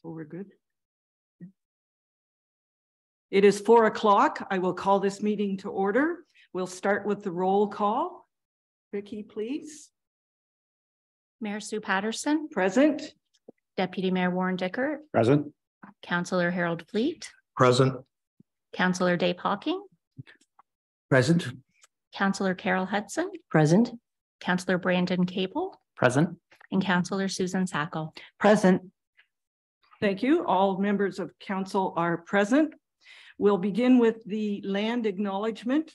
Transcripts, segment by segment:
So we're good. It is 4 o'clock. I will call this meeting to order. We'll start with the roll call. Vicky, please. Mayor Sue Patterson. Present. Deputy Mayor Warren Dickert. Present. Councillor Harold Fleet. Present. Councillor Dave Hawking. Present. Councillor Carol Hudson. Present. Councillor Brandon Cable. Present. And Councillor Susan Sacco. Present. Thank you. All members of council are present. We'll begin with the land acknowledgement.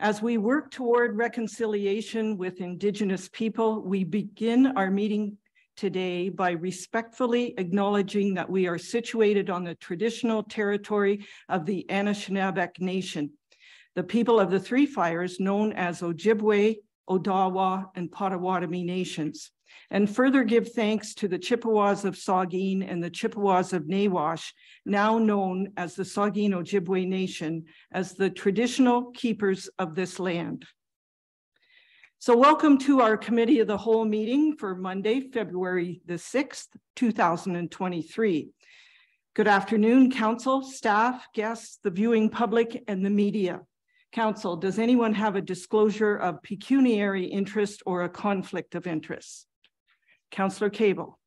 As we work toward reconciliation with Indigenous people, we begin our meeting today by respectfully acknowledging that we are situated on the traditional territory of the Anishinaabe Nation, the people of the Three Fires known as Ojibwe, Odawa, and Potawatomi nations, and further give thanks to the Chippewas of Saugeen and the Chippewas of Nawash, now known as the Saugeen Ojibwe Nation, as the traditional keepers of this land. So welcome to our Committee of the Whole meeting for Monday, February the 6th, 2023. Good afternoon, council, staff, guests, the viewing public, and the media. Council, does anyone have a disclosure of pecuniary interest or a conflict of interest? Councillor Cable.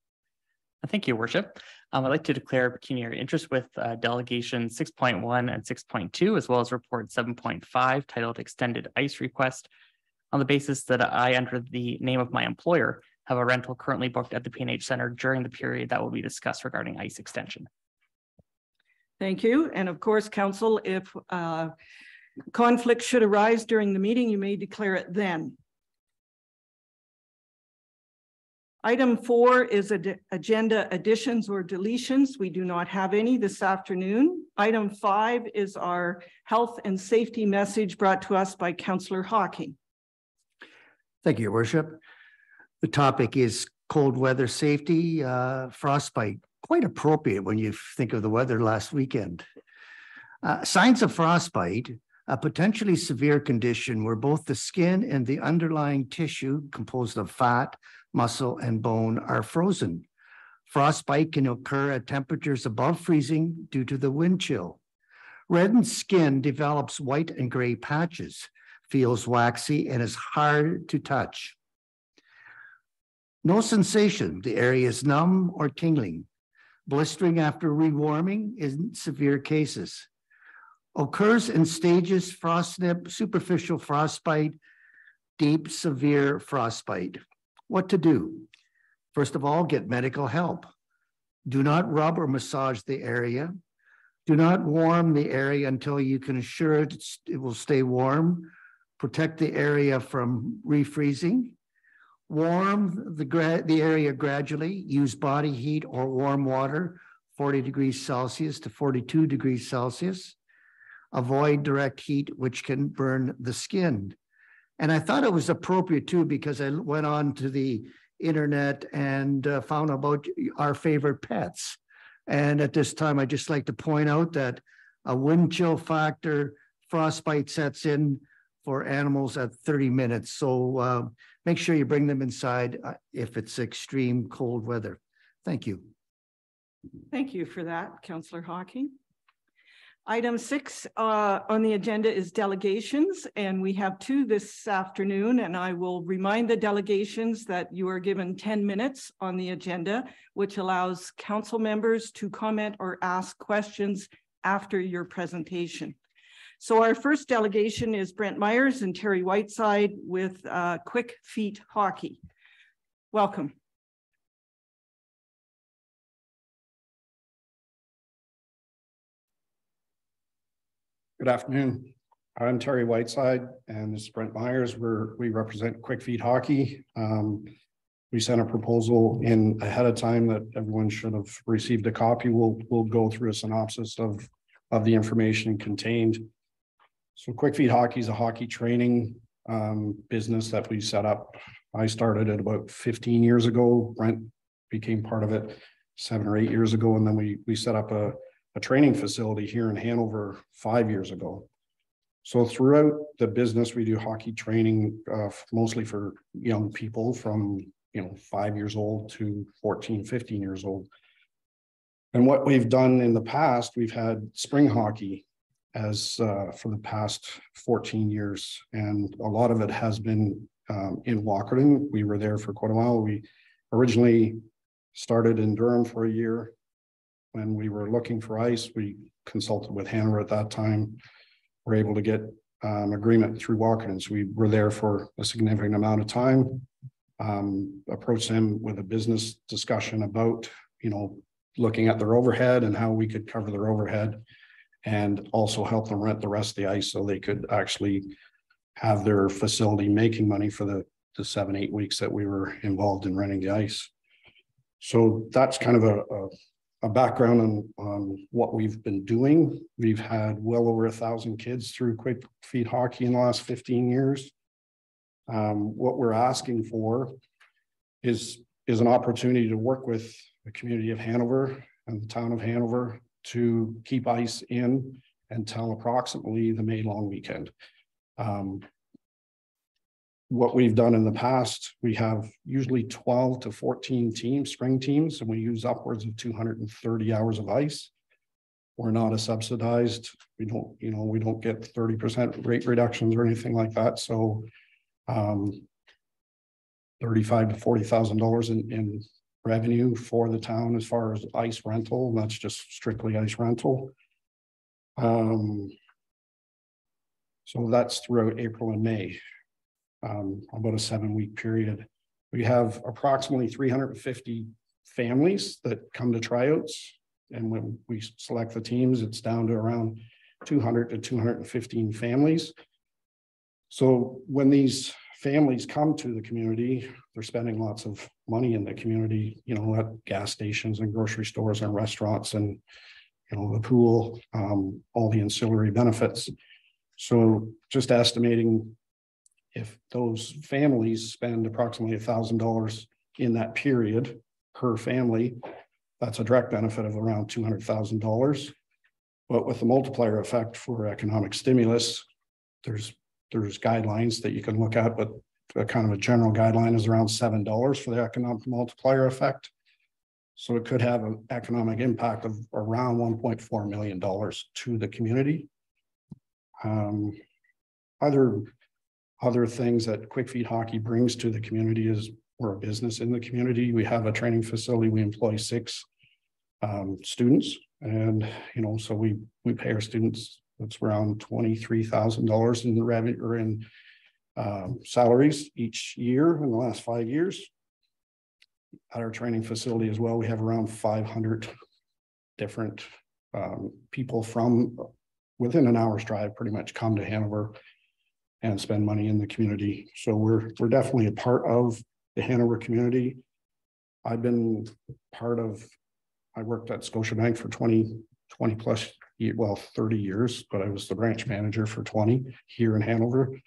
Thank you, Worship. I'd like to declare pecuniary interest with delegation 6.1 and 6.2, as well as report 7.5 titled Extended ICE Request, on the basis that I, under the name of my employer, have a rental currently booked at the P&H Center during the period that will be discussed regarding ICE extension. Thank you. And of course, council, if conflict should arise during the meeting, you may declare it then. Item 4 is agenda additions or deletions. We do not have any this afternoon. Item 5 is our health and safety message brought to us by Councillor Hawking. Thank you, Your Worship. The topic is cold weather safety, frostbite. Quite appropriate when you think of the weather last weekend. Signs of frostbite, a potentially severe condition where both the skin and the underlying tissue composed of fat, muscle, and bone are frozen. Frostbite can occur at temperatures above freezing due to the wind chill. Reddened skin develops white and gray patches, feels waxy, and is hard to touch. No sensation, the area is numb or tingling. Blistering after rewarming in severe cases. Occurs in stages: frost nip, superficial frostbite, deep, severe frostbite. What to do? First of all, get medical help. Do not rub or massage the area. Do not warm the area until you can assure it will stay warm. Protect the area from refreezing. Warm the area gradually. Use body heat or warm water, 40 degrees Celsius to 42 degrees Celsius. Avoid direct heat, which can burn the skin. And I thought it was appropriate too, because I went on to the internet and found about our favorite pets. And at this time, I'd just like to point out that a wind chill factor frostbite sets in for animals at 30 minutes. So make sure you bring them inside if it's extreme cold weather. Thank you. Thank you for that, Councillor Hawking. Item 6 on the agenda is delegations, and we have 2 this afternoon, and I will remind the delegations that you are given 10 minutes on the agenda, which allows council members to comment or ask questions after your presentation. So our first delegation is Brent Myers and Terry Whiteside with Quick Feet Hockey. Welcome. Good afternoon. I'm Terry Whiteside and this is Brent Myers. We represent Quick Feet Hockey. We sent a proposal in ahead of time that everyone should have received a copy. We'll go through a synopsis of the information contained. So Quick Feet Hockey is a hockey training business that we set up. I started it about 15 years ago. Brent became part of it 7 or 8 years ago, and then we set up a training facility here in Hanover 5 years ago. So throughout the business, we do hockey training mostly for young people from 5 years old to 14, 15 years old. And what we've done in the past, we've had spring hockey as for the past 14 years. And a lot of it has been in Walkerton. We were there for quite a while. We originally started in Durham for a year. When we were looking for ice, we consulted with Hanover at that time. We're able to get agreement through Walkerton. So we were there for a significant amount of time. Approached them with a business discussion about, you know, looking at their overhead and how we could cover their overhead and also help them rent the rest of the ice so they could actually have their facility making money for the 7-8 weeks that we were involved in renting the ice. So that's kind of a background on what we've been doing. We've had well over 1,000 kids through Quick Feet Hockey in the last 15 years. What we're asking for is an opportunity to work with the community of Hanover and the town of Hanover to keep ice in until approximately the May long weekend. What we've done in the past, we have usually 12 to 14 teams, spring teams, and we use upwards of 230 hours of ice. We're not a subsidized, we don't get 30% rate reductions or anything like that. So $35,000 to $40,000 in revenue for the town as far as ice rental. That's just strictly ice rental. So that's throughout April and May, about a 7-week period. We have approximately 350 families that come to tryouts. And when we select the teams, it's down to around 200 to 215 families. So when these families come to the community, they're spending lots of money in the community, you know, at gas stations and grocery stores and restaurants and, you know, the pool, all the ancillary benefits. So just estimating if those families spend approximately $1,000 in that period per family, that's a direct benefit of around $200,000. But with the multiplier effect for economic stimulus, there's guidelines that you can look at, but a kind of a general guideline is around $7 for the economic multiplier effect. So it could have an economic impact of around $1.4 million to the community. Other things that Quick Feet Hockey brings to the community is we're a business in the community. We have a training facility. We employ 6 students, and you know, so we pay our students. It's around $23,000 in the revenue or in salaries each year in the last 5 years. At our training facility as well, we have around 500 different people from within an hour's drive pretty much come to Hanover and spend money in the community. So we're definitely a part of the Hanover community. I've been part of, I worked at Scotiabank for 20 plus, well, 30 years, but I was the branch manager for 20 here in Hanover.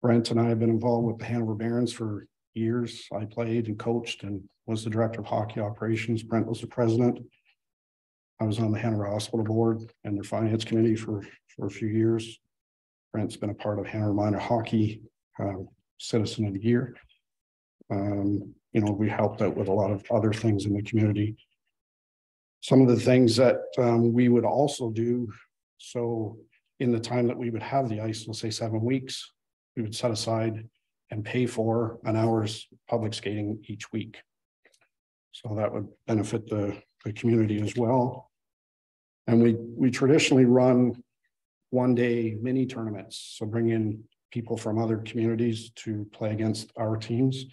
Brent and I have been involved with the Hanover Barons for years. I played and coached and was the director of hockey operations. Brent was the president. I was on the Hanover Hospital board and their finance committee for a few years. Brent's been a part of Hanover Minor Hockey Citizen of the Year. You know, we helped out with a lot of other things in the community. Some of the things that we would also do, so in the time that we would have the ice, let's say 7 weeks, we would set aside and pay for an hour's public skating each week. So that would benefit the community as well. And we traditionally run one-day mini tournaments. So bring in people from other communities to play against our teams.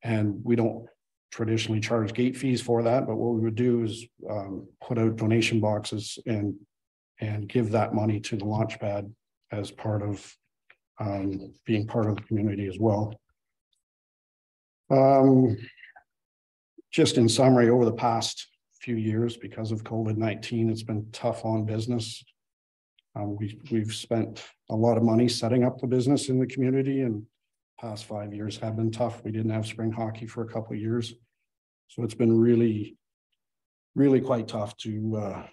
And we don't traditionally charge gate fees for that, but what we would do is put out donation boxes and give that money to the Launchpad as part of being part of the community as well. Just in summary, over the past few years, because of COVID-19, it's been tough on business. We've spent a lot of money setting up the business in the community, and past 5 years have been tough. We didn't have spring hockey for a couple of years. So it's been really, really quite tough to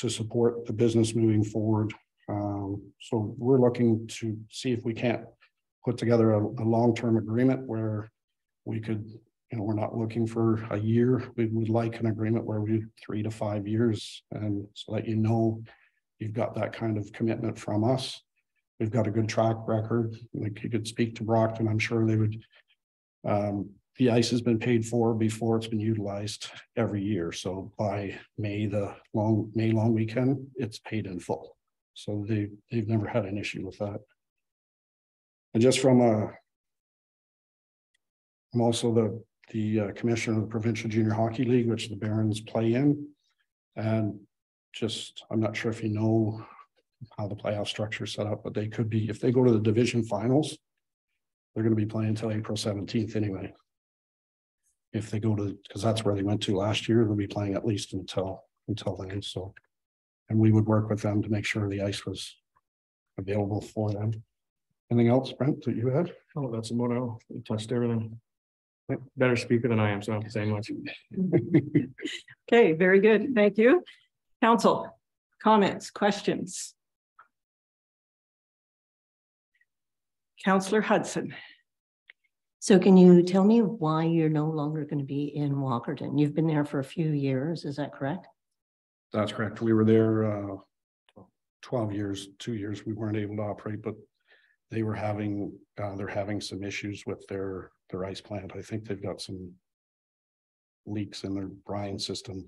support the business moving forward. So we're looking to see if we can't put together a long-term agreement where we could, we're not looking for a year. We would like an agreement where we 3 to 5 years, and so that you've got that kind of commitment from us. We've got a good track record. Like, you could speak to Brockton, I'm sure they would. The ice has been paid for before it's been utilized every year. So by May long weekend, it's paid in full. So they've never had an issue with that. And just I'm also the commissioner of the Provincial Junior Hockey League, which the Barons play in. And I'm not sure if you know how the playoff structure is set up, but they could be, if they go to the division finals, they're going to be playing until April 17th anyway. If they go to, because that's where they went to last year, they'll be playing at least until then. So, and we would work with them to make sure the ice was available for them. Anything else, Brent, that you had? Oh, that's about all. You touched everything. Better speaker than I am, so I'm saying much. Okay, very good. Thank you. Council, comments, questions? Councillor Hudson. So can you tell me why you're no longer going to be in Walkerton? You've been there for a few years, is that correct? That's correct. We were there 12 years, 2 years. We weren't able to operate, but they were having, they're having some issues with their ice plant. I think they've got some leaks in their brine system.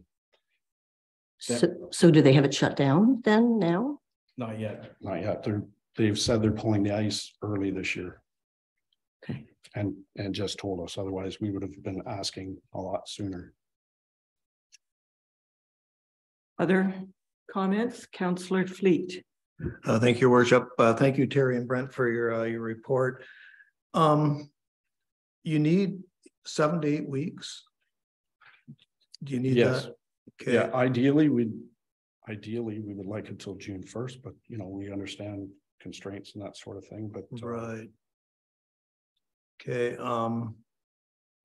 So do they have it shut down then now? Not yet. Not yet. They've said they're pulling the ice early this year. Okay. And just told us, otherwise we would have been asking a lot sooner. Other comments? Councillor Fleet. Thank you, Worship. Thank you, Terry and Brent, for your report. You need 7 to 8 weeks. Do you need that? Okay. Yeah, ideally we would like it till June 1st, but we understand constraints and that sort of thing. But right. Okay.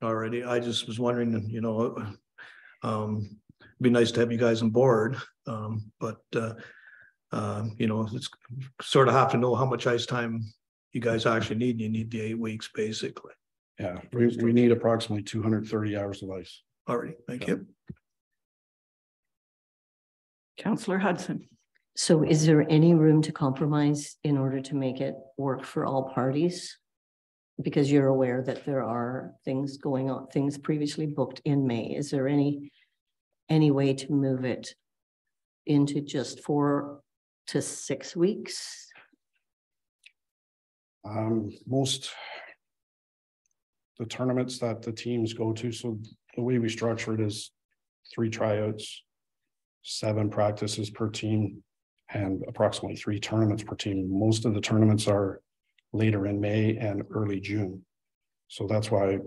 Alrighty. I just was wondering, it'd be nice to have you guys on board. But it's sort of have to know how much ice time you guys actually need. You need the 8 weeks, basically. Yeah, we need approximately 230 hours of ice. Alrighty, thank you. Councillor Hudson. So is there any room to compromise in order to make it work for all parties? Because you're aware that there are things going on, things previously booked in May. Is there any way to move it into just 4 to 6 weeks? Most the tournaments that the teams go to, so the way we structure it is 3 tryouts, 7 practices per team, and approximately 3 tournaments per team. Most of the tournaments are later in May and early June. So that's why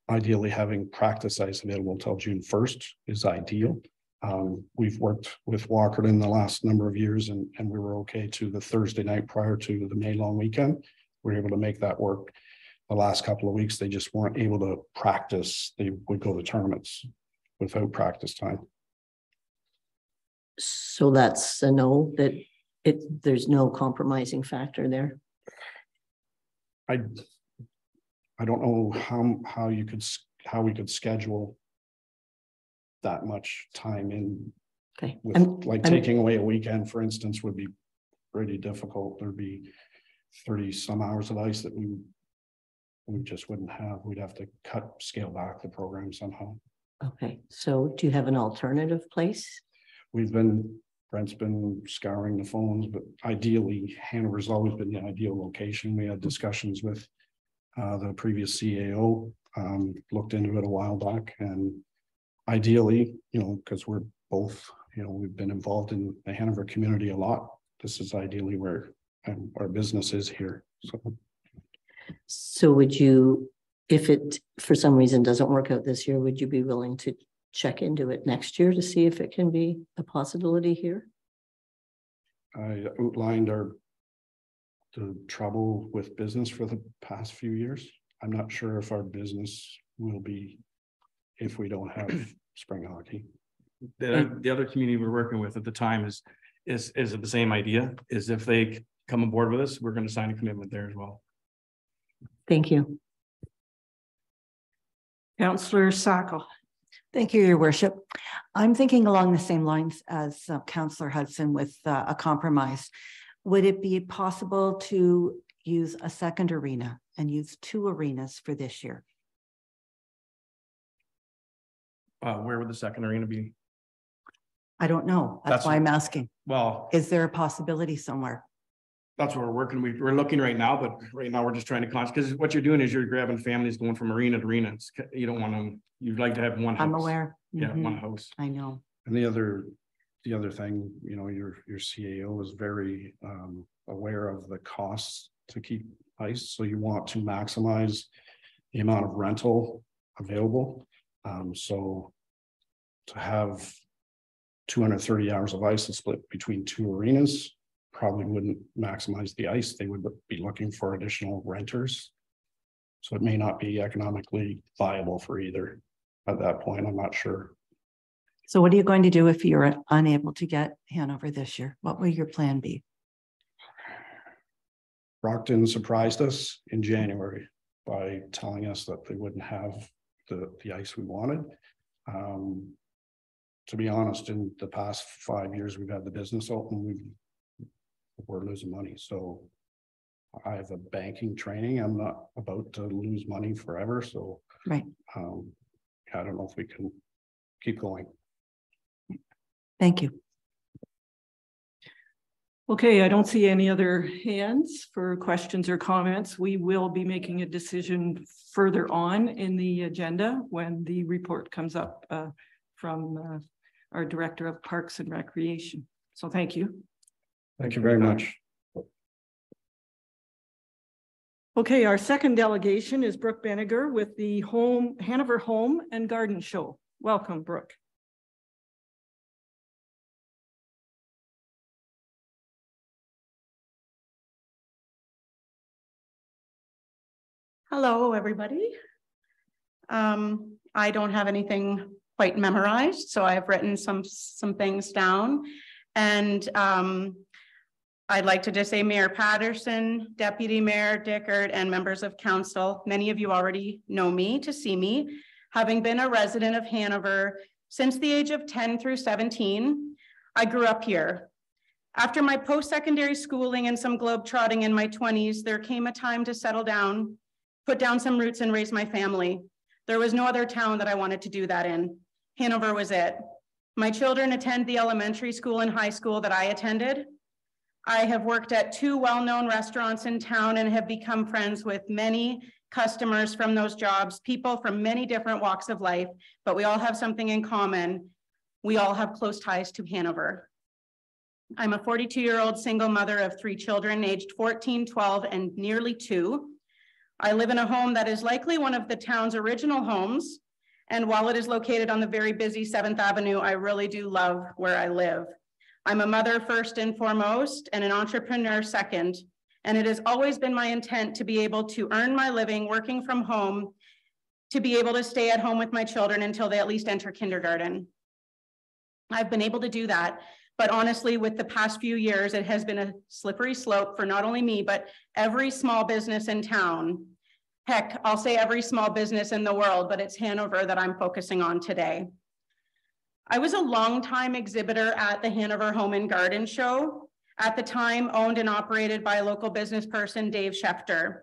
ideally having practice ice available until June 1st is ideal. We've worked with Walkerton the last number of years and we were okay to the Thursday night prior to the May long weekend. We were able to make that work. The last couple of weeks, they just weren't able to practice. They would go to tournaments without practice time. So that's a no, that there's no compromising factor there. I don't know how we could schedule that much time in. Okay. With taking away a weekend, for instance, would be pretty difficult. There'd be 30 some hours of ice that we just wouldn't have. We'd have to scale back the program somehow. Okay. So do you have an alternative place? Brent's been scouring the phones, but ideally Hanover's always been the ideal location. We had discussions with the previous CAO, looked into it a while back, and ideally, because we're both, we've been involved in the Hanover community a lot. This is ideally where our business is here. So would you, if it for some reason doesn't work out this year, would you be willing to check into it next year to see if it can be a possibility here? I outlined the trouble with business for the past few years. I'm not sure if our business will be if we don't have spring hockey. The other community we're working with at the time is the same idea, is if they come on board with us, we're going to sign a commitment there as well. Thank you. Councillor Sacco. Thank you, Your Worship. I'm thinking along the same lines as Councillor Hudson with a compromise. Would it be possible to use a second arena and use 2 arenas for this year? Where would the second arena be? I don't know. That's why I'm asking. Well, Is there a possibility somewhere? that's what we're working. We're looking right now, but right now we're just trying to because what you're doing is you're grabbing families going from arena to arena. You don't want them, you'd like to have one house. I'm aware. Yeah, Mhm. one house. I know. And the other thing, you know, your CAO is very aware of the costs to keep ice. So you want to maximize the amount of rental available. So to have 230 hours of ice and split between 2 arenas probably wouldn't maximize the ice. They would be looking for additional renters. So it may not be economically viable for either at that point. I'm not sure. So what are you going to do if you're unable to get Hanover this year? What will your plan be? Brockton surprised us in January by telling us that they wouldn't have the ice we wanted. To be honest, in the past 5 years we've had the business open, we're losing money. So I have a banking training. I'm not about to lose money forever. So Right. I don't know if we can keep going. Thank you. Okay, I don't see any other hands for questions or comments. We will be making a decision further on in the agenda when the report comes up from our Director of Parks and Recreation. So thank you. Thank you very much. Okay, our second delegation is Brooke Benninger with the Hanover Home and Garden Show. Welcome, Brooke. Hello, everybody. I don't have anything quite memorized, so I've written some things down. And I'd like to just say Mayor Patterson, Deputy Mayor Dickert, and members of council. Many of you already know me to see me, having been a resident of Hanover since the age of 10 through 17. I grew up here. After my post-secondary schooling and some globetrotting in my 20s, there came a time to settle down, put down some roots and raise my family. There was no other town that I wanted to do that in. Hanover was it. My children attend the elementary school and high school that I attended. I have worked at 2 well-known restaurants in town and have become friends with many customers from those jobs, people from many different walks of life, but we all have something in common. We all have close ties to Hanover. I'm a 42-year-old single mother of 3 children, aged 14, 12, and nearly 2. I live in a home that is likely one of the town's original homes. And while it is located on the very busy 7th Avenue, I really do love where I live. I'm a mother first and foremost, and an entrepreneur second. And it has always been my intent to be able to earn my living working from home, to be able to stay at home with my children until they at least enter kindergarten. I've been able to do that. But honestly, with the past few years, it has been a slippery slope for not only me, but every small business in town. Heck, I'll say every small business in the world, but it's Hanover that I'm focusing on today. I was a longtime exhibitor at the Hanover Home and Garden Show, at the time owned and operated by a local business person, Dave Schefter.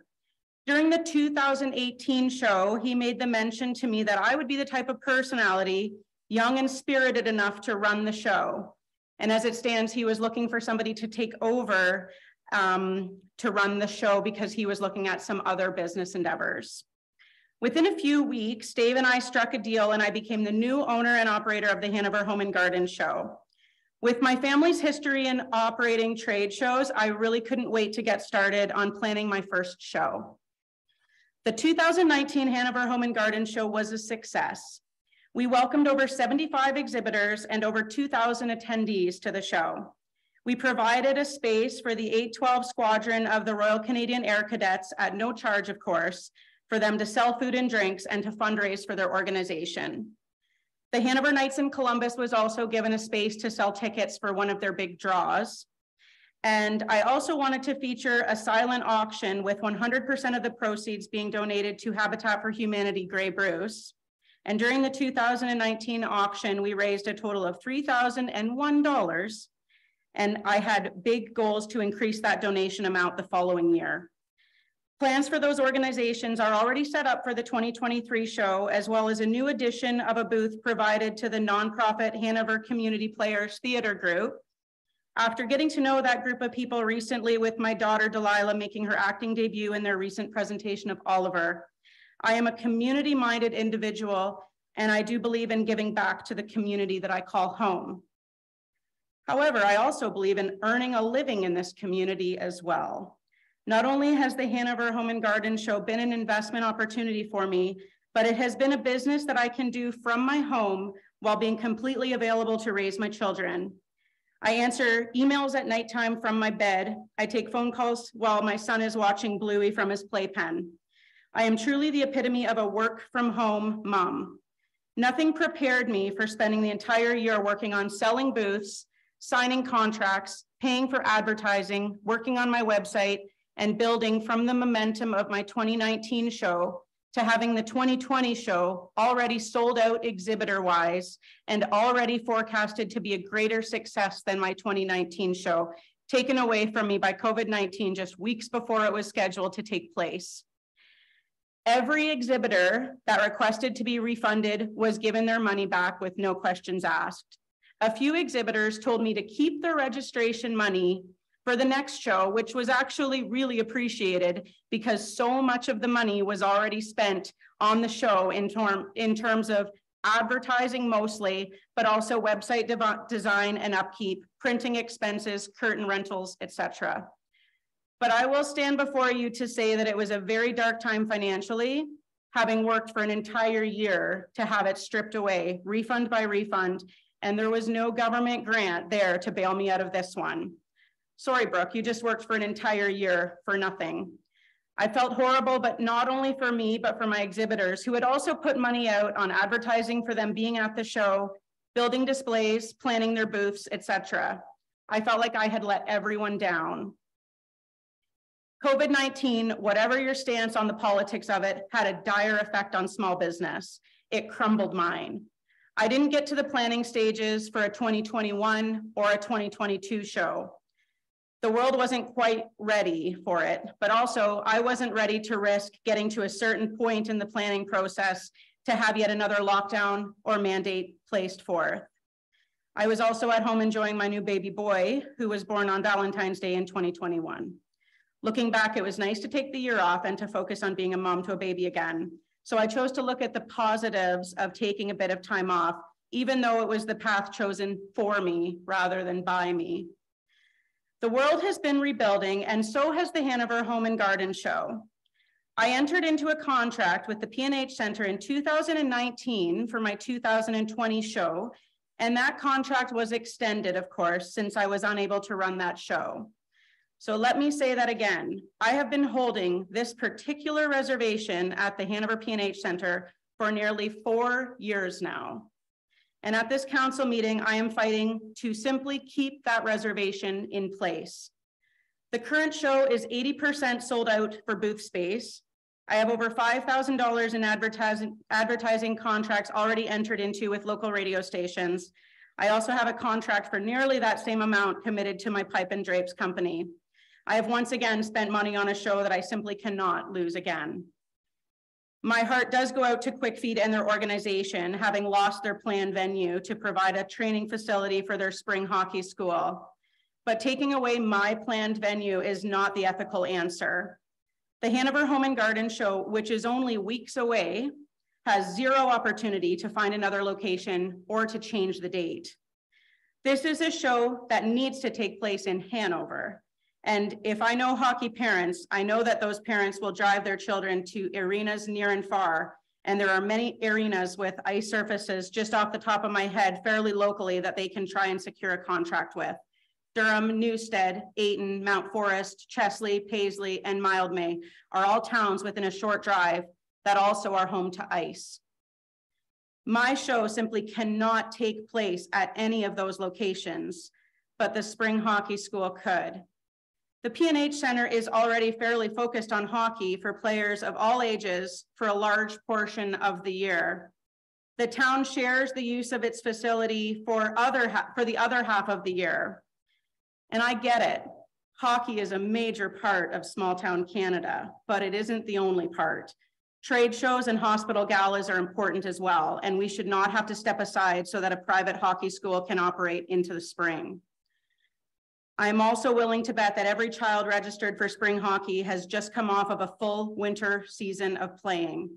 During the 2018 show, he made the mention to me that I would be the type of personality, young and spirited enough to run the show. And as it stands, he was looking for somebody to take over to run the show because he was looking at some other business endeavors. Within a few weeks, Dave and I struck a deal and I became the new owner and operator of the Hanover Home and Garden Show. With my family's history in operating trade shows, I really couldn't wait to get started on planning my first show. The 2019 Hanover Home and Garden Show was a success. We welcomed over 75 exhibitors and over 2,000 attendees to the show. We provided a space for the 812 Squadron of the Royal Canadian Air Cadets at no charge, of course, for them to sell food and drinks and to fundraise for their organization. The Hanover Knights in Columbus was also given a space to sell tickets for one of their big draws. And I also wanted to feature a silent auction with 100% of the proceeds being donated to Habitat for Humanity Grey Bruce. And during the 2019 auction, we raised a total of $3,001. And I had big goals to increase that donation amount the following year. Plans for those organizations are already set up for the 2023 show, as well as a new addition of a booth provided to the nonprofit Hanover Community Players Theater Group. After getting to know that group of people recently with my daughter Delilah making her acting debut in their recent presentation of Oliver, I am a community-minded individual, and I do believe in giving back to the community that I call home. However, I also believe in earning a living in this community as well. Not only has the Hanover Home and Garden Show been an investment opportunity for me, but it has been a business that I can do from my home while being completely available to raise my children. I answer emails at nighttime from my bed. I take phone calls while my son is watching Bluey from his playpen. I am truly the epitome of a work from home mom. Nothing prepared me for spending the entire year working on selling booths, signing contracts, paying for advertising, working on my website, and building from the momentum of my 2019 show to having the 2020 show already sold out exhibitor-wise and already forecasted to be a greater success than my 2019 show, taken away from me by COVID-19 just weeks before it was scheduled to take place. Every exhibitor that requested to be refunded was given their money back with no questions asked. A few exhibitors told me to keep their registration money for the next show, which was actually really appreciated because so much of the money was already spent on the show in terms of advertising mostly, but also website design and upkeep, printing expenses, curtain rentals, etc. But I will stand before you to say that it was a very dark time financially, having worked for an entire year to have it stripped away, refund by refund, and there was no government grant there to bail me out of this one. Sorry, Brooke, you just worked for an entire year for nothing. I felt horrible, but not only for me, but for my exhibitors who had also put money out on advertising for them being at the show, building displays, planning their booths, etc. I felt like I had let everyone down. COVID-19, whatever your stance on the politics of it, had a dire effect on small business. It crumbled mine. I didn't get to the planning stages for a 2021 or a 2022 show. The world wasn't quite ready for it, but also I wasn't ready to risk getting to a certain point in the planning process to have yet another lockdown or mandate placed forth. I was also at home enjoying my new baby boy, who was born on Valentine's Day in 2021. Looking back, it was nice to take the year off and to focus on being a mom to a baby again. So I chose to look at the positives of taking a bit of time off, even though it was the path chosen for me rather than by me. The world has been rebuilding, and so has the Hanover Home and Garden Show. I entered into a contract with the P&H Center in 2019 for my 2020 show, and that contract was extended, of course, since I was unable to run that show. So let me say that again. I have been holding this particular reservation at the Hanover P&H Center for nearly 4 years now. And at this council meeting, I am fighting to simply keep that reservation in place. The current show is 80% sold out for booth space. I have over $5,000 in advertising contracts already entered into with local radio stations. I also have a contract for nearly that same amount committed to my pipe and drapes company. I have once again spent money on a show that I simply cannot lose again. My heart does go out to QuickFeed and their organization, having lost their planned venue to provide a training facility for their spring hockey school. But taking away my planned venue is not the ethical answer. The Hanover Home and Garden Show, which is only weeks away, has zero opportunity to find another location or to change the date. This is a show that needs to take place in Hanover. And if I know hockey parents, I know that those parents will drive their children to arenas near and far. And there are many arenas with ice surfaces just off the top of my head, fairly locally, that they can try and secure a contract with. Durham, Newstead, Ayton, Mount Forest, Chesley, Paisley, and Mildmay are all towns within a short drive that also are home to ice. My show simply cannot take place at any of those locations, but the spring hockey school could. The P&H Center is already fairly focused on hockey for players of all ages for a large portion of the year. The town shares the use of its facility for the other half of the year. And I get it. Hockey is a major part of small town Canada, but it isn't the only part. Trade shows and hospital galas are important as well, and we should not have to step aside so that a private hockey school can operate into the spring. I'm also willing to bet that every child registered for spring hockey has just come off of a full winter season of playing.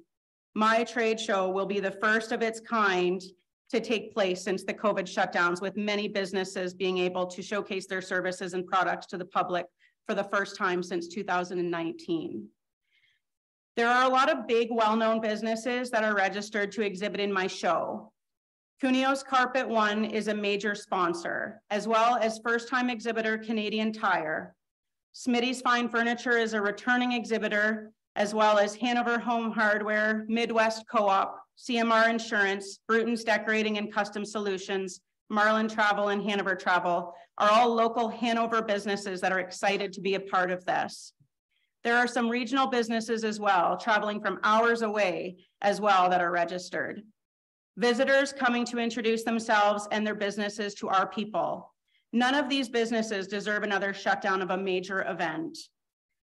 My trade show will be the first of its kind to take place since the COVID shutdowns, with many businesses being able to showcase their services and products to the public for the first time since 2019. There are a lot of big, well-known businesses that are registered to exhibit in my show. Cunio's Carpet One is a major sponsor, as well as first-time exhibitor Canadian Tire. Smitty's Fine Furniture is a returning exhibitor, as well as Hanover Home Hardware, Midwest Co-op, CMR Insurance, Bruton's Decorating and Custom Solutions, Marlin Travel, and Hanover Travel are all local Hanover businesses that are excited to be a part of this. There are some regional businesses as well, traveling from hours away as well, that are registered. Visitors coming to introduce themselves and their businesses to our people. None of these businesses deserve another shutdown of a major event.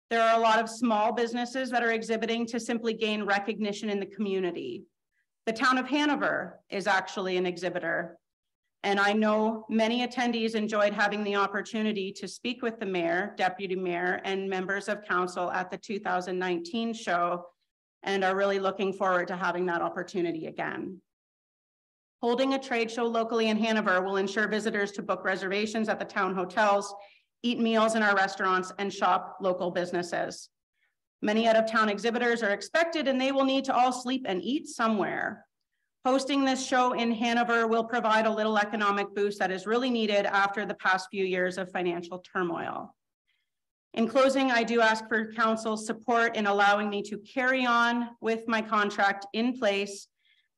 There are a lot of small businesses that are exhibiting to simply gain recognition in the community. The town of Hanover is actually an exhibitor. And I know many attendees enjoyed having the opportunity to speak with the mayor, deputy mayor, and members of council at the 2019 show, and are really looking forward to having that opportunity again. Holding a trade show locally in Hanover will ensure visitors to book reservations at the town hotels, eat meals in our restaurants, and shop local businesses. Many out-of-town exhibitors are expected, and they will need to all sleep and eat somewhere. Hosting this show in Hanover will provide a little economic boost that is really needed after the past few years of financial turmoil. In closing, I do ask for council's support in allowing me to carry on with my contract in place,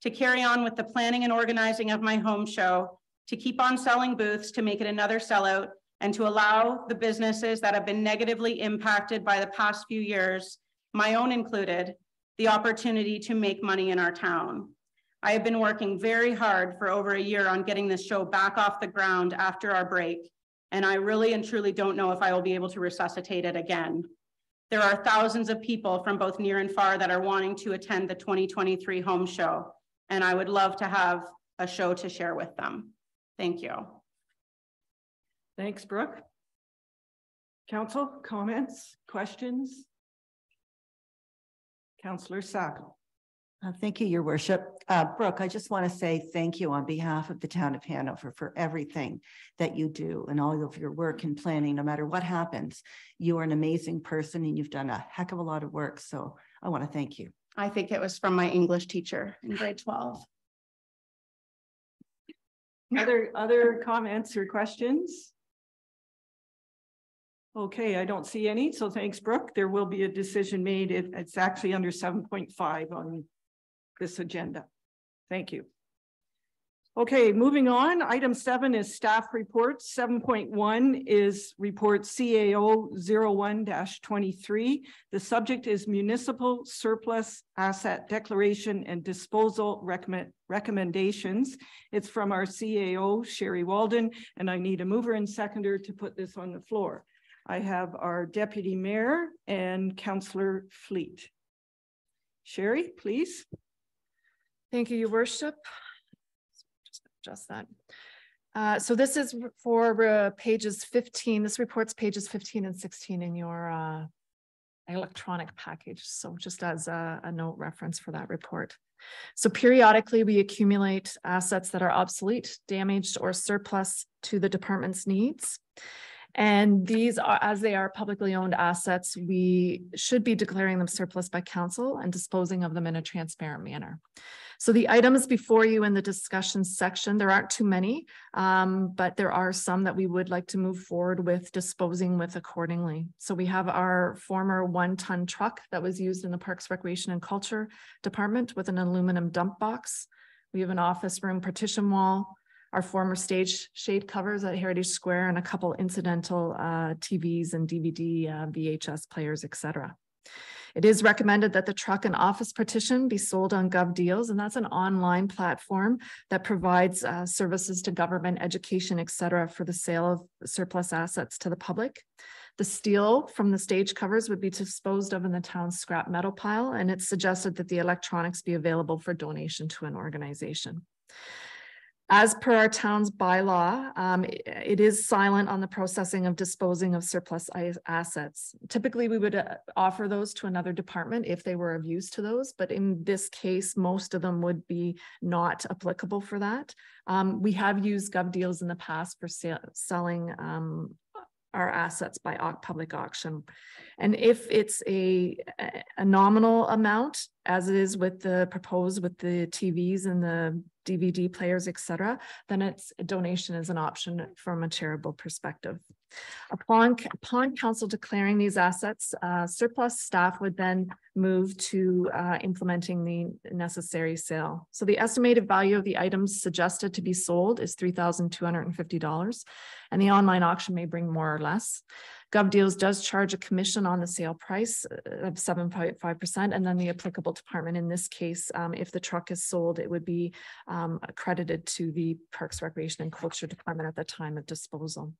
to carry on with the planning and organizing of my home show, to keep on selling booths, to make it another sellout, and to allow the businesses that have been negatively impacted by the past few years, my own included, the opportunity to make money in our town. I have been working very hard for over a year on getting this show back off the ground after our break, and I really and truly don't know if I will be able to resuscitate it again. There are thousands of people from both near and far that are wanting to attend the 2023 home show, and I would love to have a show to share with them. Thank you. Thanks, Brooke. Council, comments, questions? Councillor Sacco. Thank you, Your Worship. Brooke, I just want to say thank you on behalf of the town of Hanover for everything that you do and all of your work and planning, no matter what happens. You are an amazing person and you've done a heck of a lot of work. So I want to thank you. I think it was from my English teacher in grade 12. Other comments or questions? Okay, I don't see any. So thanks, Brooke. There will be a decision made. It's actually under 7.5 on this agenda. Thank you. Okay, moving on. Item 7 is staff reports. 7.1 is report CAO 01-23. The subject is municipal surplus asset declaration and disposal recommendations. It's from our CAO, Sherry Walden, and I need a mover and seconder to put this on the floor. I have our deputy mayor and Councillor Fleet. Sherry, please. Thank you, Your Worship. Just adjust that. So this is for pages 15. This report's pages 15 and 16 in your electronic package. So just as a note reference for that report. So periodically we accumulate assets that are obsolete, damaged, or surplus to the department's needs. And these are, as they are publicly owned assets, we should be declaring them surplus by council and disposing of them in a transparent manner. So the items before you in the discussion section, there aren't too many, but there are some that we would like to move forward with disposing with accordingly. So we have our former 1-ton truck that was used in the Parks, Recreation and Culture Department with an aluminum dump box. We have an office room partition wall, our former stage shade covers at Heritage Square, and a couple incidental TVs and DVD, VHS players, etc. It is recommended that the truck and office partition be sold on GovDeals, and that's an online platform that provides services to government, education, et cetera, for the sale of surplus assets to the public. The steel from the stage covers would be disposed of in the town's scrap metal pile, and it's suggested that the electronics be available for donation to an organization. As per our town's bylaw, it is silent on the processing of disposing of surplus assets. Typically, we would offer those to another department if they were of use to those, but in this case, most of them would be not applicable for that. We have used GovDeals in the past for selling our assets by public auction. And if it's a nominal amount, as it is with the proposed with the TVs and the DVD players, et cetera, then it's a donation is an option from a charitable perspective. Upon council declaring these assets, surplus staff would then move to implementing the necessary sale. So the estimated value of the items suggested to be sold is $3,250, and the online auction may bring more or less. GovDeals does charge a commission on the sale price of 7.5%, and then the applicable department in this case, if the truck is sold, it would be accredited to the Parks, Recreation and Culture Department at the time of disposal.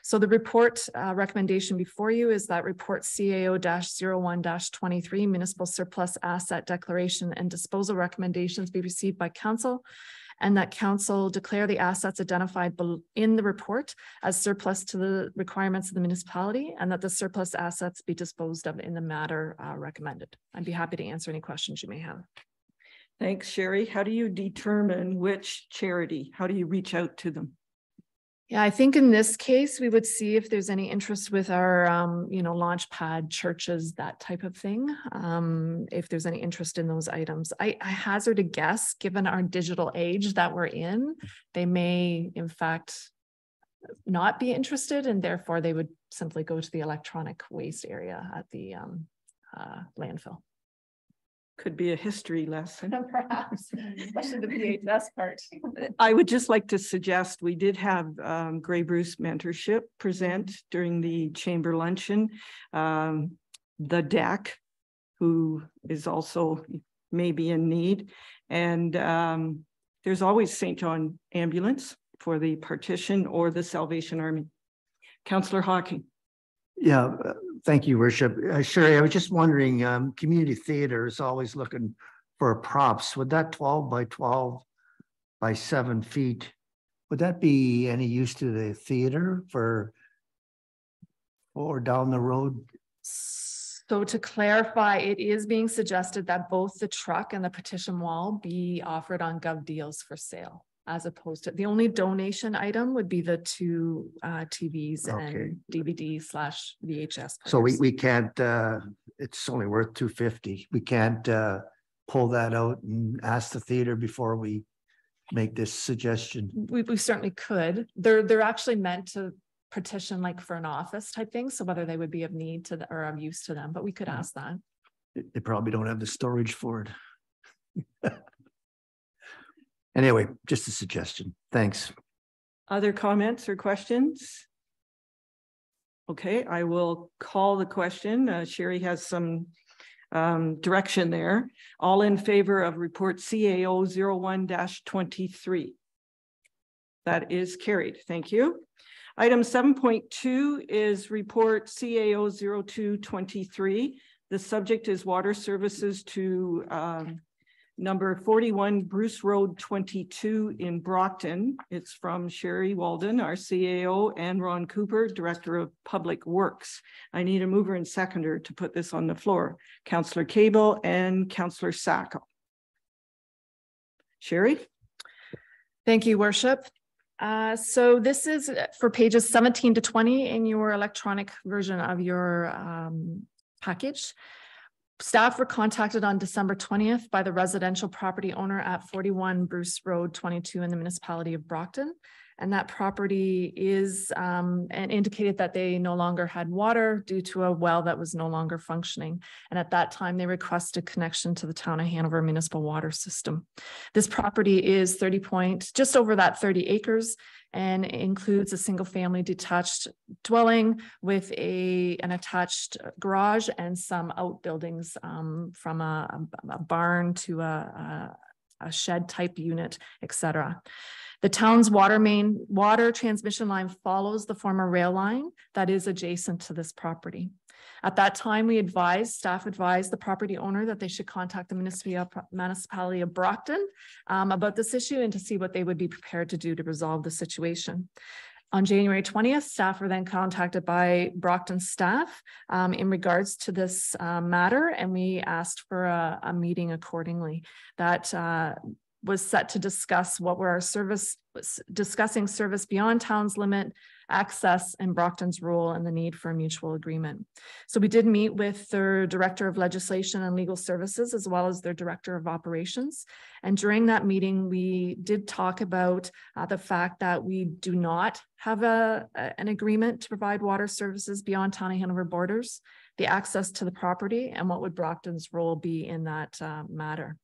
So the report recommendation before you is that report CAO-01-23 municipal surplus asset declaration and disposal recommendations be received by council, and that council declare the assets identified in the report as surplus to the requirements of the municipality, and that the surplus assets be disposed of in the manner recommended. I'd be happy to answer any questions you may have. Thanks, Sherry. How do you determine which charity? How do you reach out to them? Yeah, I think in this case, we would see if there's any interest with our, launch pad churches, that type of thing. If there's any interest in those items, I hazard a guess, given our digital age that we're in, they may in fact not be interested, and therefore they would simply go to the electronic waste area at the landfill. Could be a history lesson. Perhaps, especially the VHS part. I would just like to suggest we did have Grey Bruce Mentorship present during the chamber luncheon. The DAC, who is also maybe in need. And there's always St. John Ambulance for the partition or the Salvation Army. Councillor Hawking. Yeah, thank you, Worship. Sherry, I was just wondering, community theater is always looking for props. Would that 12 by 12 by 7 feet, would that be any use to the theater for or down the road? So to clarify, it is being suggested that both the truck and the partition wall be offered on GovDeals for sale, as opposed to the only donation item would be the 2 TVs and DVD/VHS. So we can't, it's only worth $250. We can't pull that out and ask the theater before we make this suggestion. We certainly could. They're actually meant to partition like for an office type thing. So whether they would be of need to or of use to them, but we could ask that. They probably don't have the storage for it. Anyway, just a suggestion. Thanks. Other comments or questions? Okay, I will call the question. Sherry has some direction there. All in favor of report CAO 01-23. That is carried. Thank you. Item 7.2 is report CAO 02-23. The subject is water services to number 41 Bruce Road 22 in Brockton. It's from Sherry Walden, our CAO, and Ron Cooper, Director of Public Works. I need a mover and seconder to put this on the floor. Councillor Cable and Councillor Sacco. Sherry? Thank you, Worship. So this is for pages 17 to 20 in your electronic version of your package. Staff were contacted on December 20th by the residential property owner at 41 Bruce Road 22 in the municipality of Brockton. and that property is and indicated that they no longer had water due to a well that was no longer functioning. And at that time, they requested connection to the Town of Hanover municipal water system. This property is just over that 30 acres and includes a single family detached dwelling with an attached garage and some outbuildings from a barn to a shed type unit, etc. The town's water transmission line follows the former rail line that is adjacent to this property. At that time, staff advised the property owner that they should contact the municipality of Brockton about this issue and to see what they would be prepared to do to resolve the situation. On January 20th, staff were then contacted by Brockton staff in regards to this matter, and we asked for a meeting accordingly. That was set to discuss what were discussing service beyond town's limit, access, and Brockton's role and the need for a mutual agreement. So we did meet with their Director of Legislation and Legal Services, as well as their Director of Operations. And during that meeting, we did talk about the fact that we do not have an agreement to provide water services beyond Town of Hanover borders, the access to the property, and what would Brockton's role be in that matter.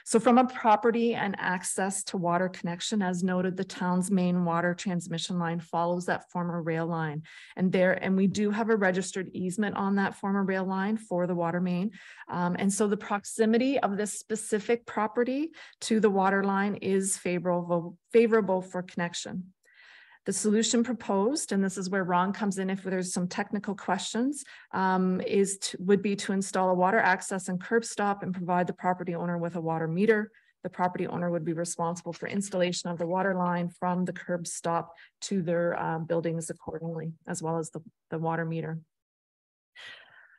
So from a property and access to water connection, as noted, the town's main water transmission line follows that former rail line. And we do have a registered easement on that former rail line for the water main. And so the proximity of this specific property to the water line is favorable for connection. The solution proposed, and this is where Ron comes in if there's some technical questions, would be to install a water access and curb stop and provide the property owner with a water meter. The property owner would be responsible for installation of the water line from the curb stop to their buildings accordingly, as well as the water meter.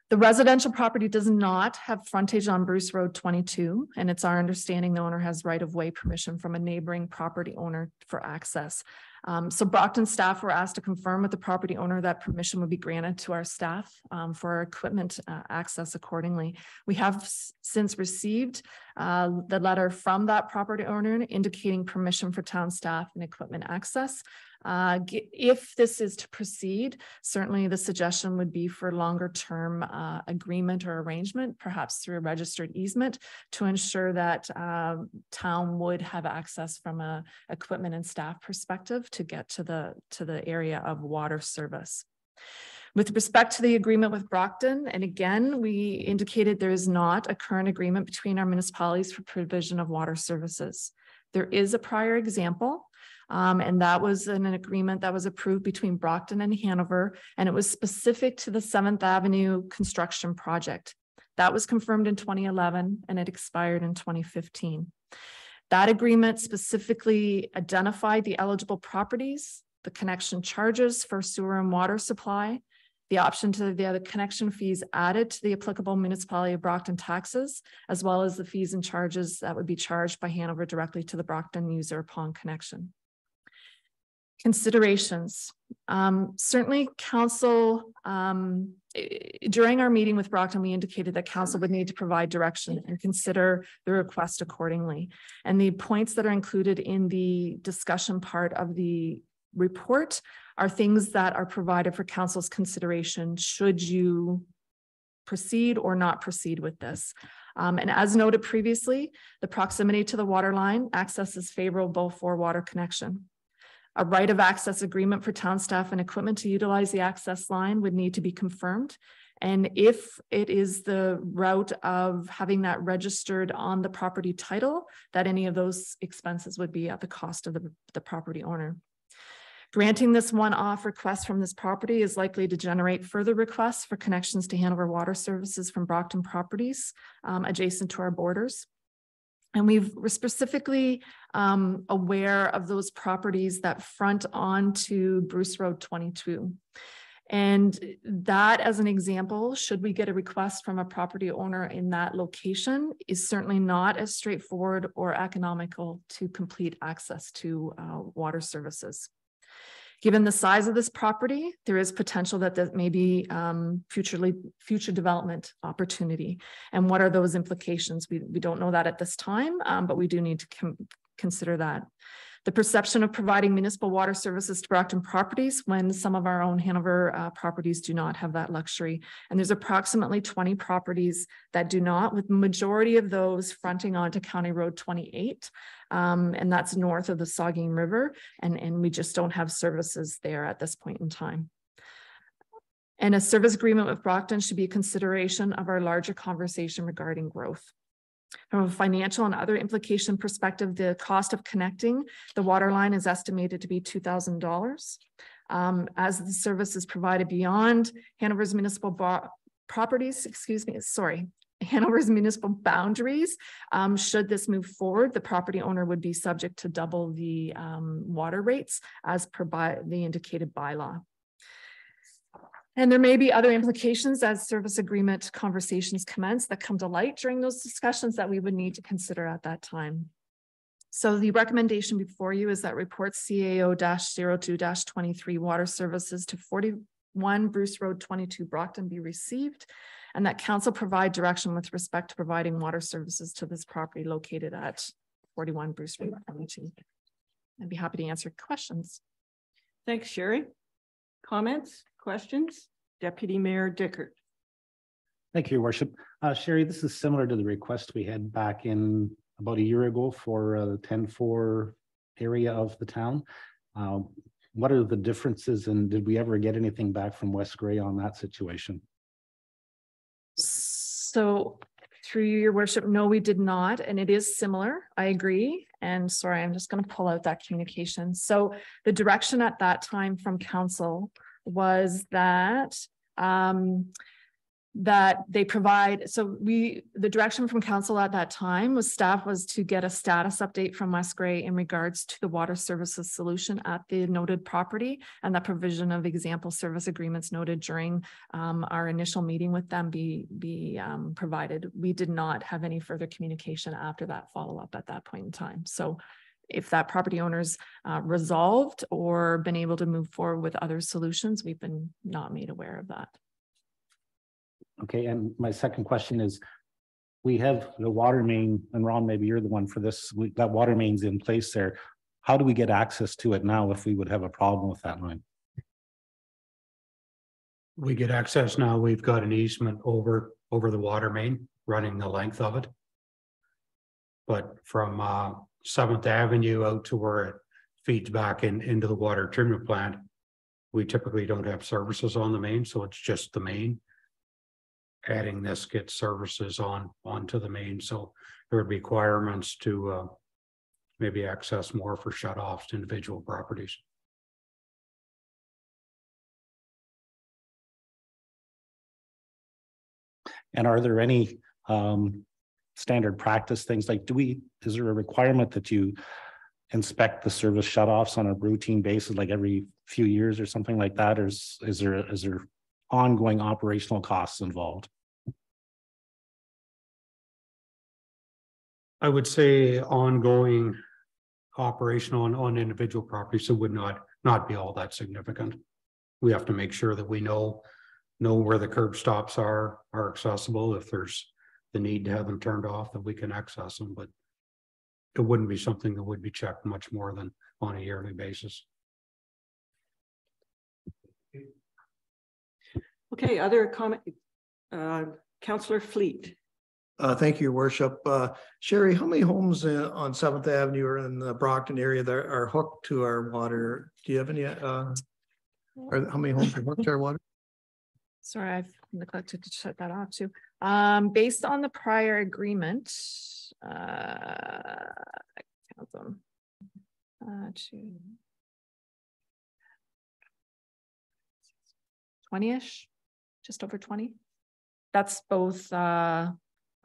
The residential property does not have frontage on Bruce Road 22, and it's our understanding the owner has right-of-way permission from a neighboring property owner for access. So Brockton staff were asked to confirm with the property owner that permission would be granted to our staff for our equipment access accordingly. We have since received the letter from that property owner indicating permission for town staff and equipment access. If this is to proceed, certainly the suggestion would be for longer term agreement or arrangement, perhaps through a registered easement, to ensure that town would have access from a equipment and staff perspective to get to the area of water service. With respect to the agreement with Brockton, and again, we indicated there is not a current agreement between our municipalities for provision of water services. There is a prior example, and that was an agreement that was approved between Brockton and Hanover, and it was specific to the 7th Avenue construction project. That was confirmed in 2011, and it expired in 2015. That agreement specifically identified the eligible properties, the connection charges for sewer and water supply, the option to the other connection fees added to the applicable municipality of Brockton taxes, as well as the fees and charges that would be charged by Hanover directly to the Brockton user upon connection. Considerations. Certainly council, during our meeting with Brockton, we indicated that council would need to provide direction and consider the request accordingly. And the points that are included in the discussion part of the report are things that are provided for council's consideration should you proceed or not proceed with this. And as noted previously, the proximity to the water line access is favorable for water connection. A right of access agreement for town staff and equipment to utilize the access line would need to be confirmed. And if it is the route of having that registered on the property title, that any of those expenses would be at the cost of the property owner. Granting this one-off request from this property is likely to generate further requests for connections to Hanover Water Services from Brockton properties adjacent to our borders. And we're specifically aware of those properties that front onto Bruce Road 22. And that, as an example, should we get a request from a property owner in that location, is certainly not as straightforward or economical to complete access to water services. Given the size of this property, there is potential that there may be future development opportunity. And what are those implications? We don't know that at this time, but we do need to consider that. The perception of providing municipal water services to Brockton properties when some of our own Hanover properties do not have that luxury. And there's approximately 20 properties that do not, with the majority of those fronting onto County Road 28. And that's north of the Saugeen River. And we just don't have services there at this point in time. And a service agreement with Brockton should be a consideration of our larger conversation regarding growth. From a financial and other implication perspective, the cost of connecting the water line is estimated to be $2,000. As the service is provided beyond Hanover's municipal properties, Hanover's municipal boundaries, should this move forward, the property owner would be subject to double the water rates as per the indicated bylaw. And there may be other implications as service agreement conversations commence that come to light during those discussions that we would need to consider at that time. So the recommendation before you is that report CAO-02-23 water services to 41 Bruce Road 22 Brockton be received, and that council provide direction with respect to providing water services to this property located at 41 Bruce Road 22. I'd be happy to answer questions. Thanks, Sherry. Comments, questions? Deputy Mayor Dickert. Thank you, Your Worship. Sherry, this is similar to the request we had back in about a year ago for the 10-4 area of the town. What are the differences, and did we ever get anything back from West Gray on that situation? So through you, Your Worship, no, we did not. And it is similar. I agree. And sorry, I'm just going to pull out that communication. So the direction at that time from council was that that they provide, so the direction from council at that time was staff was to get a status update from West Gray in regards to the water services solution at the noted property, and that provision of example service agreements noted during our initial meeting with them be provided. We did not have any further communication after that follow-up at that point in time. So if that property owner's resolved or been able to move forward with other solutions, we've been not made aware of that. Okay, and my second question is, we have the water main, and Ron, maybe you're the one for this, that water main's in place there. How do we get access to it now if we would have a problem with that line? We get access now. We've got an easement over the water main running the length of it. But from 7th Avenue out to where it feeds back into the water treatment plant, we typically don't have services on the main, so it's just the main. Adding this gets services onto the main, so there would be requirements to maybe access more for shutoffs to individual properties. And are there any standard practice things like is there a requirement that you inspect the service shutoffs on a routine basis, like every few years or something like that, or is there ongoing operational costs involved? I would say ongoing operational on individual properties, so would not be all that significant. We have to make sure that we know where the curb stops are accessible. If there's the need to have them turned off, that we can access them, but it wouldn't be something that would be checked much more than on a yearly basis. Okay, other comment, Councillor Fleet. Thank you, Your Worship. Sherry, how many homes on 7th Avenue or in the Brockton area that are hooked to our water? Do you have any, how many homes are hooked to our water? Sorry, I've neglected to shut that off too. Based on the prior agreement, count them. 20-ish, just over 20. That's both, I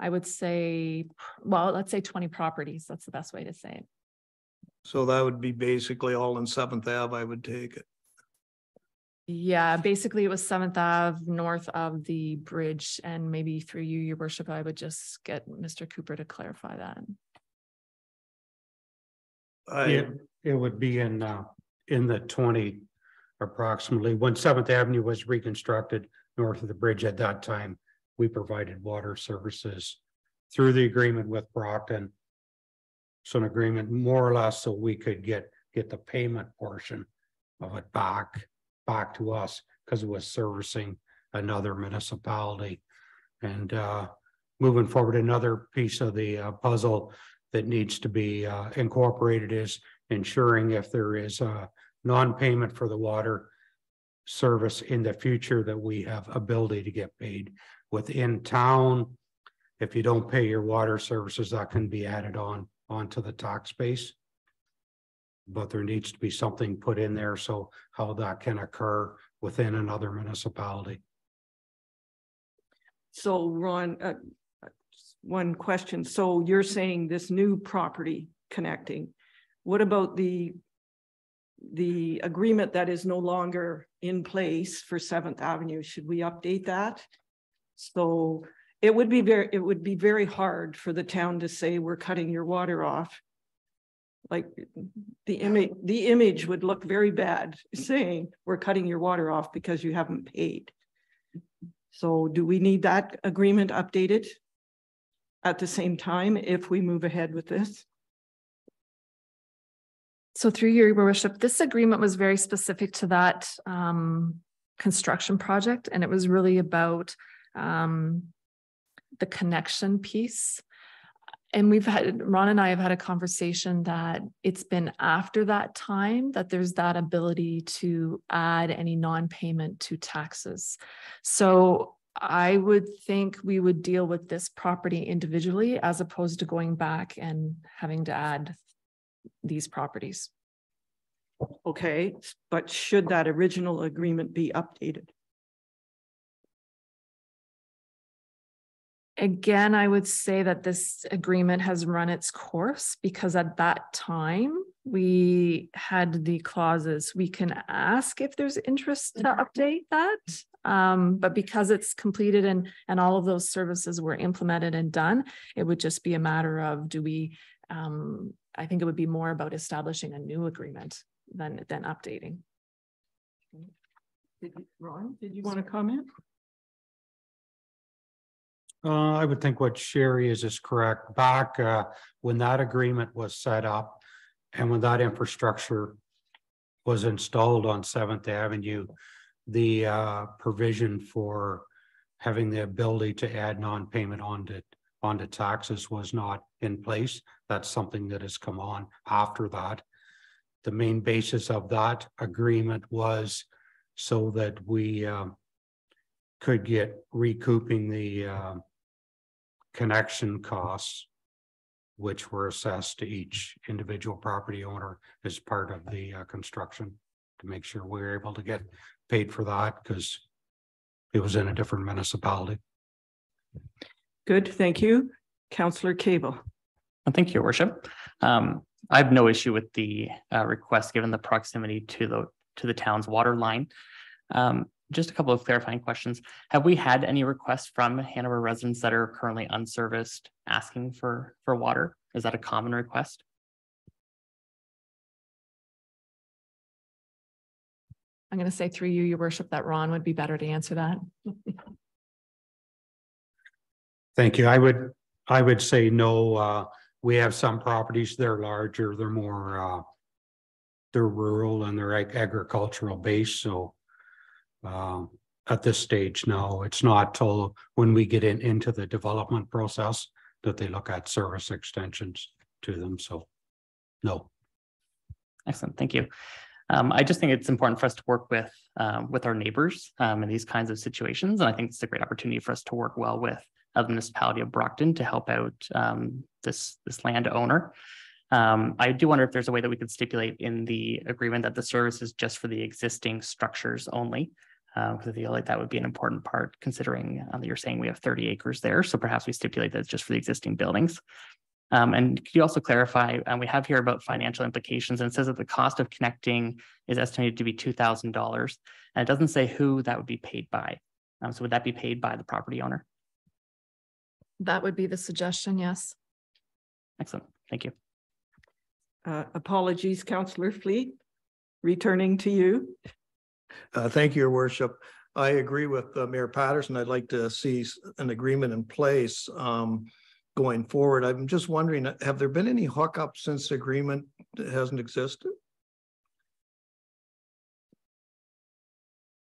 would say, well, let's say 20 properties. That's the best way to say it. So that would be basically all in 7th Ave, I would take it. Yeah, basically it was 7th Ave north of the bridge, and maybe through you, Your Worship, I would just get Mr. Cooper to clarify that. It would be in the 20 approximately. When 7th Avenue was reconstructed north of the bridge at that time, we provided water services through the agreement with Brockton So an agreement more or less so we could get the payment portion of it back to us because it was servicing another municipality. And moving forward, another piece of the puzzle that needs to be incorporated is ensuring if there is a non-payment for the water service in the future that we have ability to get paid within town. If you don't pay your water services, that can be added onto the tax base. But there needs to be something put in there so how that can occur within another municipality. So Ron, one question. So you're saying this new property connecting, what about the agreement that is no longer in place for 7th Avenue? Should we update that? So it would be very hard for the town to say we're cutting your water off. Like the image would look very bad saying we're cutting your water off because you haven't paid. So do we need that agreement updated at the same time if we move ahead with this? So through your worship, this agreement was very specific to that construction project, and it was really about the connection piece. And Ron and I have had a conversation that it's been after that time that there's that ability to add any non-payment to taxes. So I would think we would deal with this property individually as opposed to going back and having to add these properties. Okay, but should that original agreement be updated? Again, I would say that this agreement has run its course because at that time we had the clauses. We can ask if there's interest to update that, but because it's completed and all of those services were implemented and done, it would just be a matter of do we, I think it would be more about establishing a new agreement than updating. Ron, did you want to comment? I would think what Sherry is correct. Back when that agreement was set up and when that infrastructure was installed on 7th Avenue, the provision for having the ability to add non-payment onto taxes was not in place. That's something that has come on after that. The main basis of that agreement was so that we could get recouping the connection costs, which were assessed to each individual property owner as part of the construction, to make sure we were able to get paid for that because it was in a different municipality. Good, thank you. Councillor Cable. Thank you, Your Worship. I have no issue with the request given the proximity to the town's water line. Just a couple of clarifying questions. Have we had any requests from Hanover residents that are currently unserviced asking for water? Is that a common request? I'm going to say through you, Your Worship, that Ron would be better to answer that. Thank you. I would say no. We have some properties, they're larger, they're more, they're rural and they're agricultural based. So at this stage, no, it's not till when we get into the development process that they look at service extensions to them. So no. Excellent, thank you. I just think it's important for us to work with our neighbors in these kinds of situations. And I think it's a great opportunity for us to work well with the municipality of Brockton to help out this landowner. I do wonder if there's a way that we could stipulate in the agreement that the service is just for the existing structures only. Because I feel like that would be an important part considering that you're saying we have 30 acres there. So perhaps we stipulate that it's just for the existing buildings. And could you also clarify, we have here about financial implications, and it says that the cost of connecting is estimated to be $2,000. And it doesn't say who that would be paid by. So would that be paid by the property owner? That would be the suggestion, yes. Excellent, thank you. Apologies, Councillor Fleet, returning to you. Thank you, Your Worship. I agree with Mayor Patterson. I'd like to see an agreement in place going forward. I'm just wondering, have there been any hookups since the agreement hasn't existed?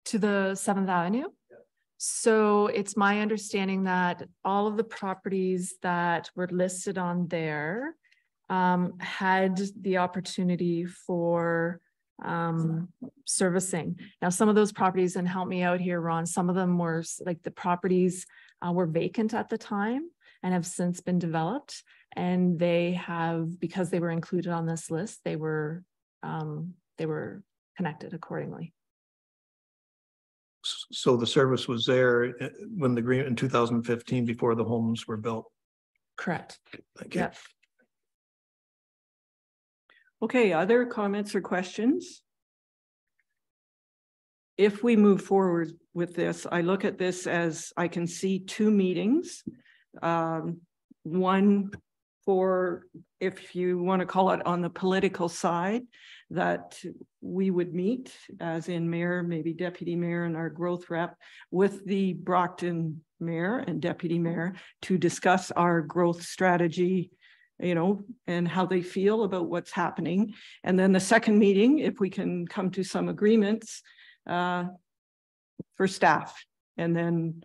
To the 7th Avenue? So it's my understanding that all of the properties that were listed on there had the opportunity for servicing. Now, some of those properties, and help me out here, Ron, some of them were like the properties were vacant at the time and have since been developed. And they have, because they were included on this list, they were connected accordingly. So the service was there when the agreement in 2015 before the homes were built. Correct. Thank you. Yep. Okay, other comments or questions? If we move forward with this, I look at this as I can see 2 meetings. One for, if you want to call it on the political side, that we would meet as in mayor, maybe deputy mayor and our growth rep with the Brockton mayor and deputy mayor to discuss our growth strategy, you know, and how they feel about what's happening. And then the second meeting, if we can come to some agreements for staff and then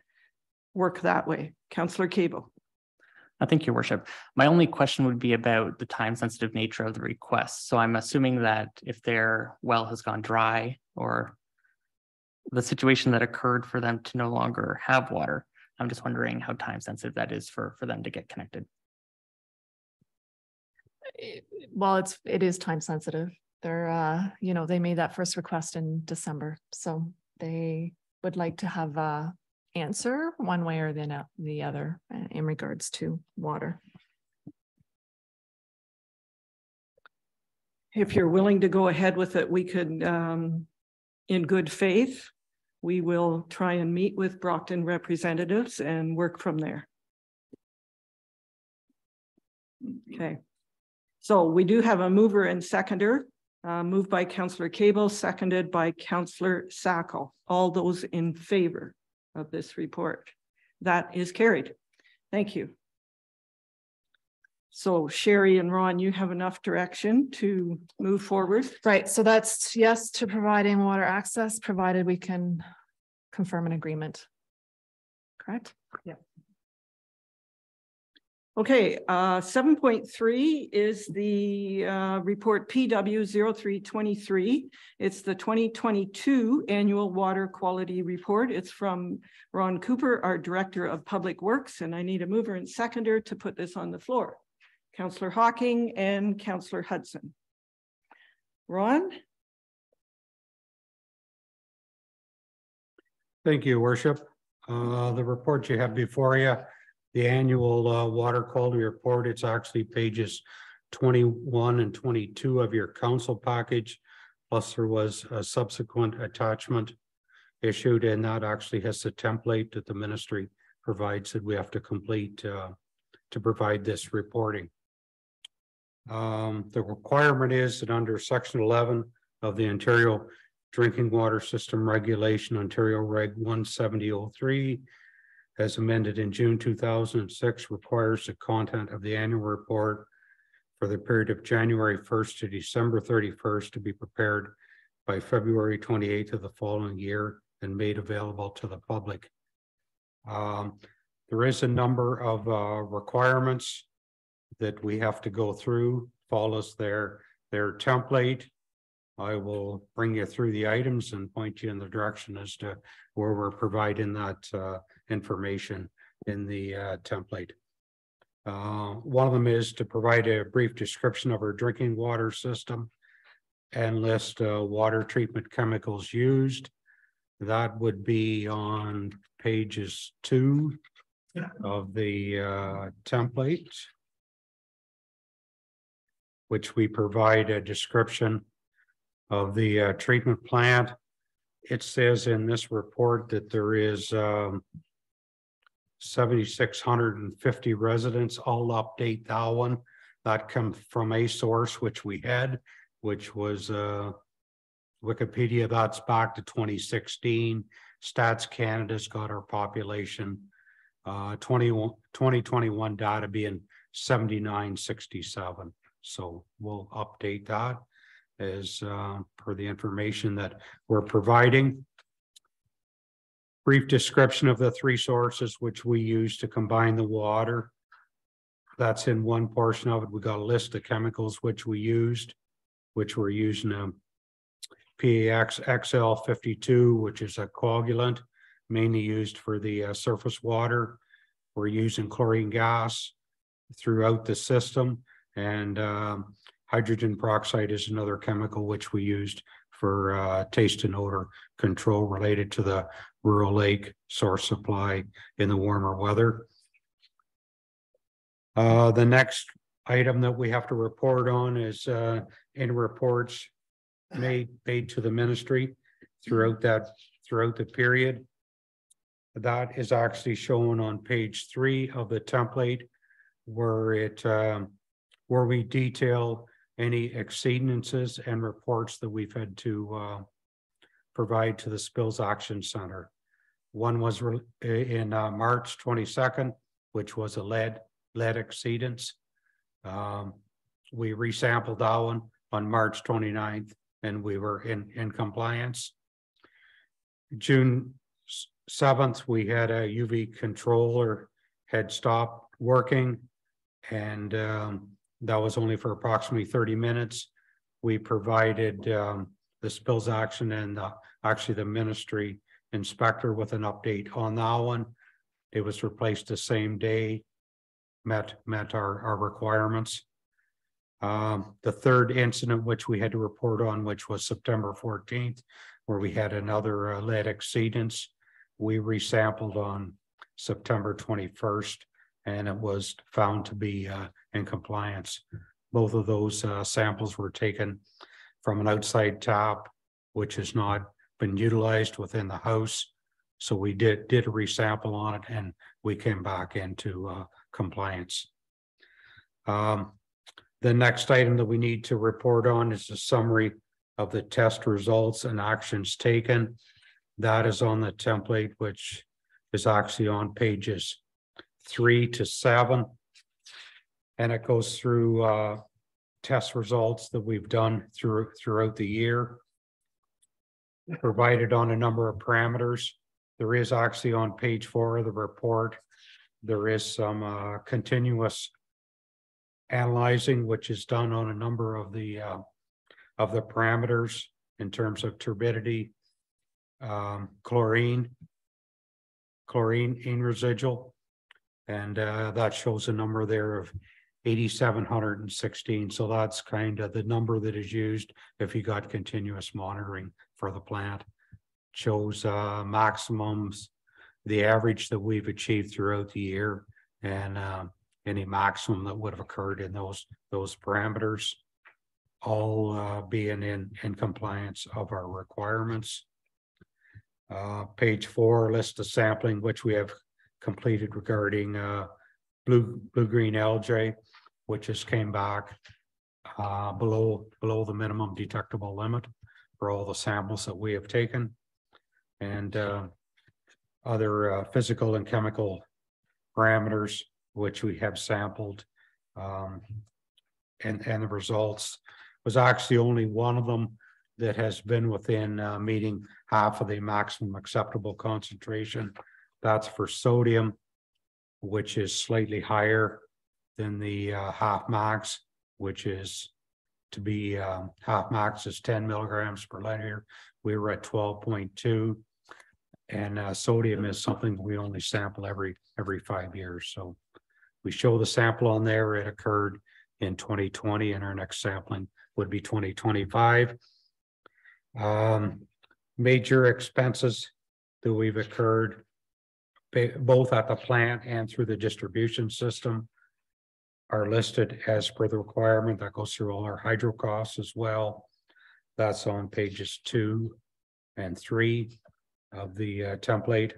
work that way. Councillor Cable. Thank you, Worship. My only question would be about the time-sensitive nature of the request. So I'm assuming that if their well has gone dry or the situation that occurred for them to no longer have water, I'm just wondering how time-sensitive that is for them to get connected. Well, it is time sensitive. They're, you know, they made that first request in December, so they would like to have a answer one way or the other in regards to water. If you're willing to go ahead with it, we could, in good faith, we will try and meet with Brockton representatives and work from there. Okay. So we do have a mover and seconder, moved by Councillor Cable, seconded by Councillor Sacco. All those in favor of this report? That is carried. Thank you. So Sherry and Ron, you have enough direction to move forward? Right, so that's yes to providing water access, provided we can confirm an agreement. Correct? Yeah. Okay, 7.3 is the report PW 0323. It's the 2022 annual water quality report. It's from Ron Cooper, our Director of Public Works, and I need a mover and seconder to put this on the floor. Councillor Hocking and Councillor Hudson. Ron? Thank you, Worship. The report you have before you, the annual water quality report, it's actually pages 21 and 22 of your council package, plus there was a subsequent attachment issued, and that actually has the template that the ministry provides that we have to complete to provide this reporting. The requirement is that under section 11 of the Ontario Drinking Water System Regulation, Ontario Reg 17003, as amended in June 2006, requires the content of the annual report for the period of January 1st to December 31st to be prepared by February 28th of the following year and made available to the public. There is a number of requirements that we have to go through, follows their template. I will bring you through the items and point you in the direction as to where we're providing that information in the template. One of them is to provide a brief description of our drinking water system and list water treatment chemicals used. That would be on pages 2 of the template, which we provide a description of the treatment plant. It says in this report that there is 7,650 residents. I'll update that one. That comes from a source which we had, which was Wikipedia. That's back to 2016. Stats Canada's got our population 2021 data being 7967. So we'll update that as per the information that we're providing. Brief description of the three sources which we use to combine the water. That's in one portion of it. We got a list of chemicals which we used, which we're using PAX XL52, which is a coagulant, mainly used for the surface water. We're using chlorine gas throughout the system, and hydrogen peroxide is another chemical which we used for taste and odor control related to the rural lake source supply in the warmer weather. The next item that we have to report on is in reports made to the ministry throughout the period. That is actually shown on page 3 of the template, where we detail any exceedances and reports that we've had to provide to the Spills Action Center. One was in March 22nd, which was a lead exceedance. We resampled that one on March 29th, and we were in compliance. June 7th, we had a UV controller had stopped working, and that was only for approximately 30 minutes. We provided the Spills Action and actually the ministry inspector with an update on that one. It was replaced the same day, met our requirements. The third incident which we had to report on, which was September 14th, where we had another lead exceedance. We resampled on September 21st, and it was found to be in compliance. Both of those samples were taken from an outside tap, which has not been utilized within the house. So we did a resample on it, and we came back into compliance. The next item that we need to report on is a summary of the test results and actions taken. That is on the template, which is actually on pages 3 to 7. And it goes through test results that we've done throughout the year, provided on a number of parameters. There is actually on page 4 of the report, there is some continuous analyzing, which is done on a number of the parameters in terms of turbidity, chlorine residual, and that shows a number there of 8,716. So that's kind of the number that is used if you got continuous monitoring for the plant. Shows maximums, the average that we've achieved throughout the year, and any maximum that would have occurred in those parameters, all being in compliance of our requirements. Page 4 lists the sampling which we have completed regarding blue-green algae, which has came back below the minimum detectable limit for all the samples that we have taken, and other physical and chemical parameters which we have sampled, and the results was actually only one of them that has been within meeting half of the maximum acceptable concentration. That's for sodium, which is slightly higher than the half max, which is to be half max is 10 milligrams per liter. We were at 12.2, and sodium is something we only sample every 5 years. So we show the sample on there. It occurred in 2020, and our next sampling would be 2025. Major expenses that we've occurred both at the plant and through the distribution system are listed as per the requirement. That goes through all our hydro costs as well. That's on pages 2 and 3 of the template.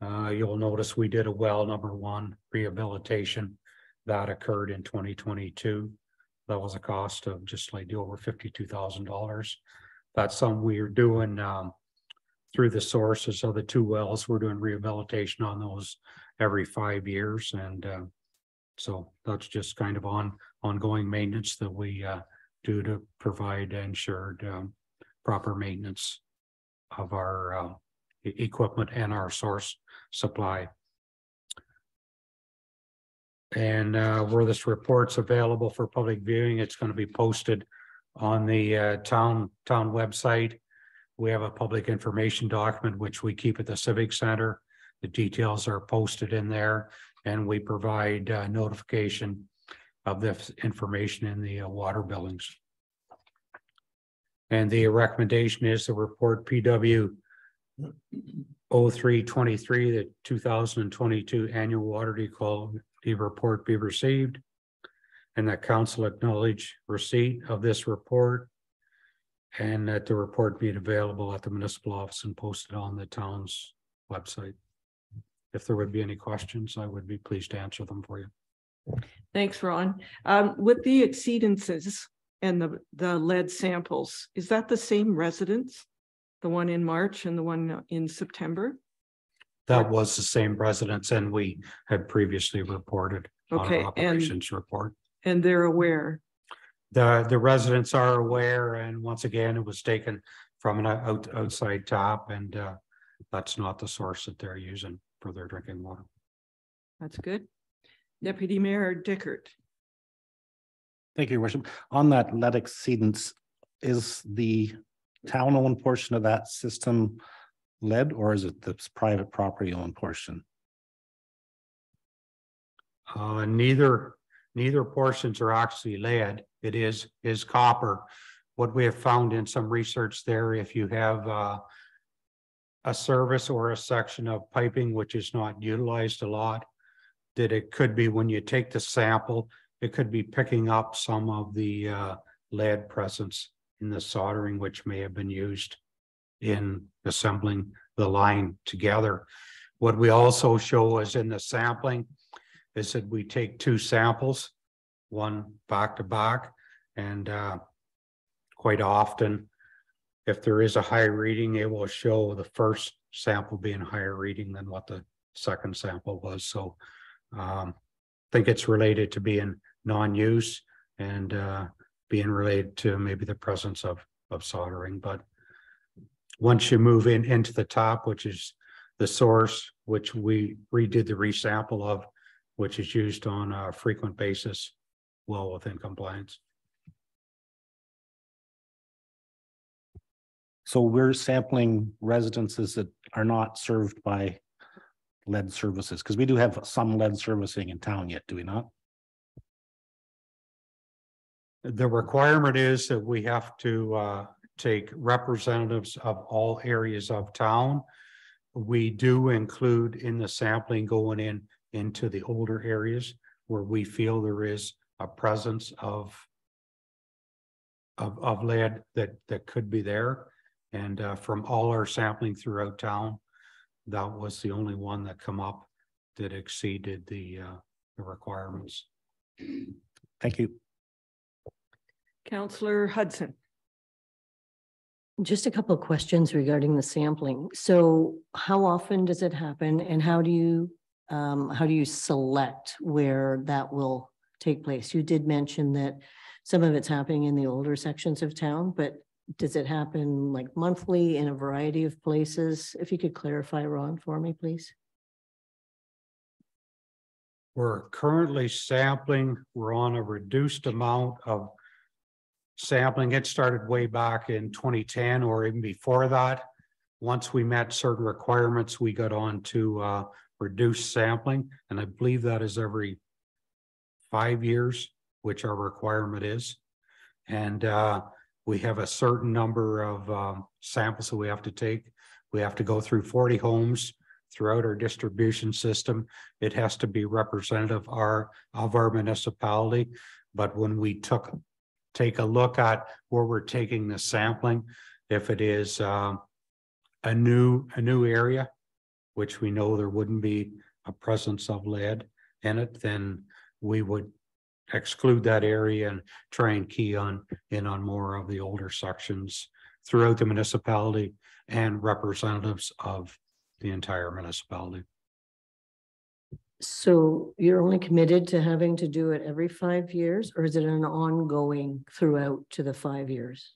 You'll notice we did a well number 1 rehabilitation that occurred in 2022. That was a cost of just slightly over $52,000. That's something we are doing through the sources of the 2 wells. We're doing rehabilitation on those every 5 years. And so that's just kind of ongoing maintenance that we do to provide ensured proper maintenance of our equipment and our source supply. And where this report's available for public viewing, it's going to be posted on the town website. We have a public information document which we keep at the Civic Center. The details are posted in there, and we provide notification of this information in the water billings. And the recommendation is the report PW 0323, the 2022 annual water quality report be received, and that council acknowledge receipt of this report, and that the report be available at the municipal office and posted on the town's website. If there would be any questions, I would be pleased to answer them for you. Thanks, Ron. With the exceedances and the lead samples, is that the same residents? The one in March and the one in September? That was the same residents, and we had previously reported on our operations report. And they're aware? The residents are aware, and once again, it was taken from an outside tap, and that's not the source that they're using for their drinking water. That's good. Deputy Mayor Dickert. Thank you, Your Worship. On that lead exceedance, is the town-owned portion of that system lead, or is it the private property-owned portion? Neither portions are actually lead. It is copper. What we have found in some research there, if you have a service or a section of piping which is not utilized a lot, that it could be when you take the sample, it could be picking up some of the lead presence in the soldering, which may have been used in assembling the line together. What we also show is in the sampling is that we take 2 samples, one back to back, and quite often, if there is a high reading, it will show the first sample being higher reading than what the second sample was. So I think it's related to being non-use and being related to maybe the presence of soldering. But once you move into the top, which is the source, which we redid the resample of, which is used on a frequent basis, well within compliance. So we're sampling residences that are not served by lead services, because we do have some lead servicing in town yet, do we not? The requirement is that we have to take representatives of all areas of town. We do include in the sampling going into the older areas where we feel there is a presence of lead that could be there. And from all our sampling throughout town, that was the only one that come up that exceeded the requirements. Thank you. Councillor Hudson. Just a couple of questions regarding the sampling. So how often does it happen, and how do you select where that will take place? You did mention that some of it's happening in the older sections of town, but does it happen like monthly in a variety of places? If you could clarify, Ron, for me, please. We're currently sampling. We're on a reduced amount of sampling. It started way back in 2010 or even before that. Once we met certain requirements, we got on to reduced sampling. And I believe that is every 5 years, which our requirement is. And we have a certain number of samples that we have to take. We have to go through 40 homes throughout our distribution system. It has to be representative of our municipality. But when we take a look at where we're taking the sampling, if it is a new area, which we know there wouldn't be a presence of lead in it, then we would exclude that area and try and key in on more of the older sections throughout the municipality. and representatives of the entire municipality. So you're only committed to having to do it every 5 years, or is it an ongoing throughout to the 5 years?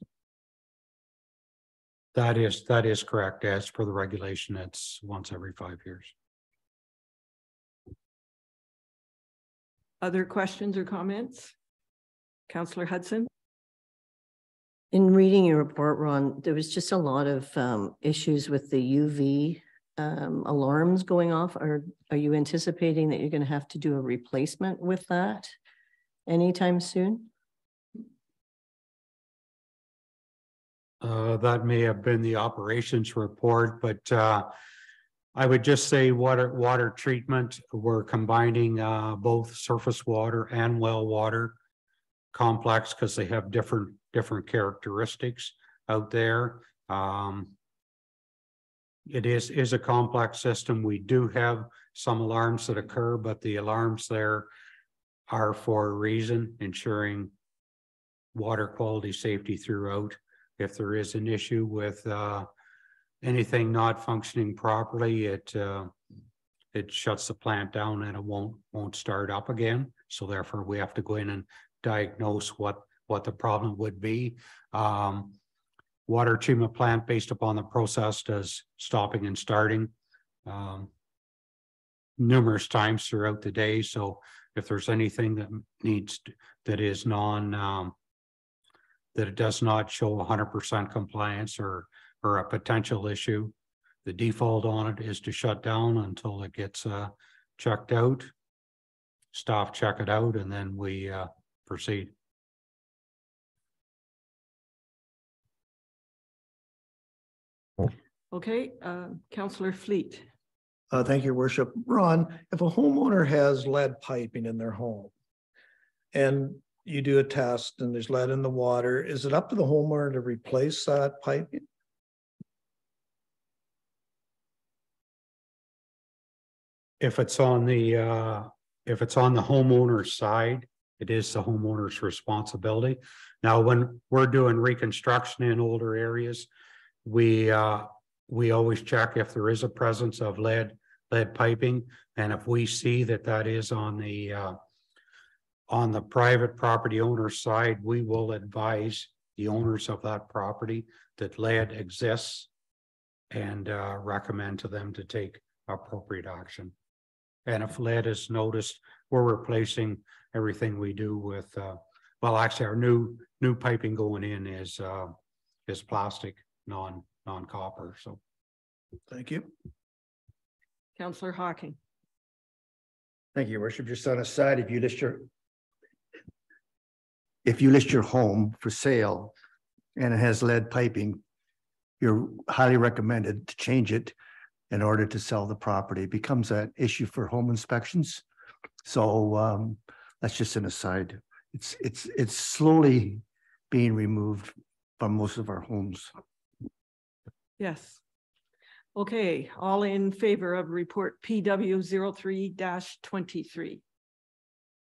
That is correct. As per the regulation, it's once every 5 years. Other questions or comments? Councillor Hudson? In reading your report, Ron, there was just a lot of issues with the UV alarms going off. Are you anticipating that you're going to have to do a replacement with that anytime soon? That may have been the operations report, but I would just say water treatment. We're combining both surface water and well water complex because they have different characteristics out there. It is a complex system. We do have some alarms that occur, but the alarms there are for a reason, ensuring water quality safety throughout. If there is an issue with anything not functioning properly, it shuts the plant down and it won't start up again. So therefore, we have to go in and diagnose what the problem would be. Water treatment plant, based upon the process, does stopping and starting numerous times throughout the day. So if there's anything that is that it does not show 100% compliance or a potential issue, the default on it is to shut down until it gets checked out, staff check it out, and then we proceed. Okay, Councillor Fleet. Thank you, Your Worship. Ron, if a homeowner has lead piping in their home and you do a test and there's lead in the water, is it up to the homeowner to replace that piping? If it's on the homeowner's side, it is the homeowner's responsibility. Now, when we're doing reconstruction in older areas, we always check if there is a presence of lead piping, and if we see that is on the private property owner's side, we will advise the owners of that property that lead exists and recommend to them to take appropriate action. And if lead is noticed, we're replacing everything we do with, well, actually our new piping going in is plastic, non-copper. So thank you. Councillor Hocking. Thank you, Your Worship. Just on a side, if you list your home for sale and it has lead piping, you're highly recommended to change it in order to sell the property. It becomes an issue for home inspections. So that's just an aside. It's slowly being removed from most of our homes. Yes. Okay, all in favor of report PW 03-23.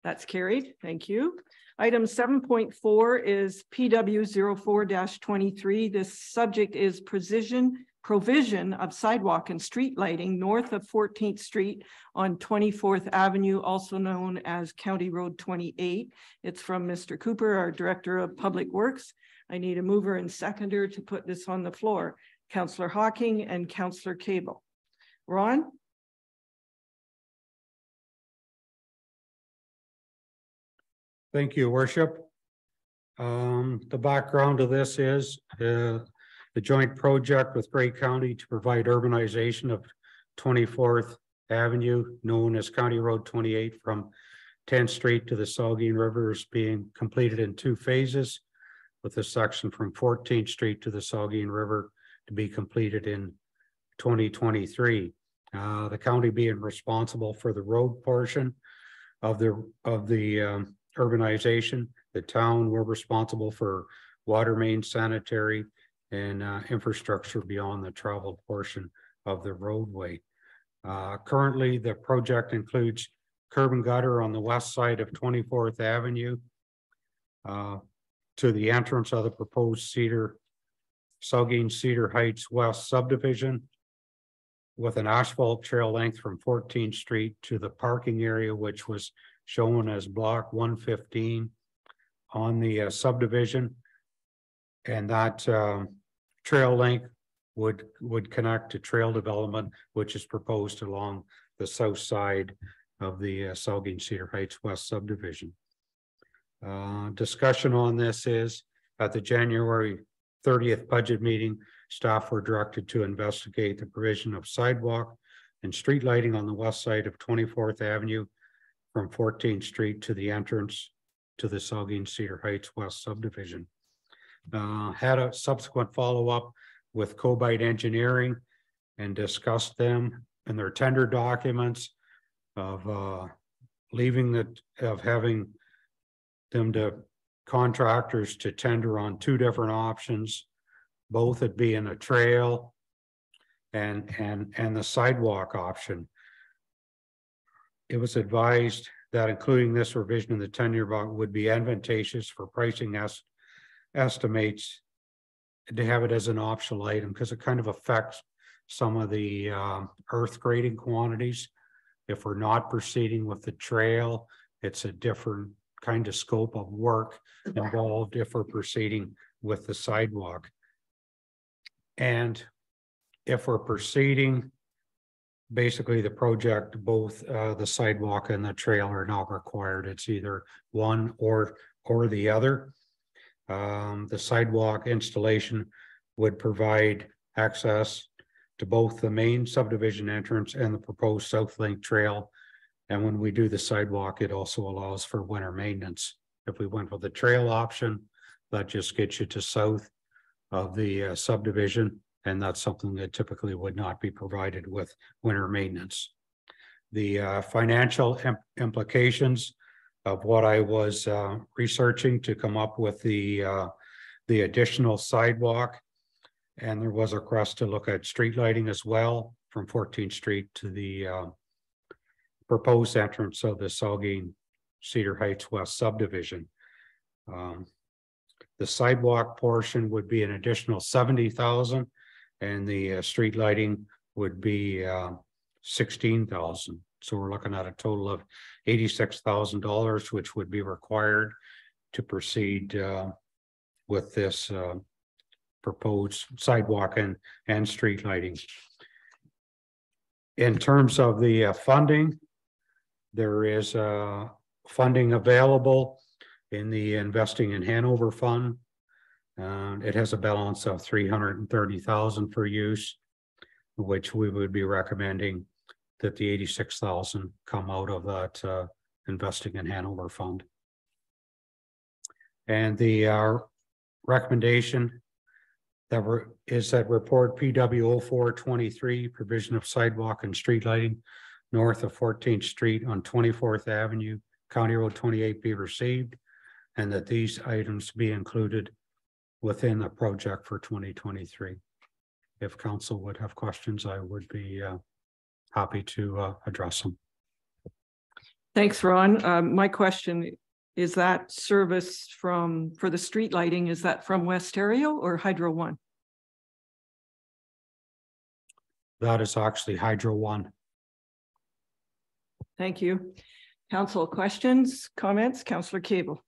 That's carried. Thank you. Item 7.4 is PW 04-23. This subject is provision of sidewalk and street lighting north of 14th Street on 24th Avenue, also known as County Road 28. It's from Mr. Cooper, our Director of Public Works. I need a mover and seconder to put this on the floor. Councillor Hocking and Councillor Cable. Ron? Thank you, Worship. The background of this is the joint project with Grey County to provide urbanization of 24th Avenue, known as County Road 28, from 10th Street to the Saugeen River is being completed in 2 phases, with a section from 14th Street to the Saugeen River to be completed in 2023. The county being responsible for the road portion of the urbanization. The town, we're responsible for water main, sanitary, and infrastructure beyond the traveled portion of the roadway. Currently, the project includes curb and gutter on the west side of 24th Avenue to the entrance of the proposed Cedar Saugeen Cedar Heights West subdivision with an asphalt trail length from 14th Street to the parking area, which was shown as block 115 on the subdivision. And that trail length would connect to trail development, which is proposed along the south side of the Saugeen Cedar Heights West subdivision. Discussion on this is at the January 30th budget meeting, staff were directed to investigate the provision of sidewalk and street lighting on the west side of 24th Avenue from 14th Street to the entrance to the Saugeen Cedar Heights West subdivision. Had a subsequent follow-up with Cobite Engineering and discussed them and their tender documents of having them to contractors to tender on two different options, both it being a trail and the sidewalk option. It was advised that including this revision in the tender would be advantageous for pricing estimates to have it as an optional item because it kind of affects some of the earth grading quantities. If we're not proceeding with the trail, it's a different kind of scope of work involved if we're proceeding with the sidewalk. And if we're proceeding, basically the project, both the sidewalk and the trail are not required. It's either one or the other. The sidewalk installation would provide access to both the main subdivision entrance and the proposed South Link Trail. And when we do the sidewalk, it also allows for winter maintenance. If we went with the trail option, that just gets you to south of the subdivision, and that's something that typically would not be provided with winter maintenance. The financial implications of what I was researching to come up with the additional sidewalk, and there was a request to look at street lighting as well from 14th Street to the proposed entrance of the Saugeen Cedar Heights West subdivision. The sidewalk portion would be an additional $70,000, and the street lighting would be $16,000. So we're looking at a total of $86,000, which would be required to proceed with this proposed sidewalk and street lighting. In terms of the funding, there is funding available in the Investing in Hanover Fund. It has a balance of $330,000 for use, which we would be recommending that the $86,000 come out of that Investing in Hanover Fund. And the recommendation that is that report PW 0423, provision of sidewalk and street lighting north of 14th Street on 24th Avenue, County Road 28 be received, and that these items be included within the project for 2023. If council would have questions, I would be happy to address them. Thanks, Ron. My question is, that service for the street lighting, is that from Westario or Hydro One? That is actually Hydro One. Thank you. Council, questions, comments? Councillor Cable.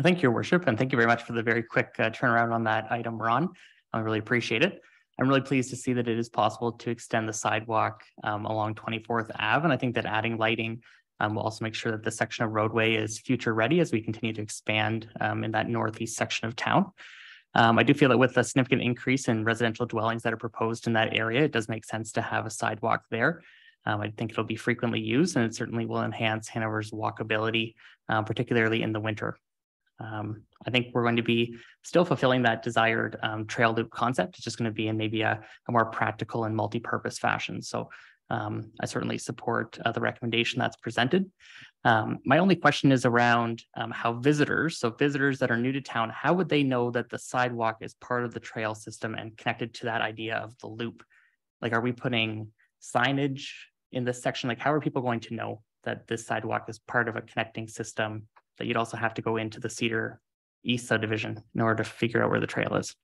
Thank you, Your Worship, and thank you very much for the very quick turnaround on that item, Ron. I really appreciate it. I'm really pleased to see that it is possible to extend the sidewalk along 24th Ave, and I think that adding lighting will also make sure that the section of roadway is future ready as we continue to expand in that northeast section of town. I do feel that with a significant increase in residential dwellings that are proposed in that area, it does make sense to have a sidewalk there. I think it'll be frequently used, and it certainly will enhance Hanover's walkability, particularly in the winter. I think we're going to be still fulfilling that desired trail loop concept. It's just going to be in maybe a more practical and multi-purpose fashion. So I certainly support the recommendation that's presented. My only question is around how visitors that are new to town, how would they know that the sidewalk is part of the trail system and connected to that idea of the loop? Like, are we putting signage in this section? Like, how are people going to know that this sidewalk is part of a connecting system, that you'd also have to go into the Cedar East subdivision in order to figure out where the trail is?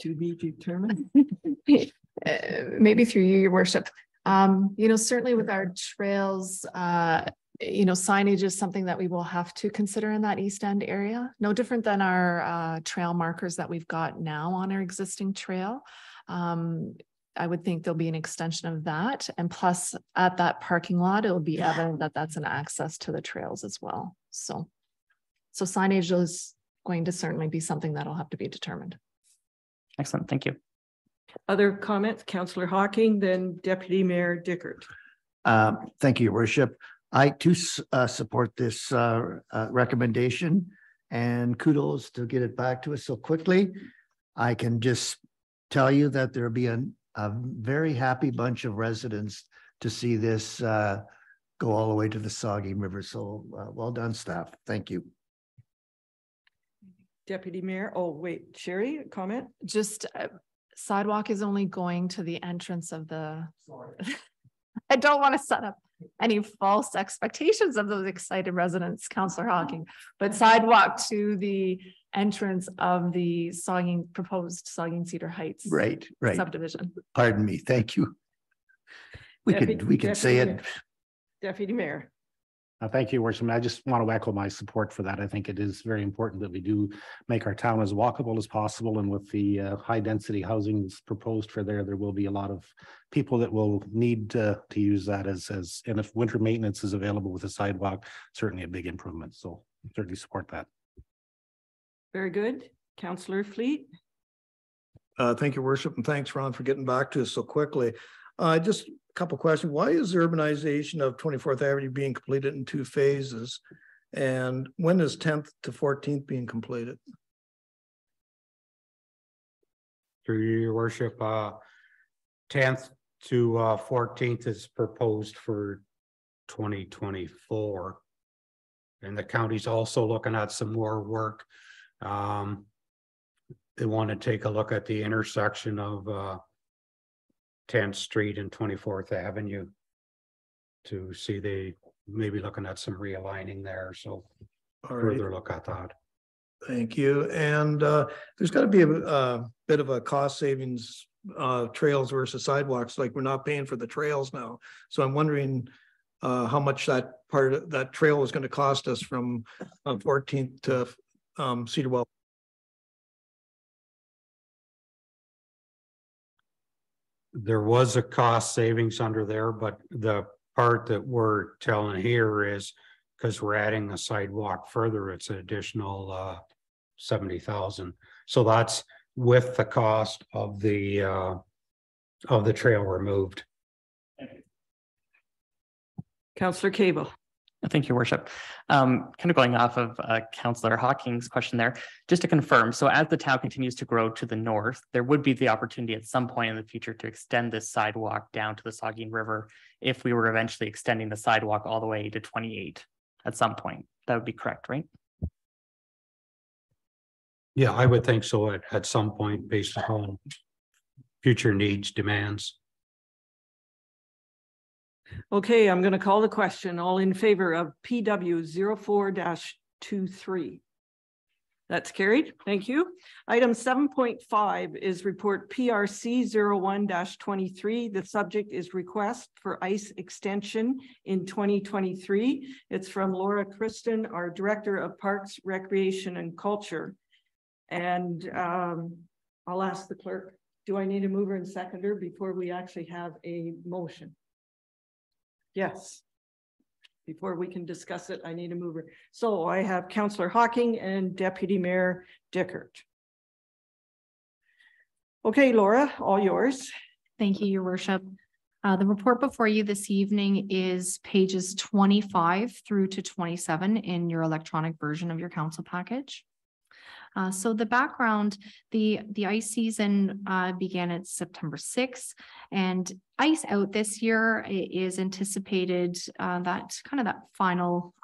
To be determined. Maybe through you, your worship. Certainly with our trails, signage is something that we will have to consider in that East End area. No different than our trail markers that we've got now on our existing trail. I would think there'll be an extension of that. And plus at that parking lot, it will be evident that that's an access to the trails as well. So signage is going to certainly be something that'll have to be determined. Excellent, thank you. Other comments, Councillor Hocking, then Deputy Mayor Dickert. Thank you, Your Worship. I too support this recommendation, and kudos to get it back to us so quickly. I can just tell you that there'll be a very happy bunch of residents to see this go all the way to the Saugeen River. So well done, staff. Thank you. Deputy Mayor, oh wait, Sherry, a comment? Just sidewalk is only going to the entrance of the, I don't want to set up any false expectations of those excited residents, Councillor Hocking, but sidewalk to the entrance of the proposed Saugeen Cedar Heights Right. subdivision. Pardon me. Thank you. We could say it. Deputy Mayor. Thank you, Worship. I just want to echo my support for that. I think it is very important that we do make our town as walkable as possible. And with the high density housing that's proposed for there will be a lot of people that will need to use that and if winter maintenance is available with a sidewalk, certainly a big improvement. So certainly support that. Very good. Councillor Fleet. Thank you, Worship, and thanks, Ron, for getting back to us so quickly. Just a couple questions. Why is the urbanization of 24th Avenue being completed in 2 phases? And when is 10th to 14th being completed? Through your worship, 10th to 14th is proposed for 2024. And the county's also looking at some more work. They want to take a look at the intersection of 10th Street and 24th Avenue to see they may be looking at some realigning there. So further look at that. Thank you. And there's got to be a bit of a cost savings trails versus sidewalks. Like we're not paying for the trails now. So I'm wondering how much that part of that trail is going to cost us from 14th to Cedarwell. There was a cost savings under there, but the part that we're telling here is because we're adding a sidewalk further, it's an additional 70,000. So that's with the cost of the trail removed. Councillor Cable. Thank you, Worship. Kind of going off of Councillor Hocking's question there, just to confirm, so as the town continues to grow to the north, there would be the opportunity at some point in the future to extend this sidewalk down to the Saugeen River if we were eventually extending the sidewalk all the way to 28 at some point. That would be correct, right? Yeah, I would think so at some point based upon future needs, demands. Okay, I'm going to call the question. All in favor of PW 04-23. That's carried. Thank you. Item 7.5 is report PRC 01-23. The subject is request for ice extension in 2023. It's from Laura Kristen, our Director of Parks, Recreation and Culture. And I'll ask the clerk, do I need a mover and seconder before we actually have a motion? Yes. Before we can discuss it, I need a mover. So I have Councillor Hocking and Deputy Mayor Dickert. Okay, Laura, all yours. Thank you, Your Worship. The report before you this evening is pages 25 through to 27 in your electronic version of your council package. So the background, the ice season began at September 6th, and ice out this year is anticipated that final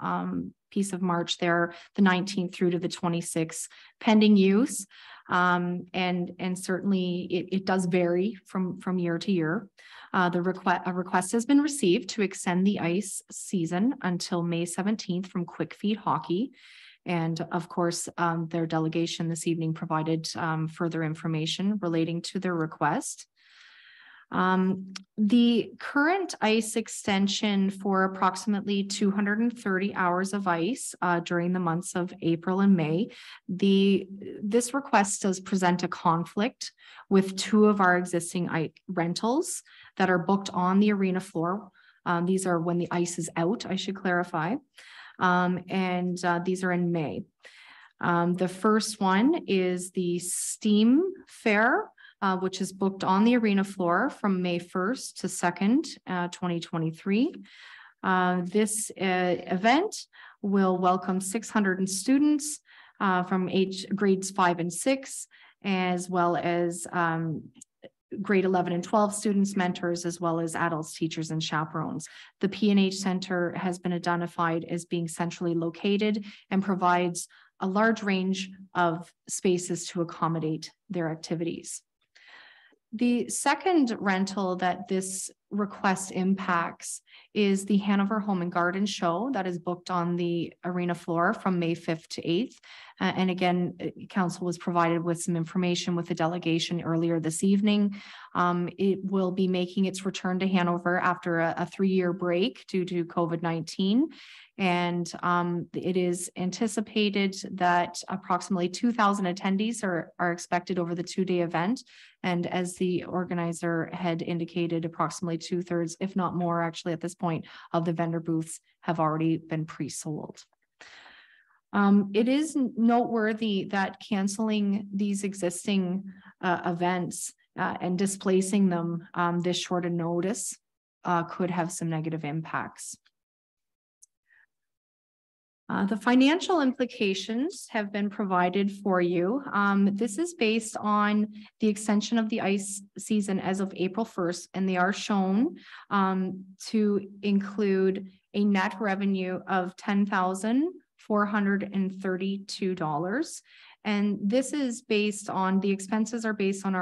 piece of March there, the 19th through to the 26th, pending use. And certainly it does vary from year to year. A request has been received to extend the ice season until May 17th from Quick Feed Hockey. And of course, their delegation this evening provided further information relating to their request. The current ice extension for approximately 230 hours of ice during the months of April and May. This request does present a conflict with two of our existing rentals that are booked on the arena floor. These are when the ice is out, I should clarify. And these are in May. The first one is the Steam Fair, which is booked on the arena floor from May 1st to 2nd, 2023. This event will welcome 600 students from grades 5 and 6, as well as grade 11 and 12 students, mentors, as well as adults, teachers, and chaperones. The P&H Center has been identified as being centrally located and provides a large range of spaces to accommodate their activities. The second rental that this request impacts is the Hanover Home and Garden Show that is booked on the arena floor from May 5th to 8th. And again, council was provided with some information with the delegation earlier this evening. It will be making its return to Hanover after a 3-year break due to COVID-19. And it is anticipated that approximately 2,000 attendees are expected over the 2-day event. And as the organizer had indicated, approximately 2/3, if not more, actually at this point, of the vendor booths have already been pre-sold. It is noteworthy that canceling these existing events and displacing them this short a notice could have some negative impacts. The financial implications have been provided for you. This is based on the extension of the ice season as of April 1st, and they are shown to include a net revenue of $10,432. And this is based on, the expenses are based on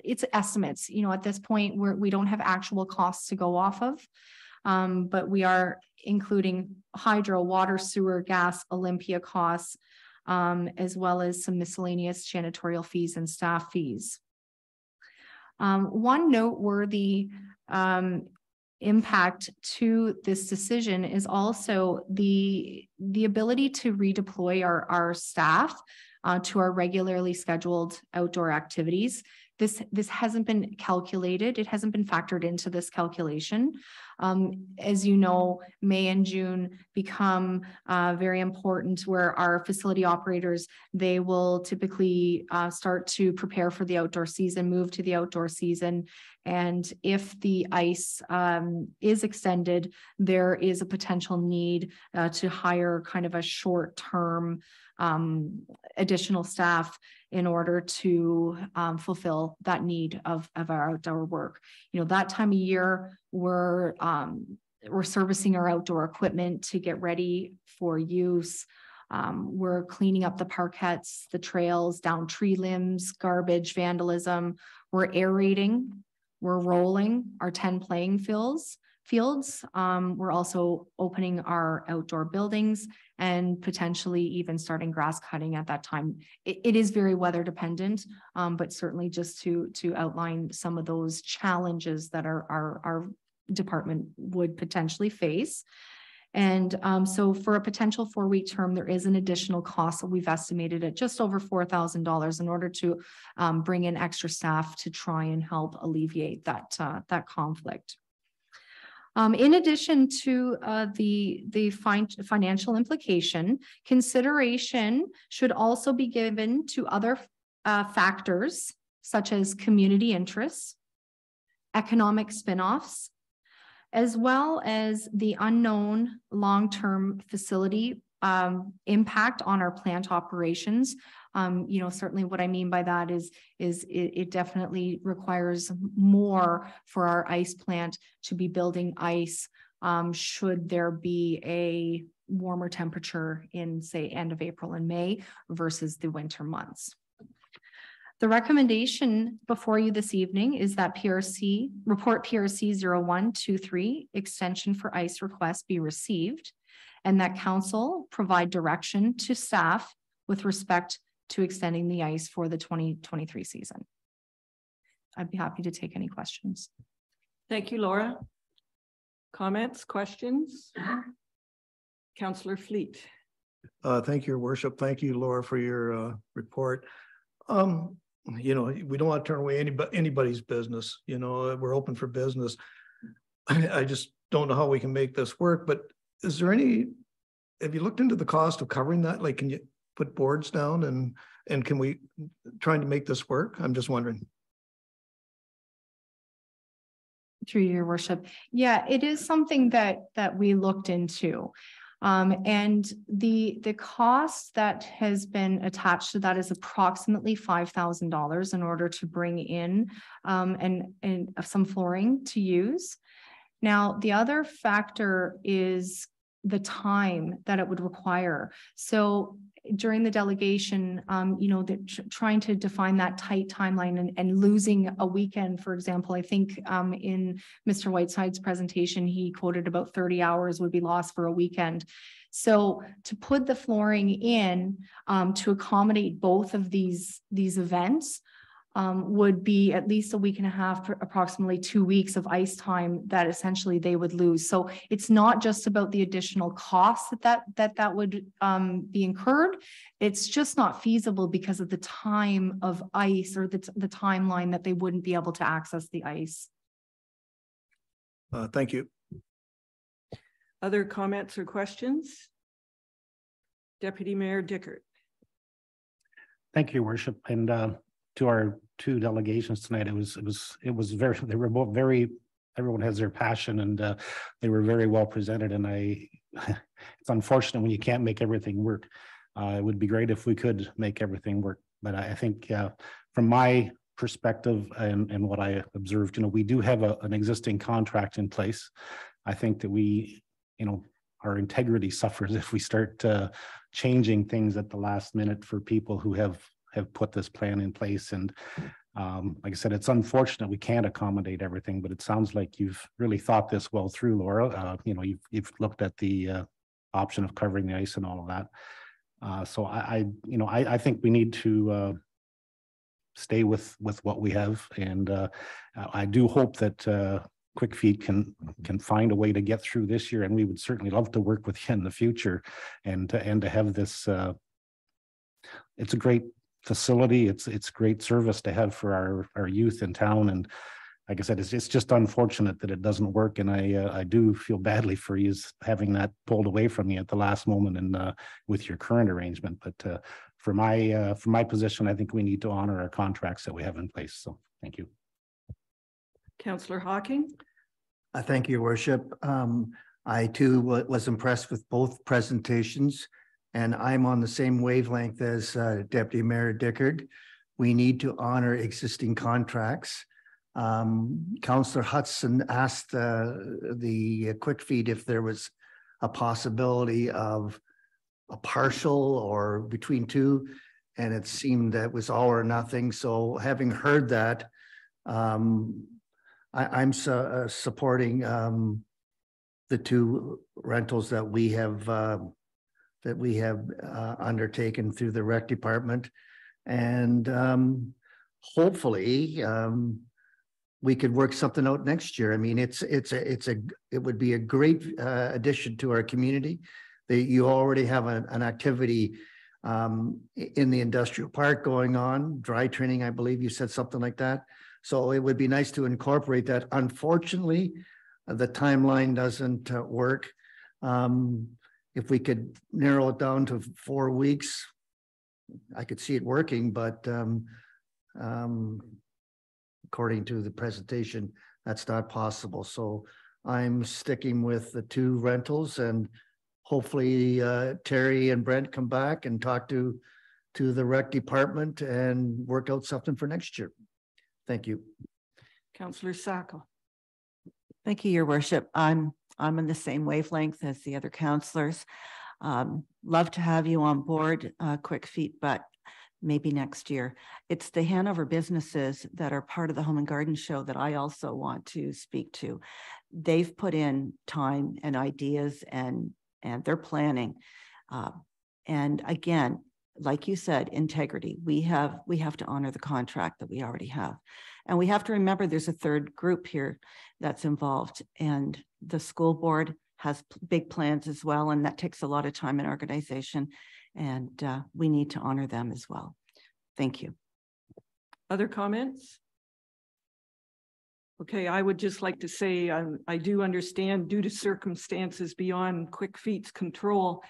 it's estimates. You know, at this point, we don't have actual costs to go off of. But we are including hydro, water, sewer, gas, Olympia costs, as well as some miscellaneous janitorial fees and staff fees. One noteworthy impact to this decision is also the ability to redeploy our staff to our regularly scheduled outdoor activities. This hasn't been calculated. It hasn't been factored into this calculation. As you know, May and June become very important, where our facility operators, they will typically start to prepare for the outdoor season, move to the outdoor season. And if the ice is extended, there is a potential need to hire kind of a short-term additional staff in order to fulfill that need of our outdoor work. You know, that time of year, we're servicing our outdoor equipment to get ready for use. We're cleaning up the parkettes, the trails, down tree limbs, garbage, vandalism. We're aerating, we're rolling our 10 playing fields. We're also opening our outdoor buildings and potentially even starting grass cutting at that time. It is very weather dependent, but certainly just to outline some of those challenges that our department would potentially face. And so for a potential 4-week term, there is an additional cost that we've estimated at just over $4,000 in order to bring in extra staff to try and help alleviate that conflict. In addition to the financial implication, consideration should also be given to other factors such as community interests, economic spinoffs, as well as the unknown long-term facility impact on our plant operations. You know, certainly what I mean by that is it definitely requires more for our ice plant to be building ice should there be a warmer temperature in, say, end of April and May versus the winter months. The recommendation before you this evening is that report PRC 0123 extension for ice request be received, and that council provide direction to staff with respect to extending the ice for the 2023 season. I'd be happy to take any questions. Thank you, Laura. Comments, questions? Councillor Fleet. Thank you, Your Worship. Thank you, Laura, for your report. You know, we don't want to turn away anybody's business. You know, we're open for business. I just don't know how we can make this work, but is there any, have you looked into the cost of covering that? Like, can you put boards down and can we trying to make this work? I'm just wondering. Through your worship. Yeah, it is something that we looked into. And the cost that has been attached to that is approximately $5,000 in order to bring in and some flooring to use. Now, the other factor is the time that it would require. So during the delegation, you know, trying to define that tight timeline and losing a weekend, for example, I think in Mr. Whiteside's presentation, he quoted about 30 hours would be lost for a weekend. So to put the flooring in to accommodate both of these events would be at least a week and a half, approximately 2 weeks of ice time that essentially they would lose. So it's not just about the additional costs that would be incurred. It's just not feasible because of the time of ice or the timeline that they wouldn't be able to access the ice. Thank you. Other comments or questions? Deputy Mayor Dickert. Thank you, Your Worship. And to our two delegations tonight, it was very, they were both very, everyone has their passion and they were very well presented. And it's unfortunate when you can't make everything work. It would be great if we could make everything work. But I think from my perspective and what I observed, you know, we do have an existing contract in place. I think that we, you know, our integrity suffers if we start changing things at the last minute for people who have put this plan in place. And like I said, it's unfortunate we can't accommodate everything, but it sounds like you've really thought this well through, Laura. You know, you've looked at the option of covering the ice and all of that. So I think we need to stay with what we have. And I do hope that Quick Feet can find a way to get through this year. And we would certainly love to work with you in the future and to have this. It's a great facility. It's great service to have for our youth in town. And like I said, it's just unfortunate that it doesn't work. And I do feel badly for you having that pulled away from you at the last moment and with your current arrangement. But for my position, I think we need to honor our contracts that we have in place. So thank you. Councillor Hocking. Thank you, Your Worship. I too was impressed with both presentations, and I'm on the same wavelength as Deputy Mayor Dickert. We need to honor existing contracts. Councillor Hudson asked the Quick Feet if there was a possibility of a partial or between two, and it seemed that was all or nothing. So having heard that, I'm supporting the two rentals that we have undertaken through the rec department, and hopefully we could work something out next year. I mean, it would be a great addition to our community. You already have an activity in the industrial park going on, dry training, I believe you said something like that. So it would be nice to incorporate that. Unfortunately, the timeline doesn't work. If we could narrow it down to 4 weeks, I could see it working, but according to the presentation, that's not possible. So I'm sticking with the two rentals, and hopefully Terry and Brent come back and talk to the rec department and work out something for next year. Thank you. Councillor Sacco. Thank you, Your Worship. I'm in the same wavelength as the other councillors. Love to have you on board, Quick Feet, but maybe next year. It's the Hanover businesses that are part of the Home and Garden Show that I also want to speak to. They've put in time and ideas and and they're planning. And again, like you said, integrity. We have to honor the contract that we already have. And we have to remember there's a third group here that's involved, and the school board has big plans as well. And that takes a lot of time and organization, and we need to honor them as well. Thank you. Other comments? Okay, I would just like to say I do understand, due to circumstances beyond Quick Feet's control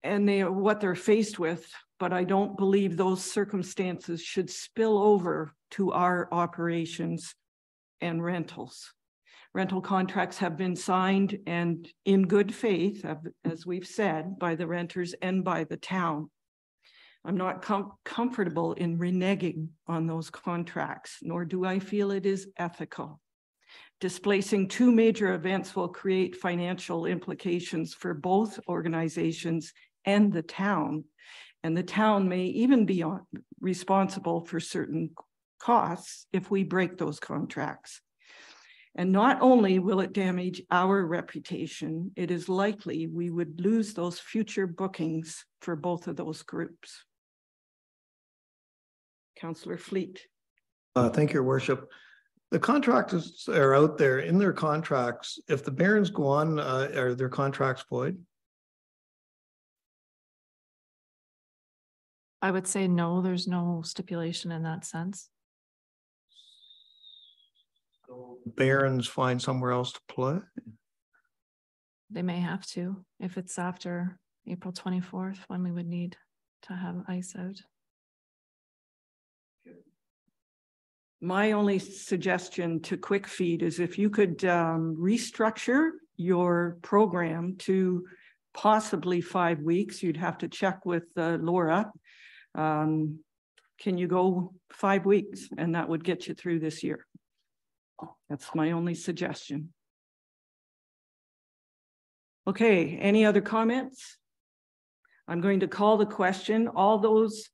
and what they're faced with, but I don't believe those circumstances should spill over to our operations and rentals. Rental contracts have been signed and in good faith, as we've said, by the renters and by the town. I'm not comfortable in reneging on those contracts, nor do I feel it is ethical. Displacing two major events will create financial implications for both organizations and the town may even be responsible for certain costs if we break those contracts. And not only will it damage our reputation, it is likely we would lose those future bookings for both of those groups. Councillor Fleet. Thank you, Your Worship. The contractors are out there in their contracts. If the Barons go on, are their contracts void? I would say no, there's no stipulation in that sense. So Barons find somewhere else to play? They may have to, if it's after April 24th, when we would need to have ice out. My only suggestion to Quick Feed is if you could restructure your program to possibly 5 weeks. You'd have to check with Laura. Can you go 5 weeks? And that would get you through this year. That's my only suggestion. Okay, any other comments? I'm going to call the question. All those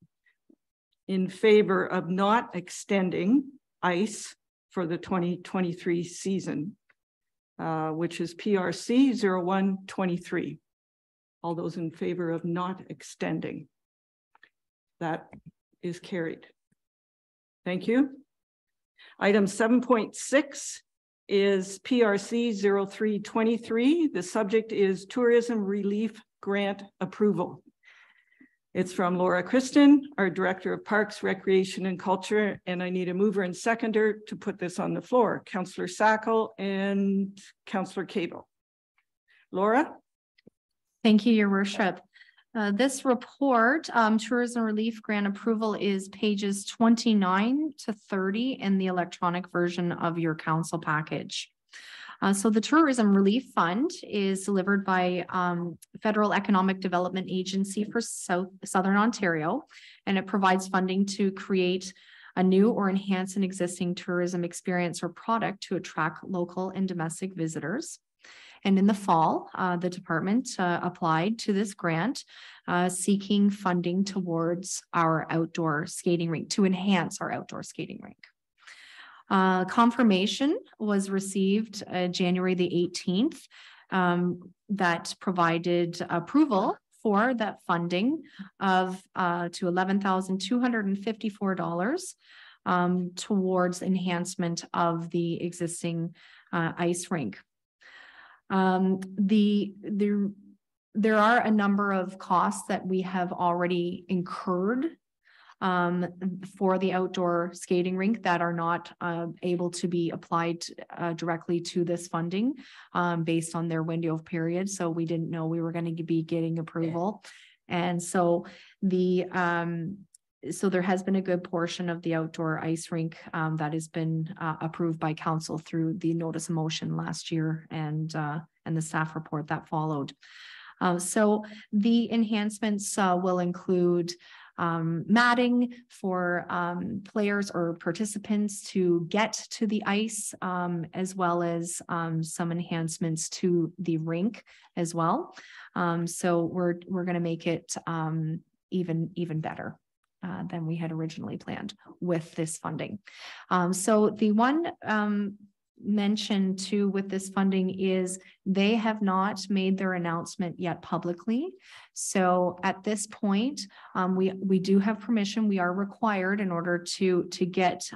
in favor of not extending ice for the 2023 season, which is PRC 0123. All those in favor of not extending. That is carried. Thank you. Item 7.6 is PRC 0323. The subject is tourism relief grant approval. It's from Laura Kristen, our Director of Parks, Recreation and Culture, and I need a mover and seconder to put this on the floor. Councillor Sackle and Councillor Cable. Laura? Thank you, Your Worship. This report, tourism relief grant approval, is pages 29 to 30 in the electronic version of your council package. So the Tourism Relief Fund is delivered by Federal Economic Development Agency for Southern Ontario, and it provides funding to create a new or enhance an existing tourism experience or product to attract local and domestic visitors. And in the fall, the department applied to this grant, seeking funding towards our outdoor skating rink, to enhance our outdoor skating rink. Confirmation was received January the 18th that provided approval for that funding of to $11,254 towards enhancement of the existing ice rink. There are a number of costs that we have already incurred for the outdoor skating rink that are not able to be applied directly to this funding based on their window of period. So we didn't know we were going to be getting approval. And so so there has been a good portion of the outdoor ice rink that has been approved by council through the notice of motion last year and the staff report that followed. So the enhancements will include matting for players or participants to get to the ice, as well as some enhancements to the rink as well. So we're going to make it even better than we had originally planned with this funding. So the one mention too with this funding is they have not made their announcement yet publicly. So at this point, we do have permission. We are required in order to get,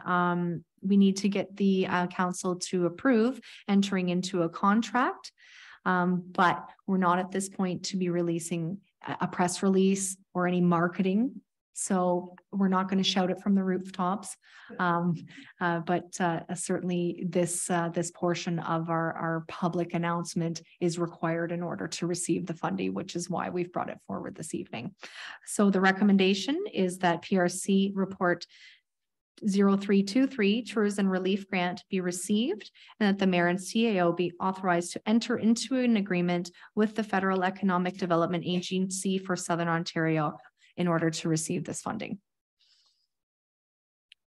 we need to get the council to approve entering into a contract. But we're not at this point to be releasing a press release or any marketing. So we're not going to shout it from the rooftops. But certainly this portion of our public announcement is required in order to receive the funding, which is why we've brought it forward this evening. So the recommendation is that PRC report 0323 Tourism Relief Grant be received and that the mayor and CAO be authorized to enter into an agreement with the Federal Economic Development Agency for Southern Ontario in order to receive this funding.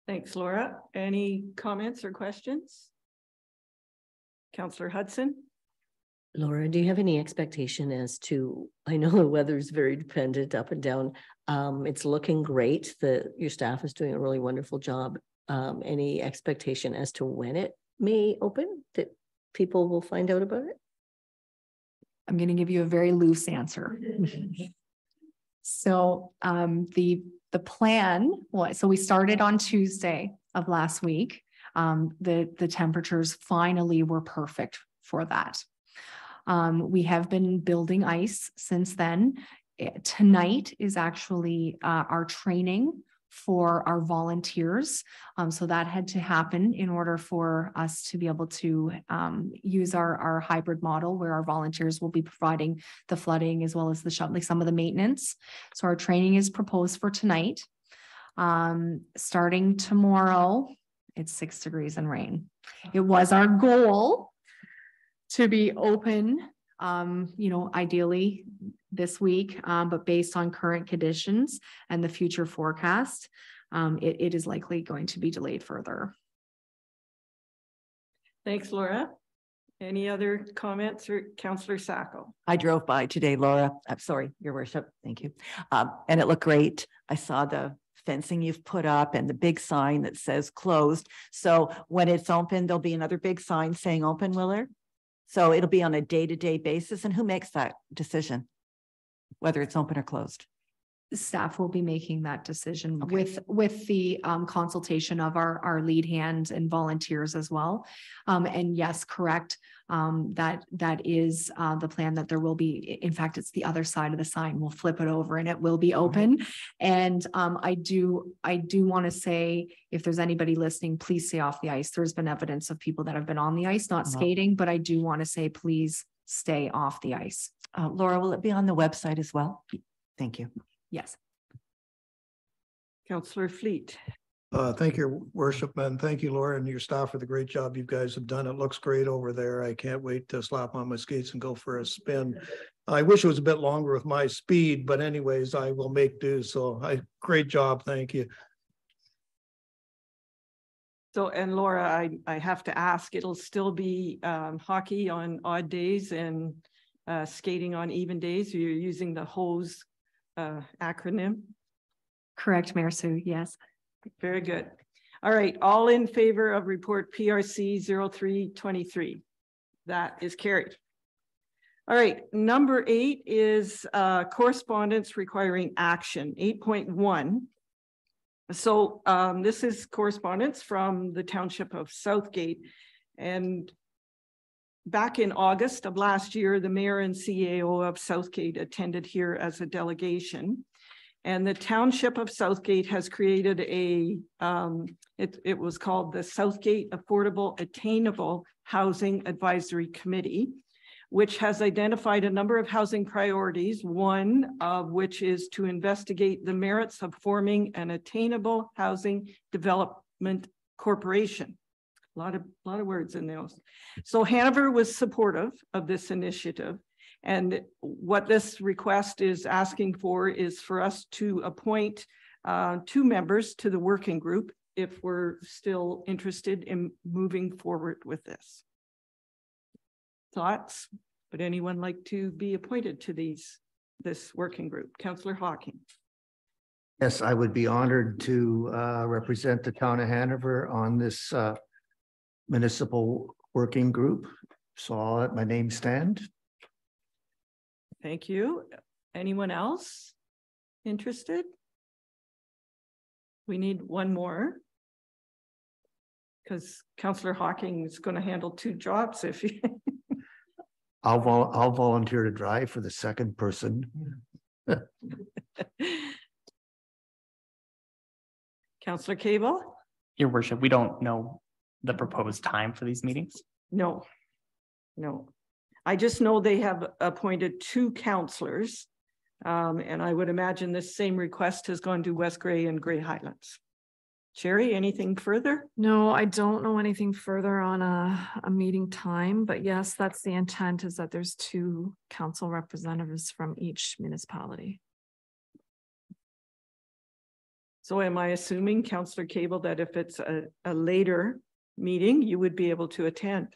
Thanks, Laura. Any comments or questions? Councillor Hudson? Laura, do you have any expectation as to, I know the weather is very dependent up and down. It's looking great. Your staff is doing a really wonderful job. Any expectation as to when it may open that people will find out about it? I'm going to give you a very loose answer. So the plan was, so we started on Tuesday of last week. The temperatures finally were perfect for that. We have been building ice since then. Tonight is actually our training for our volunteers. So that had to happen in order for us to be able to use our hybrid model where our volunteers will be providing the flooding as well as the shoveling, some of the maintenance. So our training is proposed for tonight. Starting tomorrow, it's 6 degrees and rain. It was our goal to be open, ideally this week, but based on current conditions and the future forecast, it is likely going to be delayed further. Thanks, Laura. Any other comments or Councillor Sacco? I drove by today, Laura. I'm sorry, Your Worship. Thank you. And it looked great. I saw the fencing you've put up and the big sign that says closed. So when it's open, there'll be another big sign saying open, will there? So it'll be on a day-to-day basis. And who makes that decision, whether it's open or closed? Staff will be making that decision Okay. with the consultation of our lead hands and volunteers as well. And yes, correct. That is the plan, that there will be, in fact, it's the other side of the sign. We'll flip it over and it will be open. And I do want to say, if there's anybody listening, please stay off the ice. There's been evidence of people that have been on the ice, not skating, but I do want to say, please stay off the ice. Laura, will it be on the website as well? Thank you. Yes. Councillor Fleet. Thank you, Your Worship, and thank you, Laura, and your staff for the great job you guys have done. It looks great over there. I can't wait to slap on my skates and go for a spin. I wish it was a bit longer with my speed, but anyways, I will make do. So great job. Thank you. So, and Laura, I have to ask, it'll still be hockey on odd days and skating on even days? You're using the HOSE acronym? Correct, Mayor Sue. Yes. Very good. All right. All in favor of report PRC 0323. That is carried. All right. Number 8 is correspondence requiring action, 8.1. So this is correspondence from the Township of Southgate. And back in August of last year, the mayor and CAO of Southgate attended here as a delegation. And the Township of Southgate has created a, it was called the Southgate Affordable Attainable Housing Advisory Committee, which has identified a number of housing priorities, one of which is to investigate the merits of forming an attainable housing development corporation. A lot of words in those. So Hanover was supportive of this initiative. And what this request is asking for is for us to appoint 2 members to the working group if we're still interested in moving forward with this. Thoughts? Would anyone like to be appointed to this working group? Councillor Hawking. Yes, I would be honored to represent the town of Hanover on this Municipal Working Group. Saw my name stand. Thank you. Anyone else interested? We need one more. Because Councillor Hocking is going to handle 2 jobs if he. I'll volunteer to drive for the second person. Councillor Cable? Your worship, we don't know the proposed time for these meetings. No. I just know they have appointed 2 councillors. And I would imagine this same request has gone to West Grey and Grey Highlands. Sherry, anything further? No, I don't know anything further on a meeting time, but yes, that's the intent, is that there's 2 council representatives from each municipality. So am I assuming, Councillor Cable, that if it's a later meeting, you would be able to attend?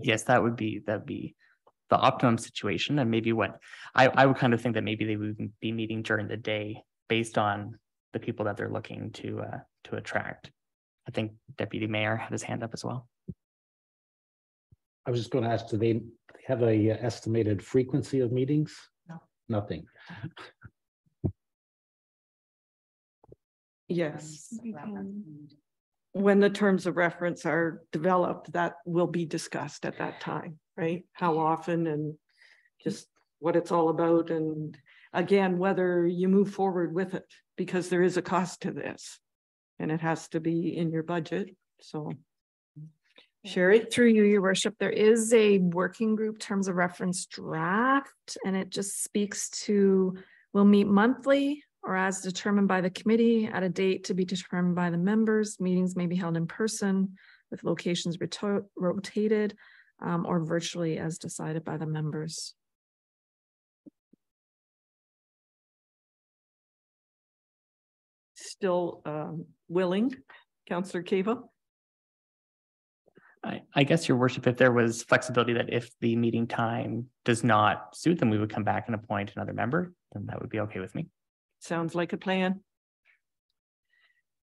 Yes, that'd be the optimum situation, and maybe what I would kind of think that maybe they would be meeting during the day based on the people that they're looking to attract. I think Deputy Mayor had his hand up as well. I was just going to ask, do they have a estimated frequency of meetings? No. Nothing. Yes. When the terms of reference are developed, that will be discussed at that time, right? How often and just what it's all about. And again, whether you move forward with it, because there is a cost to this and it has to be in your budget. So Sherry? Through you, your worship, there is a working group terms of reference draft, and it just speaks to, we'll meet monthly or as determined by the committee at a date to be determined by the members. Meetings may be held in person with locations rotated or virtually as decided by the members. Still willing, Councillor Cable? I guess, your worship, if there was flexibility that if the meeting time does not suit them, we would come back and appoint another member, then that would be okay with me. Sounds like a plan.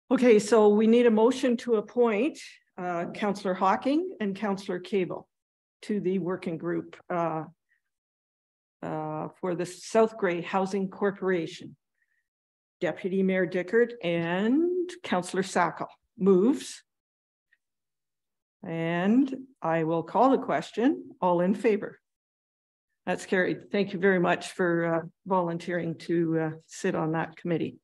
Okay, so we need a motion to appoint Councillor Hocking and Councillor Cable to the working group for the South Grey Housing Corporation. Deputy Mayor Dickert and Councillor Sackle moves. And I will call the question. All in favor? That's carried. Thank you very much for volunteering to sit on that committee.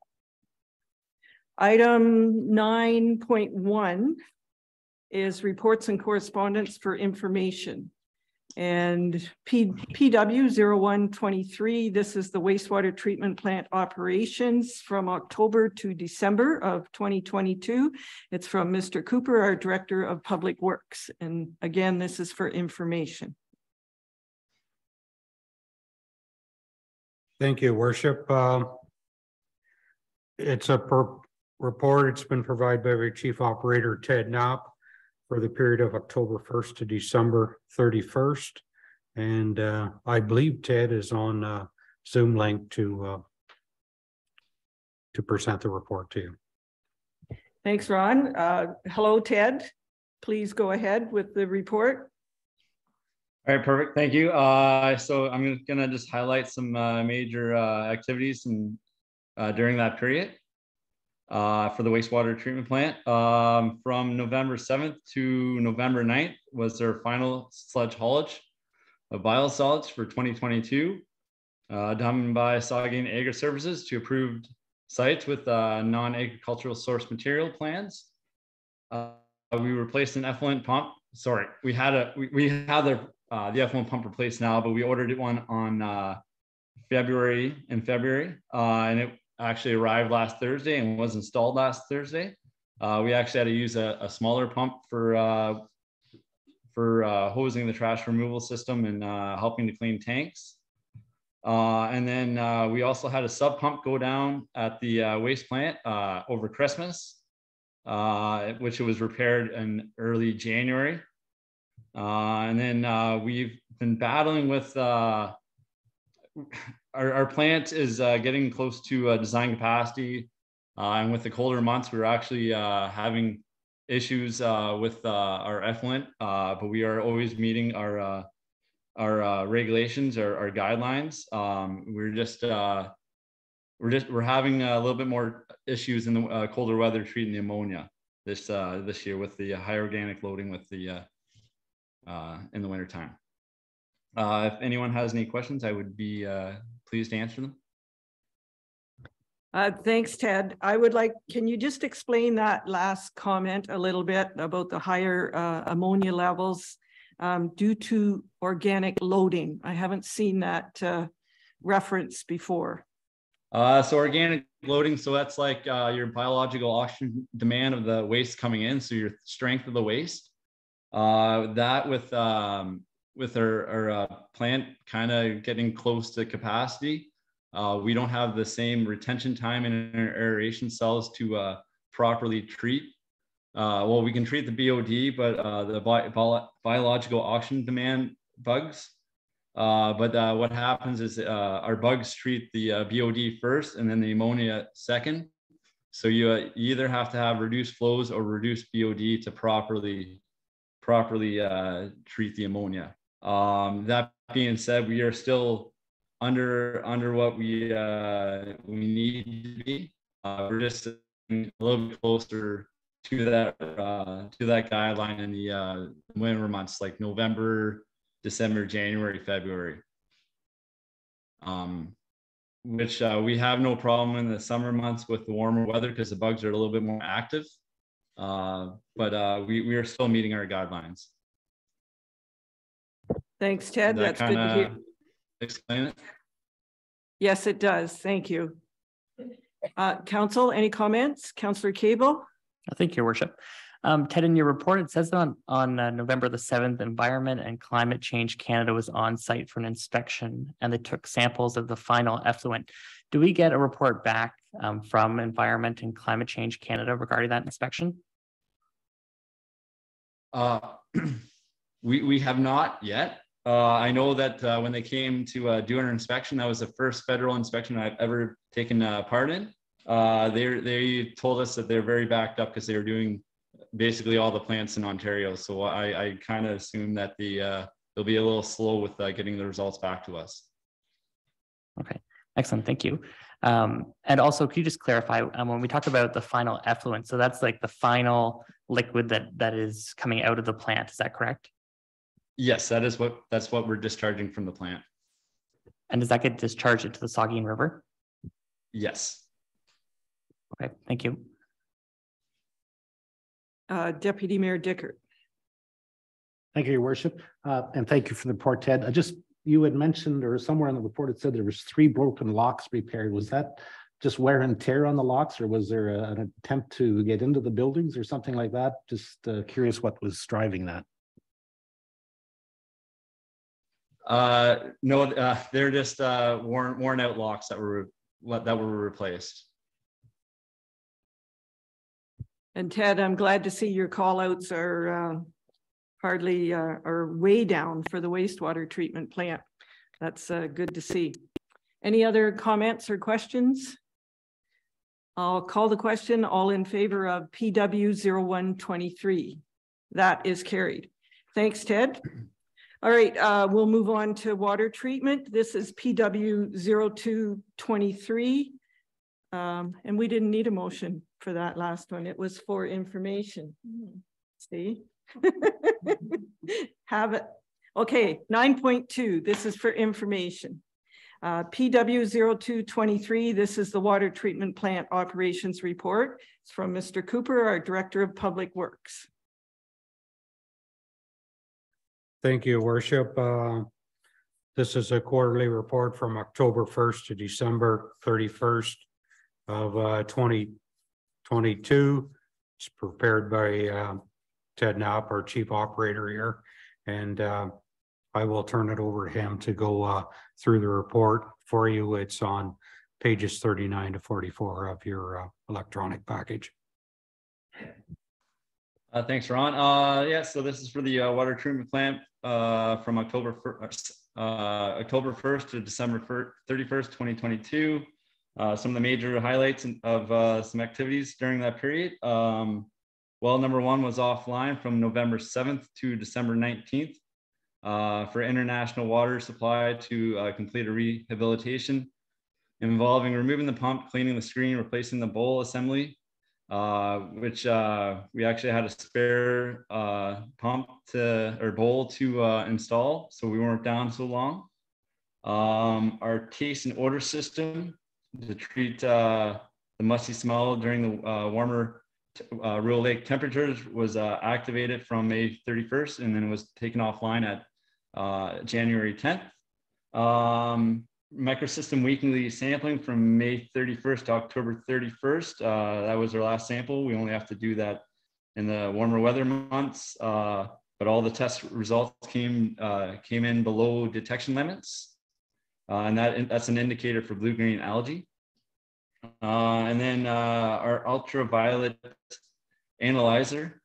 Item 9.1 is reports and correspondence for information. And PW 0123, this is the wastewater treatment plant operations from October to December of 2022. It's from Mr. Cooper, our Director of Public Works. And again, this is for information. Thank you, Worship. It's a report. It's been provided by our Chief Operator, Ted Knopp, for the period of October 1st to December 31st. And I believe Ted is on Zoom link to present the report to you. Thanks, Ron. Hello, Ted. Please go ahead with the report. All right, perfect. Thank you. So I'm gonna just highlight some major activities during that period for the wastewater treatment plant. From November 7th to November 9th was their final sludge haulage of biosolids for 2022, done by Saugeen Agri Services to approved sites with non-agricultural source material plans. We replaced an effluent pump. Sorry, we had the effluent pump replaced now, but we ordered one on February, and it actually arrived last Thursday and was installed last Thursday. We actually had to use a smaller pump for hosing the trash removal system and helping to clean tanks. And then we also had a sub pump go down at the waste plant over Christmas, which was repaired in early January. And then we've been battling with our plant is getting close to design capacity. And with the colder months, we're actually having issues with our effluent, but we are always meeting our regulations, our guidelines. We're having a little bit more issues in the colder weather treating the ammonia this year with the high organic loading with the in the winter time. If anyone has any questions, I would be pleased to answer them. Thanks, Ted. I would like, can you just explain that last comment a little bit about the higher ammonia levels due to organic loading? I haven't seen that reference before. So organic loading, so that's like your biological oxygen demand of the waste coming in, so your strength of the waste. That with our plant kind of getting close to capacity, we don't have the same retention time in our aeration cells to properly treat. Well, we can treat the BOD, but the biological oxygen demand bugs. But what happens is our bugs treat the BOD first and then the ammonia second. So you either have to have reduced flows or reduced BOD to properly treat the ammonia. That being said, we are still under what we need to be. We're just a little bit closer to that guideline in the winter months, like November, December, January, February. Which we have no problem in the summer months with the warmer weather because the bugs are a little bit more active. But we are still meeting our guidelines. Thanks, Ted. That's good to hear. Explain it? Yes, it does. Thank you. Council, any comments? Councillor Cable? Thank you, Your Worship. Ted, in your report, it says on November the 7th, Environment and Climate Change Canada was on site for an inspection and they took samples of the final effluent. Do we get a report back from Environment and Climate Change Canada regarding that inspection? We have not yet. I know that when they came to do an inspection, that was the first federal inspection I've ever taken part in. They told us that they're very backed up because they were doing basically all the plants in Ontario. So I kind of assume that they'll be a little slow with getting the results back to us. Okay, excellent. Thank you. And also, could you just clarify when we talk about the final effluent? So that's like the final liquid that is coming out of the plant. Is that correct? Yes, that's what we're discharging from the plant. And does that get discharged into the Saugeen River? Yes. Okay, thank you. Deputy Mayor Dickert. Thank you, Your Worship. And thank you for the report, Ted. You had mentioned, or somewhere in the report, it said there was 3 broken locks repaired. Was that just wear and tear on the locks, or was there an attempt to get into the buildings or something like that? Just curious what was driving that. No, they're just worn out locks that were replaced. And Ted, I'm glad to see your call outs are hardly are way down for the wastewater treatment plant. That's good to see. Any other comments or questions? I'll call the question. All in favor of PW 0123. That is carried. Thanks, Ted. All right, we'll move on to water treatment. This is PW 0223. And we didn't need a motion for that last one. It was for information. See? Have it. Okay, 9.2. This is for information. PW 0223. This is the water treatment plant operations report. It's from Mr. Cooper, our Director of Public Works. Thank you, Worship. This is a quarterly report from October 1st to December 31st of 2022. It's prepared by Ted Knapp, our Chief Operator here, and I will turn it over to him to go through the report for you. It's on pages 39 to 44 of your electronic package. Thanks, Ron. Yeah, so this is for the water treatment plant from October 1st to December 31st, 2022. Some of the major highlights of some activities during that period. Well number 1 was offline from November 7th to December 19th for international water supply to complete a rehabilitation involving removing the pump, cleaning the screen, replacing the bowl assembly, which we actually had a spare pump or bowl to install, so we weren't down so long. Our taste and odor system to treat the musty smell during the warmer Rural Lake temperatures was activated from May 31st, and then it was taken offline at January 10th. Microsystem weekly sampling from May 31st to October 31st. That was our last sample. We only have to do that in the warmer weather months, but all the test results came in below detection limits, and that's an indicator for blue-green algae. And then our ultraviolet analyzer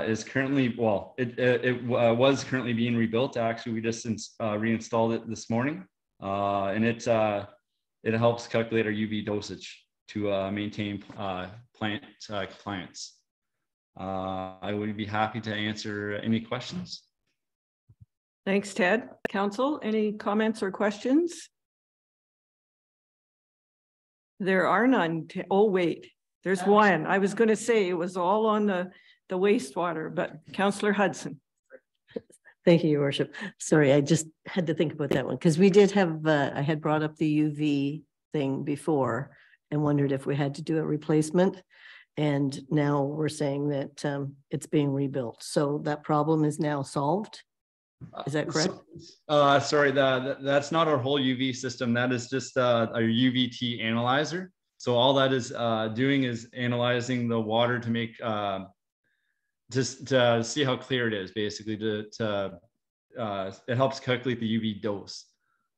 is currently, well, it was currently being rebuilt. Actually, we just reinstalled it this morning. And it helps calculate our UV dosage to maintain plant compliance. I would be happy to answer any questions. Thanks, Ted. Council, any comments or questions? There are none. Oh, wait, there's one. I was going to say it was all on the wastewater, but Councillor Hudson. Thank you, Your Worship. Sorry, I just had to think about that one because we did have, I had brought up the UV thing before and wondered if we had to do a replacement. And now we're saying that it's being rebuilt. So that problem is now solved. Is that correct? Sorry, that's not our whole UV system. That is just our UVT analyzer. So all that is doing is analyzing the water to make just to see how clear it is, basically it helps calculate the UV dose.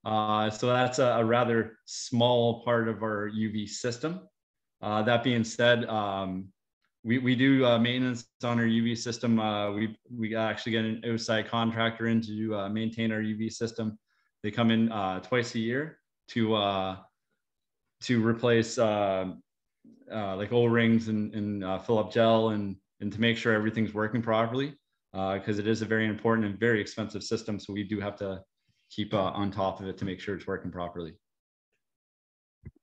So that's a rather small part of our UV system. That being said, we do maintenance on our UV system. We actually get an outside contractor in to maintain our UV system. They come in twice a year to replace like O-rings and fill up gel and to make sure everything's working properly, because it is a very important and very expensive system. So we do have to keep on top of it to make sure it's working properly.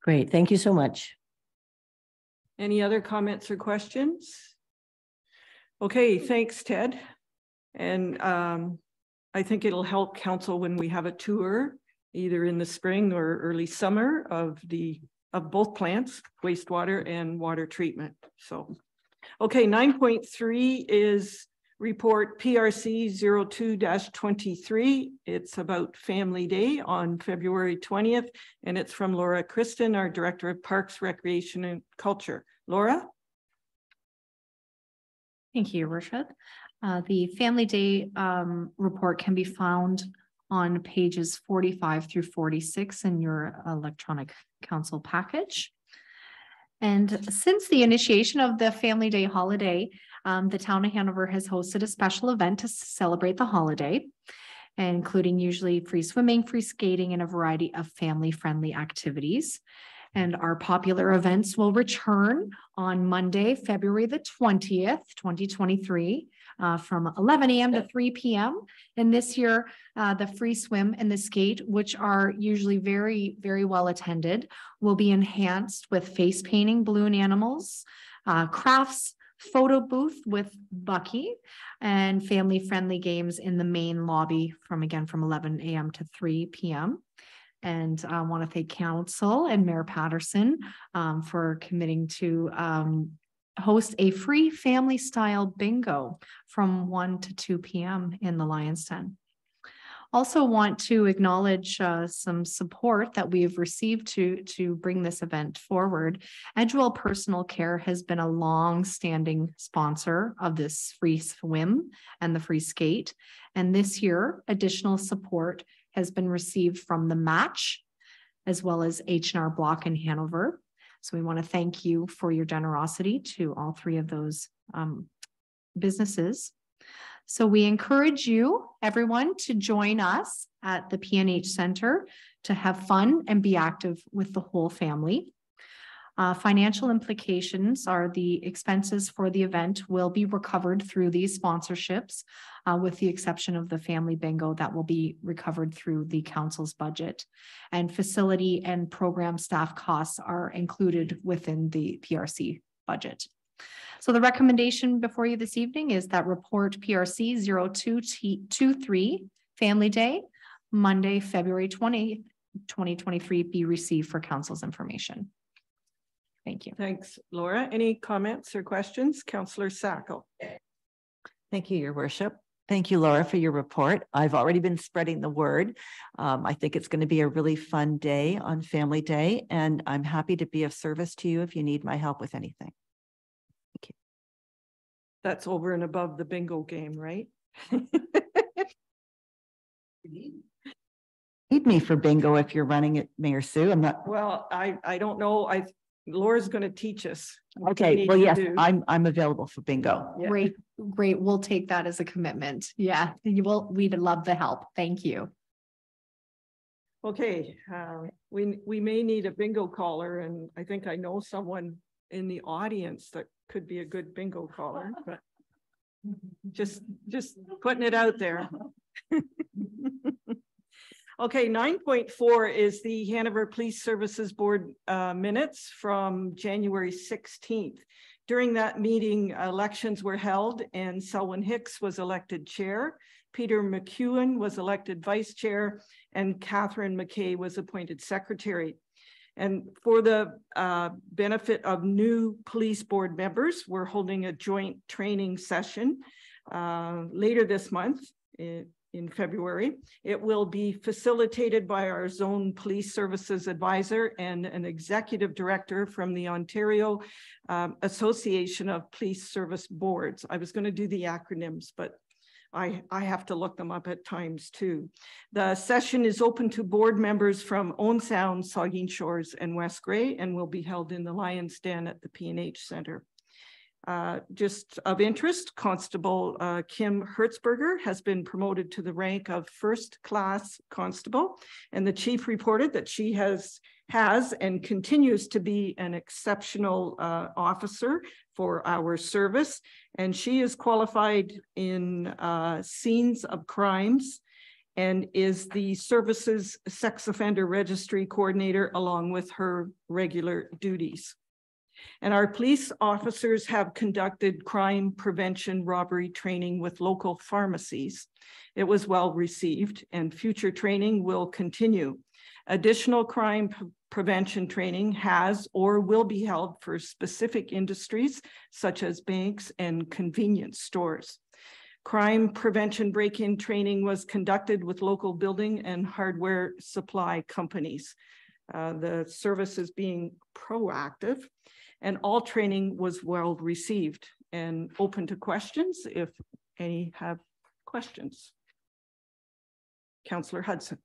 Great, thank you so much. Any other comments or questions? Okay, thanks, Ted. And I think it'll help council when we have a tour, either in the spring or early summer of both plants, wastewater and water treatment. So, okay, 9.3 is report PRC 02-23. It's about Family Day on February 20th, and it's from Laura Kristen, our Director of Parks, Recreation and Culture. Laura? Thank you, Your Worship. The Family Day report can be found on pages 45 through 46 in your electronic council package. And since the initiation of the Family Day holiday, the town of Hanover has hosted a special event to celebrate the holiday, including usually free swimming, free skating, and a variety of family-friendly activities. And our popular events will return on Monday, February the 20th, 2023, from 11 a.m. to 3 p.m. And this year, the free swim and the skate, which are usually very, very well attended, will be enhanced with face painting, balloon animals, crafts, photo booth with Bucky, and family-friendly games in the main lobby from 11 a.m. to 3 p.m. And I want to thank Council and Mayor Patterson for committing to host a free family-style bingo from 1 to 2 p.m. in the Lion's Den. Also want to acknowledge some support that we have received to bring this event forward. Edgewell Personal Care has been a long-standing sponsor of this free swim and the free skate. And this year, additional support has been received from the Match, as well as H&R Block in Hanover. So we want to thank you for your generosity to all three of those businesses. So we encourage you, everyone, to join us at the PNH Center to have fun and be active with the whole family. Financial implications are the expenses for the event will be recovered through these sponsorships, with the exception of the family bingo that will be recovered through the council's budget. And facility and program staff costs are included within the PRC budget. So the recommendation before you this evening is that report PRC 0223 Family Day, Monday, February 20, 2023 be received for council's information. Thank you. Thanks, Laura. Any comments or questions? Councillor Sacco. Thank you, Your Worship. Thank you, Laura, for your report. I've already been spreading the word. I think it's going to be a really fun day on Family Day, and I'm happy to be of service to you if you need my help with anything. Thank you. That's over and above the bingo game, right? Need me for bingo if you're running it, Mayor Sue. I'm not. Well, I don't know. Laura's going to teach us. Okay. Well, yes, I'm available for bingo. Yeah. Great. We'll take that as a commitment. Yeah, we'd love the help. Thank you. Okay. We may need a bingo caller, and I think I know someone in the audience that could be a good bingo caller, but just putting it out there. Okay, 9.4 is the Hanover Police Services Board minutes from January 16th. During that meeting, elections were held and Selwyn Hicks was elected chair. Peter McEwen was elected vice chair and Catherine McKay was appointed secretary. And for the benefit of new police board members, we're holding a joint training session later this month in February. It will be facilitated by our Zone Police Services Advisor and an executive director from the Ontario Association of Police Service Boards. I was going to do the acronyms, but I have to look them up at times too. The session is open to board members from Owen Sound, Saugeen Shores, and West Grey, and will be held in the Lion's Den at the P&H Center. Just of interest, Constable Kim Hertzberger has been promoted to the rank of first class constable, and the chief reported that she has and continues to be an exceptional officer for our service, and she is qualified in scenes of crimes and is the service's sex offender registry coordinator along with her regular duties. And our police officers have conducted crime prevention robbery training with local pharmacies. It was well received and future training will continue. Additional crime prevention training has or will be held for specific industries such as banks and convenience stores. Crime prevention break-in training was conducted with local building and hardware supply companies. The service is being proactive. And all training was well received and open to questions if any have questions. Councillor Hudson.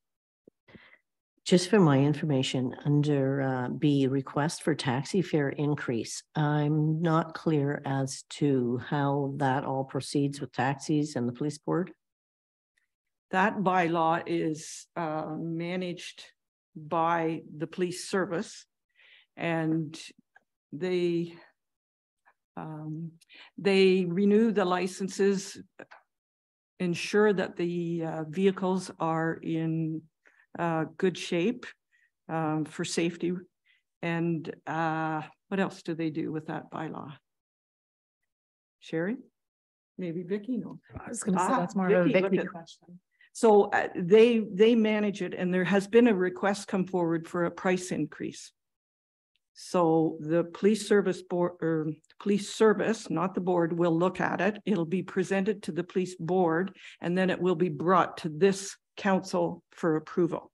Just for my information, under B, request for taxi fare increase, I'm not clear as to how that all proceeds with taxis and the police board. That bylaw is managed by the police service, and they renew the licenses, ensure that the vehicles are in good shape for safety. And what else do they do with that bylaw? Sherry? Maybe Vicky? No. I was going to say that's more of a Vicky question. So they manage it, and there has been a request come forward for a price increase. So the police service board, or police service, not the board, will look at it. It'll be presented to the police board, and then it will be brought to this council for approval.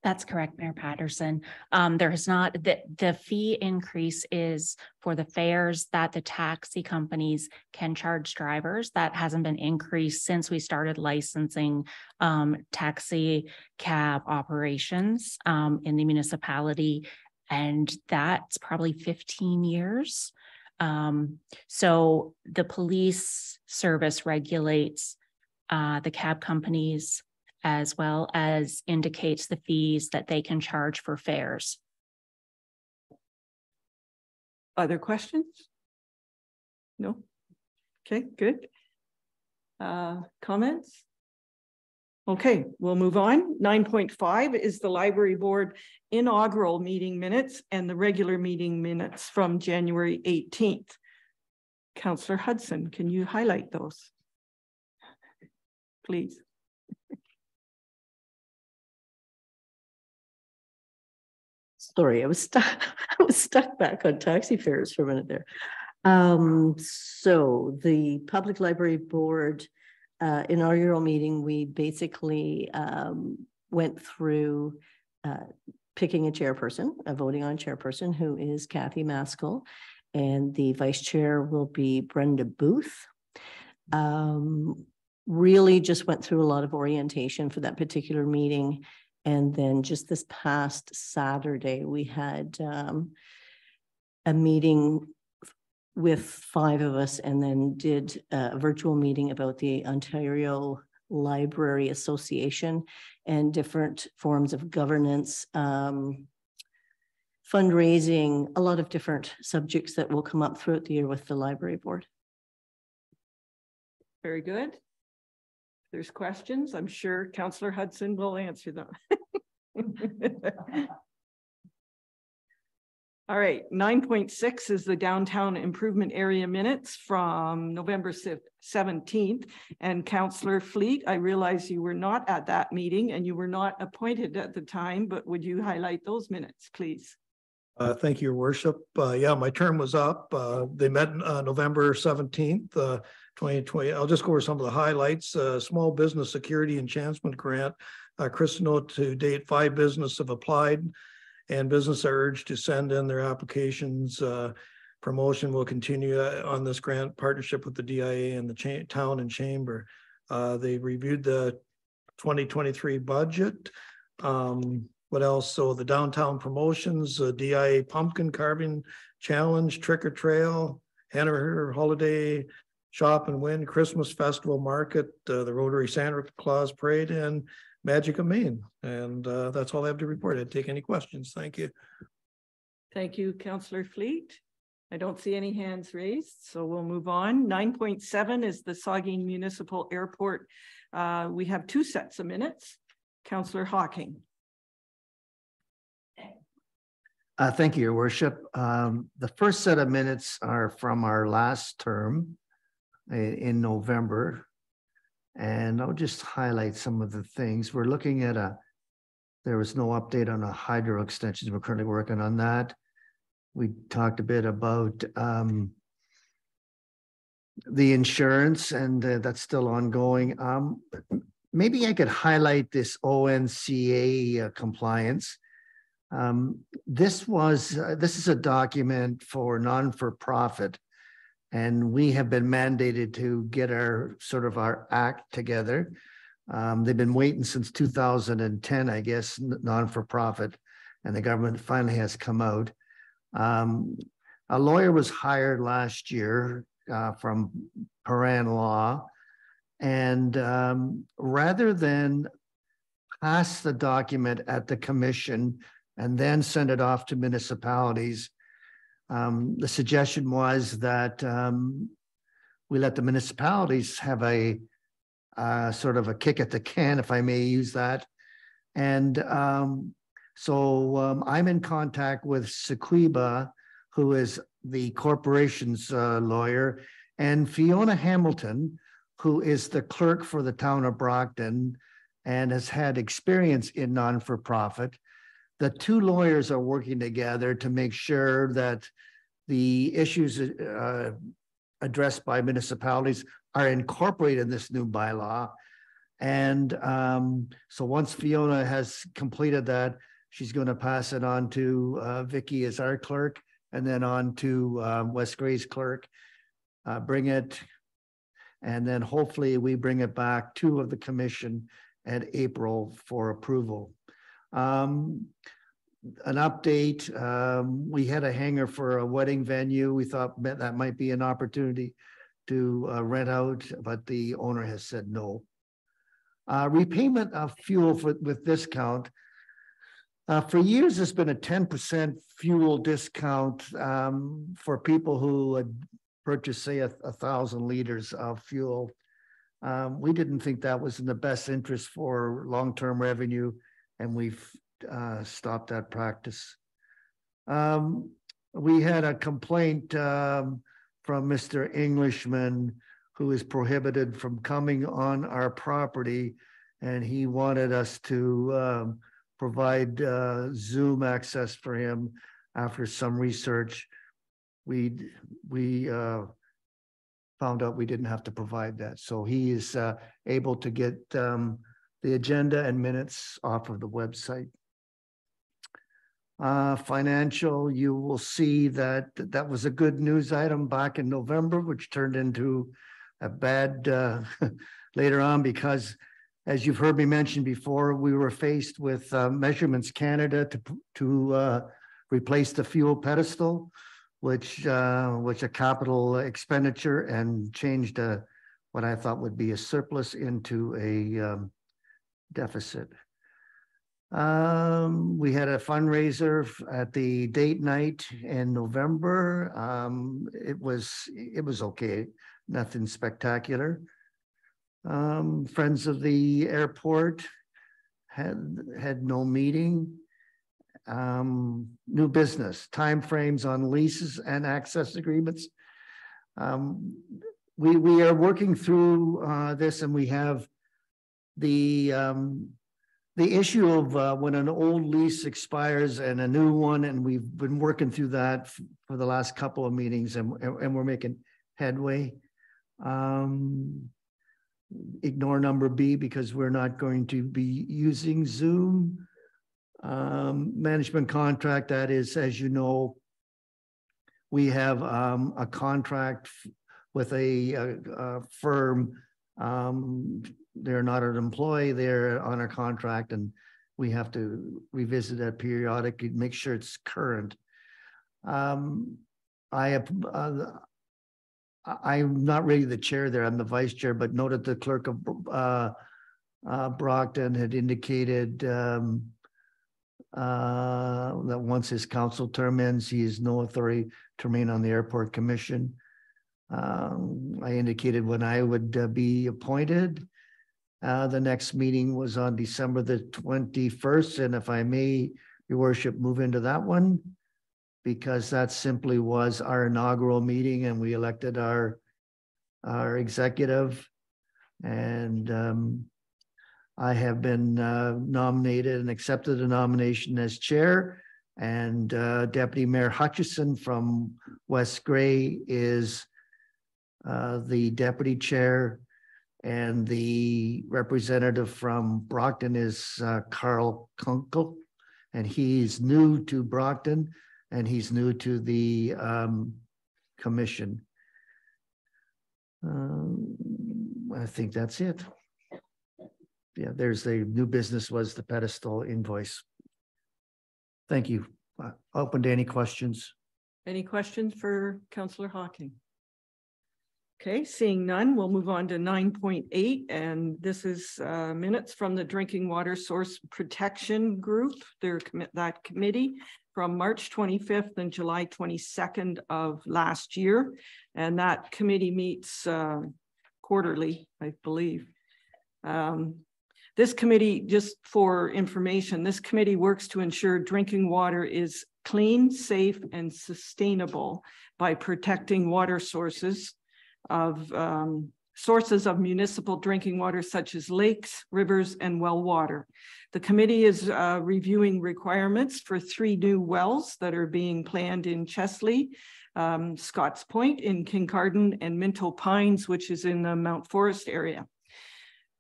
That's correct, Mayor Patterson. There is not, the fee increase is for the fares that the taxi companies can charge drivers. That hasn't been increased since we started licensing taxi cab operations in the municipality, and that's probably 15 years. So the police service regulates the cab companies as well as indicates the fees that they can charge for fares Other questions? No? Okay, good. Comments? Okay, we'll move on. 9.5 is the library board inaugural meeting minutes and the regular meeting minutes from January 18th. Councillor Hudson, can you highlight those? Please. Sorry, I was stuck back on taxi fares for a minute there. So the Public Library Board inaugural meeting, we basically went through picking a chairperson, voting on chairperson, who is Kathy Maskell, and the vice chair will be Brenda Booth. Really just went through a lot of orientation for that particular meeting. And then just this past Saturday, we had a meeting with 5 of us, and then did a virtual meeting about the Ontario Library Association and different forms of governance, fundraising, a lot of different subjects that will come up throughout the year with the library board. Very good. If there's questions, I'm sure Councillor Hudson will answer them. All right, 9.6 is the downtown improvement area minutes from November 17th. And Councillor Fleet, I realize you were not at that meeting and you were not appointed at the time, but would you highlight those minutes, please? Thank you, Your Worship. Yeah, my term was up. They met November 17th, 2020. I'll just go over some of the highlights. Small Business Security Enhancement Grant. Chris, note to date, 5 businesses have applied, and business are urged to send in their applications. Promotion will continue on this grant partnership with the DIA and the town and chamber. They reviewed the 2023 budget. What else? So the downtown promotions, DIA Pumpkin Carving Challenge, Trick or Trail, Hanover Holiday Shop and Win, Christmas Festival Market, the Rotary Santa Claus Parade, and Magic of Maine. And that's all I have to report. I'd take any questions. Thank you. Thank you, Councillor Fleet. I don't see any hands raised, so we'll move on. 9.7 is the Saugeen Municipal Airport. We have 2 sets of minutes. Councillor Hawking. Thank you, Your Worship. The first set of minutes are from our last term in November. And I'll just highlight some of the things. We're looking at there was no update on a hydro extensions. We're currently working on that. We talked a bit about the insurance, and that's still ongoing. Maybe I could highlight this ONCA compliance. This is a document for non-for-profit, and we have been mandated to get our act together. They've been waiting since 2010, I guess, non-for-profit, and the government finally has come out. A lawyer was hired last year from Paran Law, and rather than pass the document at the commission and then send it off to municipalities, the suggestion was that we let the municipalities have a sort of a kick at the can, if I may use that. And so I'm in contact with Sequiba, who is the corporation's lawyer, and Fiona Hamilton, who is the clerk for the town of Brockton and has had experience in non-for-profit. The 2 lawyers are working together to make sure that the issues addressed by municipalities are incorporated in this new bylaw. And so once Fiona has completed that, she's going to pass it on to Vicky as our clerk, and then on to Wes Gray's clerk, bring it, and then hopefully we bring it back to the commission at April for approval. An update, we had a hangar for a wedding venue. We thought that might be an opportunity to rent out, but the owner has said no. Repayment of fuel with discount. For years, there's been a 10% fuel discount for people who had purchased, say, 1,000 liters of fuel. We didn't think that was in the best interest for long-term revenue, and we've stopped that practice. We had a complaint from Mr. Englishman, who is prohibited from coming on our property, and he wanted us to provide Zoom access for him. After some research, we found out we didn't have to provide that. So he is able to get the agenda and minutes off of the website. Financial, you will see that that was a good news item back in November, which turned into a bad later on, because as you've heard me mention before, we were faced with Measurements Canada to replace the fuel pedestal, which a capital expenditure, and changed what I thought would be a surplus into a deficit. We had a fundraiser at the date night in November. It was okay, nothing spectacular. Friends of the airport had no meeting. New business, timeframes on leases and access agreements. We are working through this, and we have the issue of when an old lease expires and a new one, and we've been working through that for the last couple of meetings, and we're making headway. Ignore number B because we're not going to be using Zoom. Management contract, that is, as you know, we have a contract with a firm. They're not an employee, they're on a contract, and we have to revisit that periodically, make sure it's current. I'm not really the chair there, I'm the vice chair, but noted the clerk of Brockton had indicated that once his council term ends, he has no authority to remain on the airport commission. I indicated when I would be appointed. The next meeting was on December the 21st, and if I may, Your Worship, move into that one, because that simply was our inaugural meeting, and we elected our executive. And I have been nominated and accepted a nomination as chair, and Deputy Mayor Hutchison from West Grey is the deputy chair, and the representative from Brockton is Carl Kunkel, and he's new to Brockton, and he's new to the commission. I think that's it. Yeah, there's the new business was the pedestal invoice. Thank you. Open to any questions. Any questions for Councillor Hocking? Okay, seeing none, we'll move on to 9.8, and this is minutes from the Drinking Water Source Protection Group, that committee from March 25th and July 22nd of last year. And that committee meets quarterly, I believe. This committee, just for information, this committee works to ensure drinking water is clean, safe, and sustainable by protecting water sources of municipal drinking water, such as lakes, rivers, and well water. The committee is reviewing requirements for 3 new wells that are being planned in Chesley, Scotts Point in Kincardine, and Minto Pines, which is in the Mount Forest area.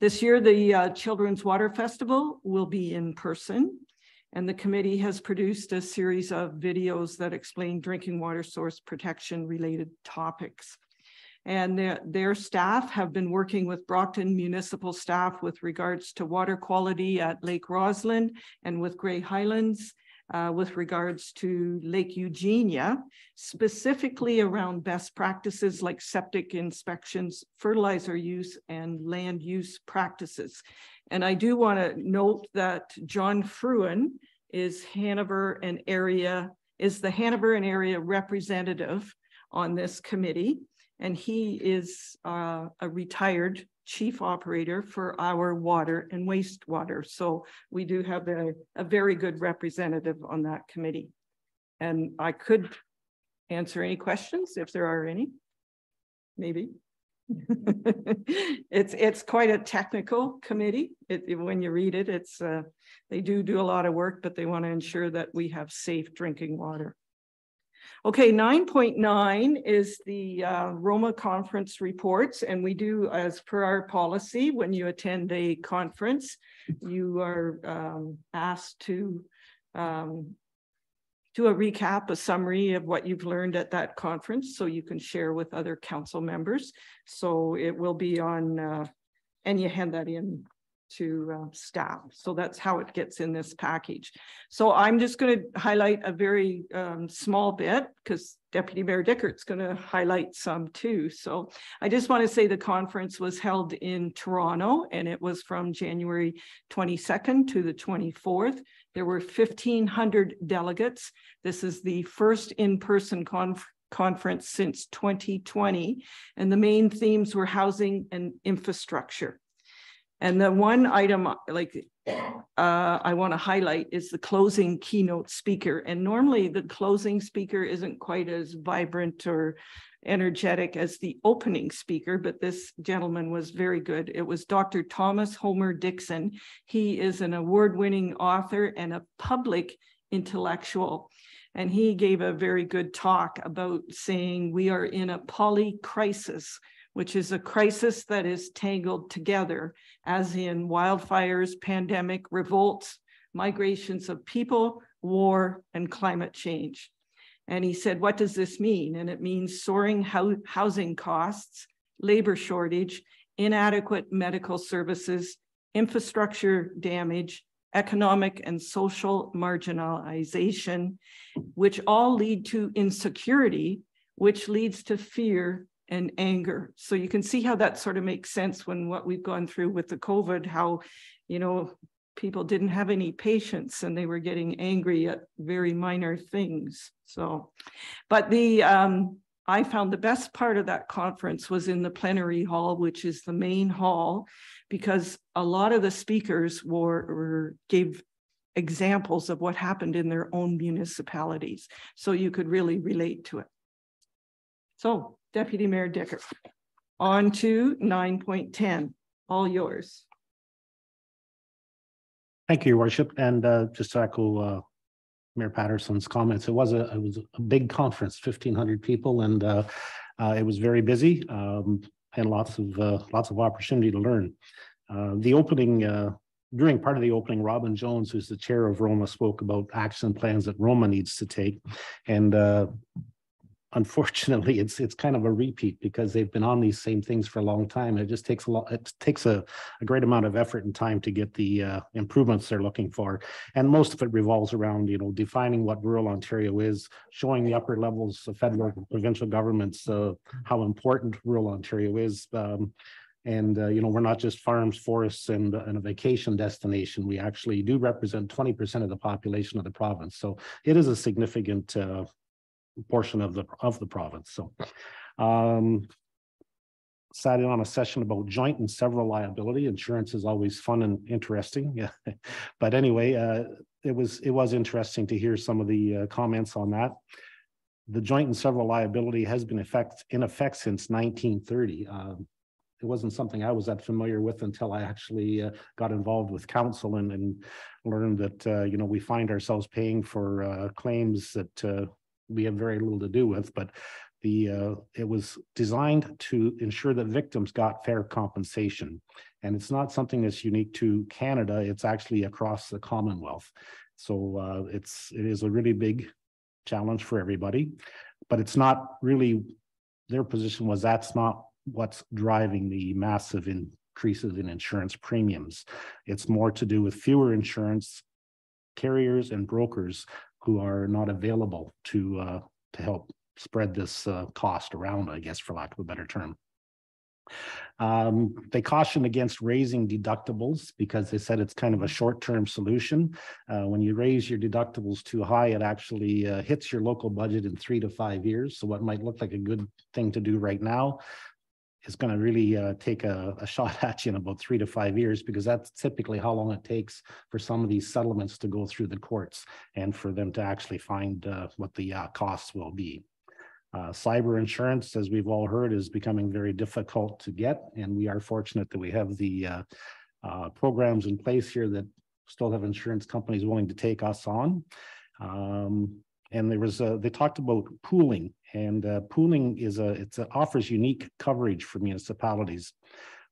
This year, the Children's Water Festival will be in person, and the committee has produced a series of videos that explain drinking water source protection related topics. And their staff have been working with Brockton municipal staff with regards to water quality at Lake Roslyn and with Grey Highlands, with regards to Lake Eugenia, specifically around best practices like septic inspections, fertilizer use, and land use practices. And I do want to note that John Fruin is Hanover and area, is the Hanover and area representative on this committee. And he is a retired chief operator for our water and wastewater. So we do have a very good representative on that committee. And I could answer any questions if there are any, maybe. It's quite a technical committee. When you read it, it's they do a lot of work, but they want to ensure that we have safe drinking water. Okay, 9.9 is the Roma conference reports, and we do, as per our policy, when you attend a conference, you are asked to do a recap, a summary of what you've learned at that conference, so you can share with other council members. So it will be on, and you hand that in to staff. So that's how it gets in this package. So I'm just going to highlight a very small bit, because Deputy Mayor Dickert's going to highlight some too. So I just want to say the conference was held in Toronto, and it was from January 22nd to the 24th. There were 1,500 delegates. This is the first in-person conference since 2020, and the main themes were housing and infrastructure. And the one item I want to highlight is the closing keynote speaker. And normally the closing speaker isn't quite as vibrant or energetic as the opening speaker, but this gentleman was very good. It was Dr. Thomas Homer Dixon. He is an award-winning author and a public intellectual. And he gave a very good talk about saying we are in a polycrisis, which is a crisis that is tangled together, as in wildfires, pandemic, revolts, migrations of people, war, and climate change. And he said, what does this mean? And it means soaring housing costs, labor shortage, inadequate medical services, infrastructure damage, economic and social marginalization, which all lead to insecurity, which leads to fear and anger. So you can see how that sort of makes sense when what we've gone through with the COVID, how, you know, people didn't have any patience and they were getting angry at very minor things. So, but I found the best part of that conference was in the plenary hall, which is the main hall, because a lot of the speakers gave examples of what happened in their own municipalities. So you could really relate to it. So, Deputy Mayor Dickert, on to 9.10, all yours. Thank you, Your Worship. And just to echo Mayor Patterson's comments, it was a big conference, 1,500 people, and it was very busy and lots of opportunity to learn. The opening, during part of the opening, Robin Jones, who's the chair of Roma, spoke about action plans that Roma needs to take, and unfortunately, it's kind of a repeat because they've been on these same things for a long time. It just takes a lot. It takes a great amount of effort and time to get the improvements they're looking for, and most of it revolves around, you know, defining what rural Ontario is, showing the upper levels of federal and provincial governments how important rural Ontario is. And you know, we're not just farms, forests, and a vacation destination. We actually do represent 20% of the population of the province. So it is a significant portion of the province. So sat in on a session about joint and several liability. Insurance is always fun and interesting. Yeah. But anyway, it was interesting to hear some of the comments on that. The joint and several liability has been in effect since 1930. It wasn't something I was that familiar with until I actually got involved with council and learned that, you know, we find ourselves paying for claims that we have very little to do with, but it was designed to ensure that victims got fair compensation. And it's not something that's unique to Canada, it's actually across the Commonwealth. So it is a really big challenge for everybody, but it's not really, their position was that's not what's driving the massive increases in insurance premiums. It's more to do with fewer insurance carriers and brokers who are not available to help spread this cost around, I guess, for lack of a better term. They cautioned against raising deductibles because they said it's kind of a short-term solution. When you raise your deductibles too high, it actually hits your local budget in 3 to 5 years. So what might look like a good thing to do right now is going to really take a shot at you in about 3 to 5 years, because that's typically how long it takes for some of these settlements to go through the courts and for them to actually find what the costs will be. Cyber insurance, as we've all heard, is becoming very difficult to get, and we are fortunate that we have the programs in place here that still have insurance companies willing to take us on. And there was they talked about pooling, and pooling is it offers unique coverage for municipalities.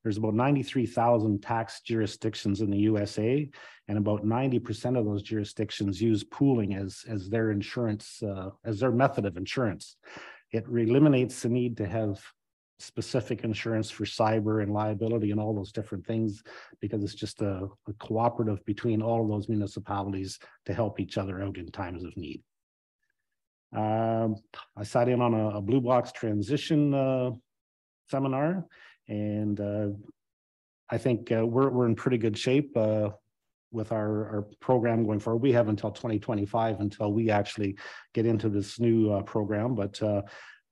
There's about 93,000 tax jurisdictions in the USA, and about 90% of those jurisdictions use pooling as their insurance, as their method of insurance. It eliminates the need to have specific insurance for cyber and liability and all those different things, because it's just a cooperative between all of those municipalities to help each other out in times of need. I sat in on a Blue Box transition seminar, and I think we're in pretty good shape with our program going forward. We have until 2025 until we actually get into this new program, but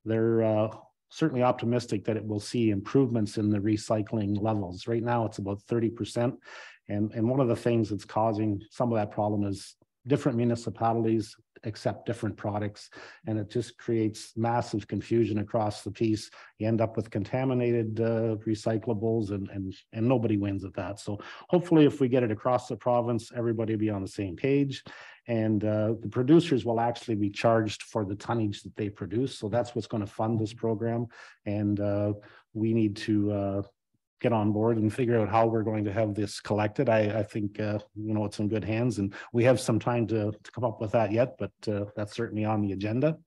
they're certainly optimistic that it will see improvements in the recycling levels. Right now, it's about 30%. And one of the things that's causing some of that problem is different municipalities accept different products, and it just creates massive confusion across the piece. You end up with contaminated recyclables, and nobody wins at that. So hopefully, if we get it across the province, everybody will be on the same page, and the producers will actually be charged for the tonnage that they produce. So that's what's going to fund this program, and we need to get on board and figure out how we're going to have this collected. I think, it's in good hands, and we have some time to come up with that yet, but that's certainly on the agenda.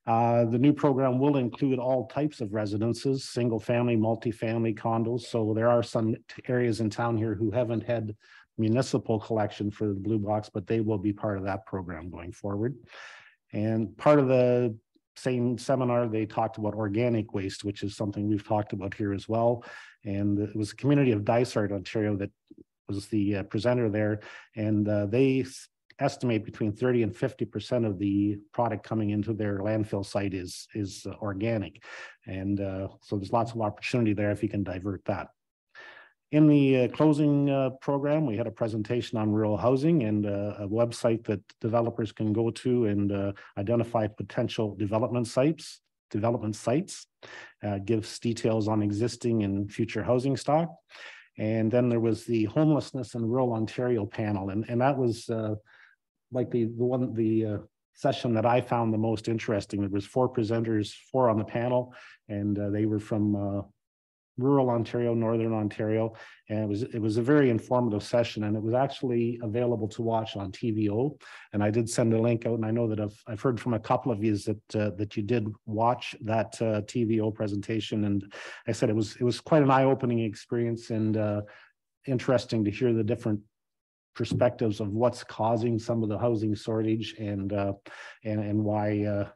The new program will include all types of residences, single family, multifamily, condos. So there are some areas in town here who haven't had municipal collection for the Blue Box, but they will be part of that program going forward. And part of the same seminar, they talked about organic waste, which is something we've talked about here as well. And it was the community of Dysart, Ontario, that was the presenter there. And they estimate between 30 and 50% of the product coming into their landfill site is organic. And so there's lots of opportunity there if you can divert that. In the closing program, we had a presentation on rural housing and a website that developers can go to and identify potential development sites, gives details on existing and future housing stock. And then there was the homelessness in rural Ontario panel. And that was like the session that I found the most interesting. There was 4 presenters, 4 on the panel, and they were from rural Ontario, Northern Ontario, and it was a very informative session, and it was actually available to watch on TVO. And I did send a link out, and I know that I've heard from a couple of you that you did watch that TVO presentation, and I said it was quite an eye-opening experience, and interesting to hear the different perspectives of what's causing some of the housing shortage, and why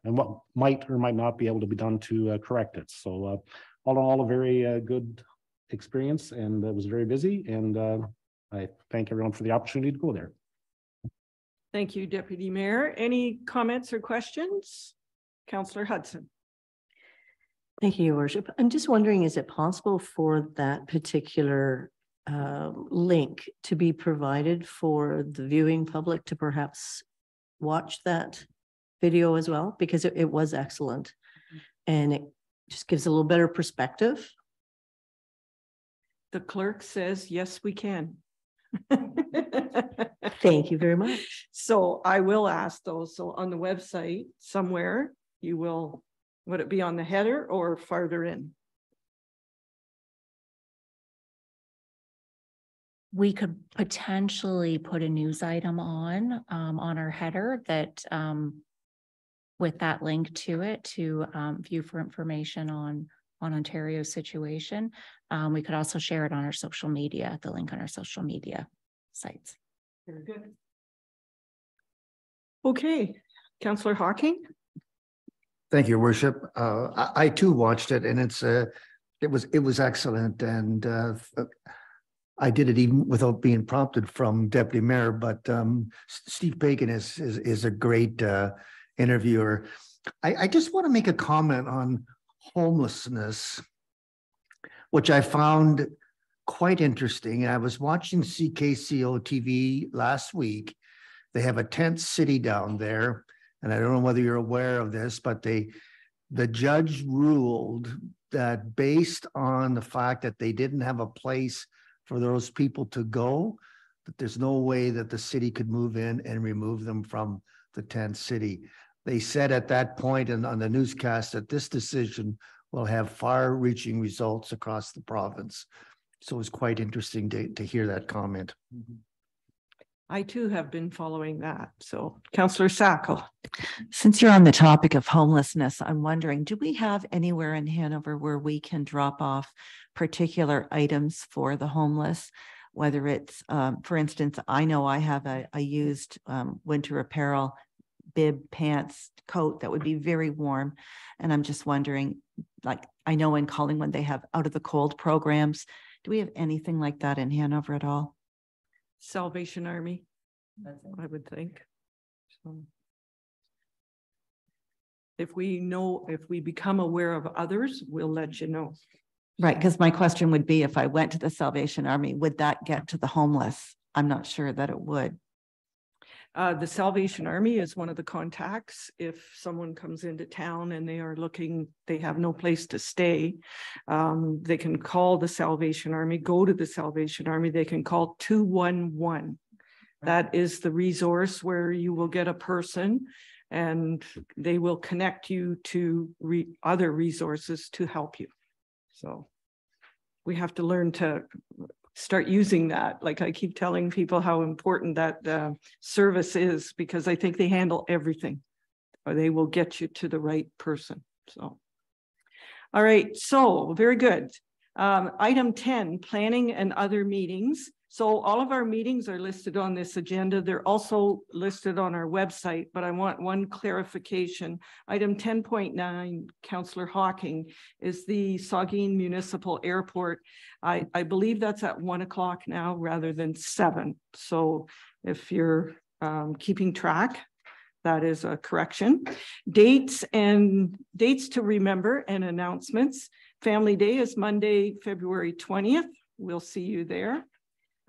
and what might or might not be able to be done to correct it. So all in all, a very good experience, and it was very busy, and I thank everyone for the opportunity to go there. Thank you, Deputy Mayor. Any comments or questions? Councillor Hudson. Thank you, Your Worship. I'm just wondering, is it possible for that particular link to be provided for the viewing public to perhaps watch that video as well? Because it was excellent, and it just gives a little better perspective. The clerk says, yes, we can. Thank you very much. So I will ask those. So on the website somewhere, you will, would it be on the header or farther in? We could potentially put a news item on our header that with that link to it to view for information on Ontario's situation. We could also share it on our social media, the link on our social media sites. Very good. Okay, Councillor Hocking. Thank you, Your Worship. I too watched it, and it's It was excellent, and I did it even without being prompted from Deputy Mayor, but Steve Bacon is a great interviewer. I just want to make a comment on homelessness, which I found quite interesting. I was watching CKCO TV last week. They have a tent city down there, and I don't know whether you're aware of this, but the judge ruled that based on the fact that they didn't have a place for those people to go, that there's no way that the city could move in and remove them from the tent city. They said at that point on the newscast that this decision will have far-reaching results across the province. So it was quite interesting to hear that comment. I too have been following that. So Councillor Sacco. Since you're on the topic of homelessness, I'm wondering, do we have anywhere in Hanover where we can drop off particular items for the homeless? Whether it's, for instance, I know I have a used winter apparel, bib, pants, coat that would be very warm. And I'm just wondering, like, I know in Collingwood they have out of the cold programs. Do we have anything like that in Hanover at all? Salvation Army, I would think. So if we become aware of others, we'll let you know. Right, because my question would be, if I went to the Salvation Army, would that get to the homeless? I'm not sure that it would. The Salvation Army is one of the contacts. If someone comes into town and they are looking, they have no place to stay, they can call the Salvation Army, go to the Salvation Army. They can call 211. That is the resource where you will get a person and they will connect you to other resources to help you. So we have to learn to start using that. Like I keep telling people how important that service is, because I think they handle everything, or they will get you to the right person. So, all right, so very good. Item 10, planning and other meetings. So all of our meetings are listed on this agenda. They're also listed on our website, but I want one clarification. Item 10.9, Councillor Hawking, is the Saugeen Municipal Airport. I believe that's at 1 o'clock now rather than 7. So if you're keeping track, that is a correction. Dates to remember and announcements. Family Day is Monday, February 20th. We'll see you there.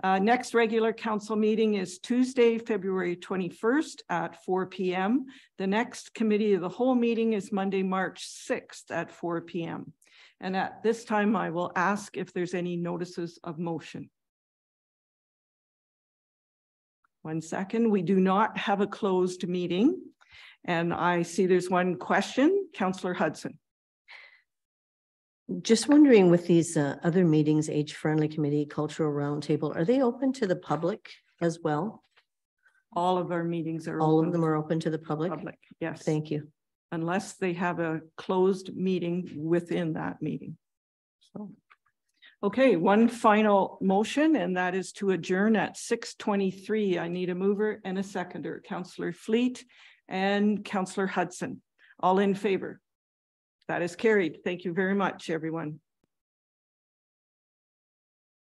Next regular council meeting is Tuesday, February 21st at 4 p.m. The next committee of the whole meeting is Monday, March 6th at 4 p.m. And at this time, I will ask if there's any notices of motion. 1 second. We do not have a closed meeting. And I see there's one question. Councillor Hudson. Just wondering, with these other meetings, age-friendly committee, cultural roundtable, are they open to the public as well? All of our meetings are all open. Of them are open to the public? Public, yes. Thank you. Unless they have a closed meeting within that meeting. So, okay, one final motion, and that is to adjourn at 6:23. I need a mover and a seconder. Councillor Fleet and Councillor Hudson. All in favor? That is carried. Thank you very much, everyone.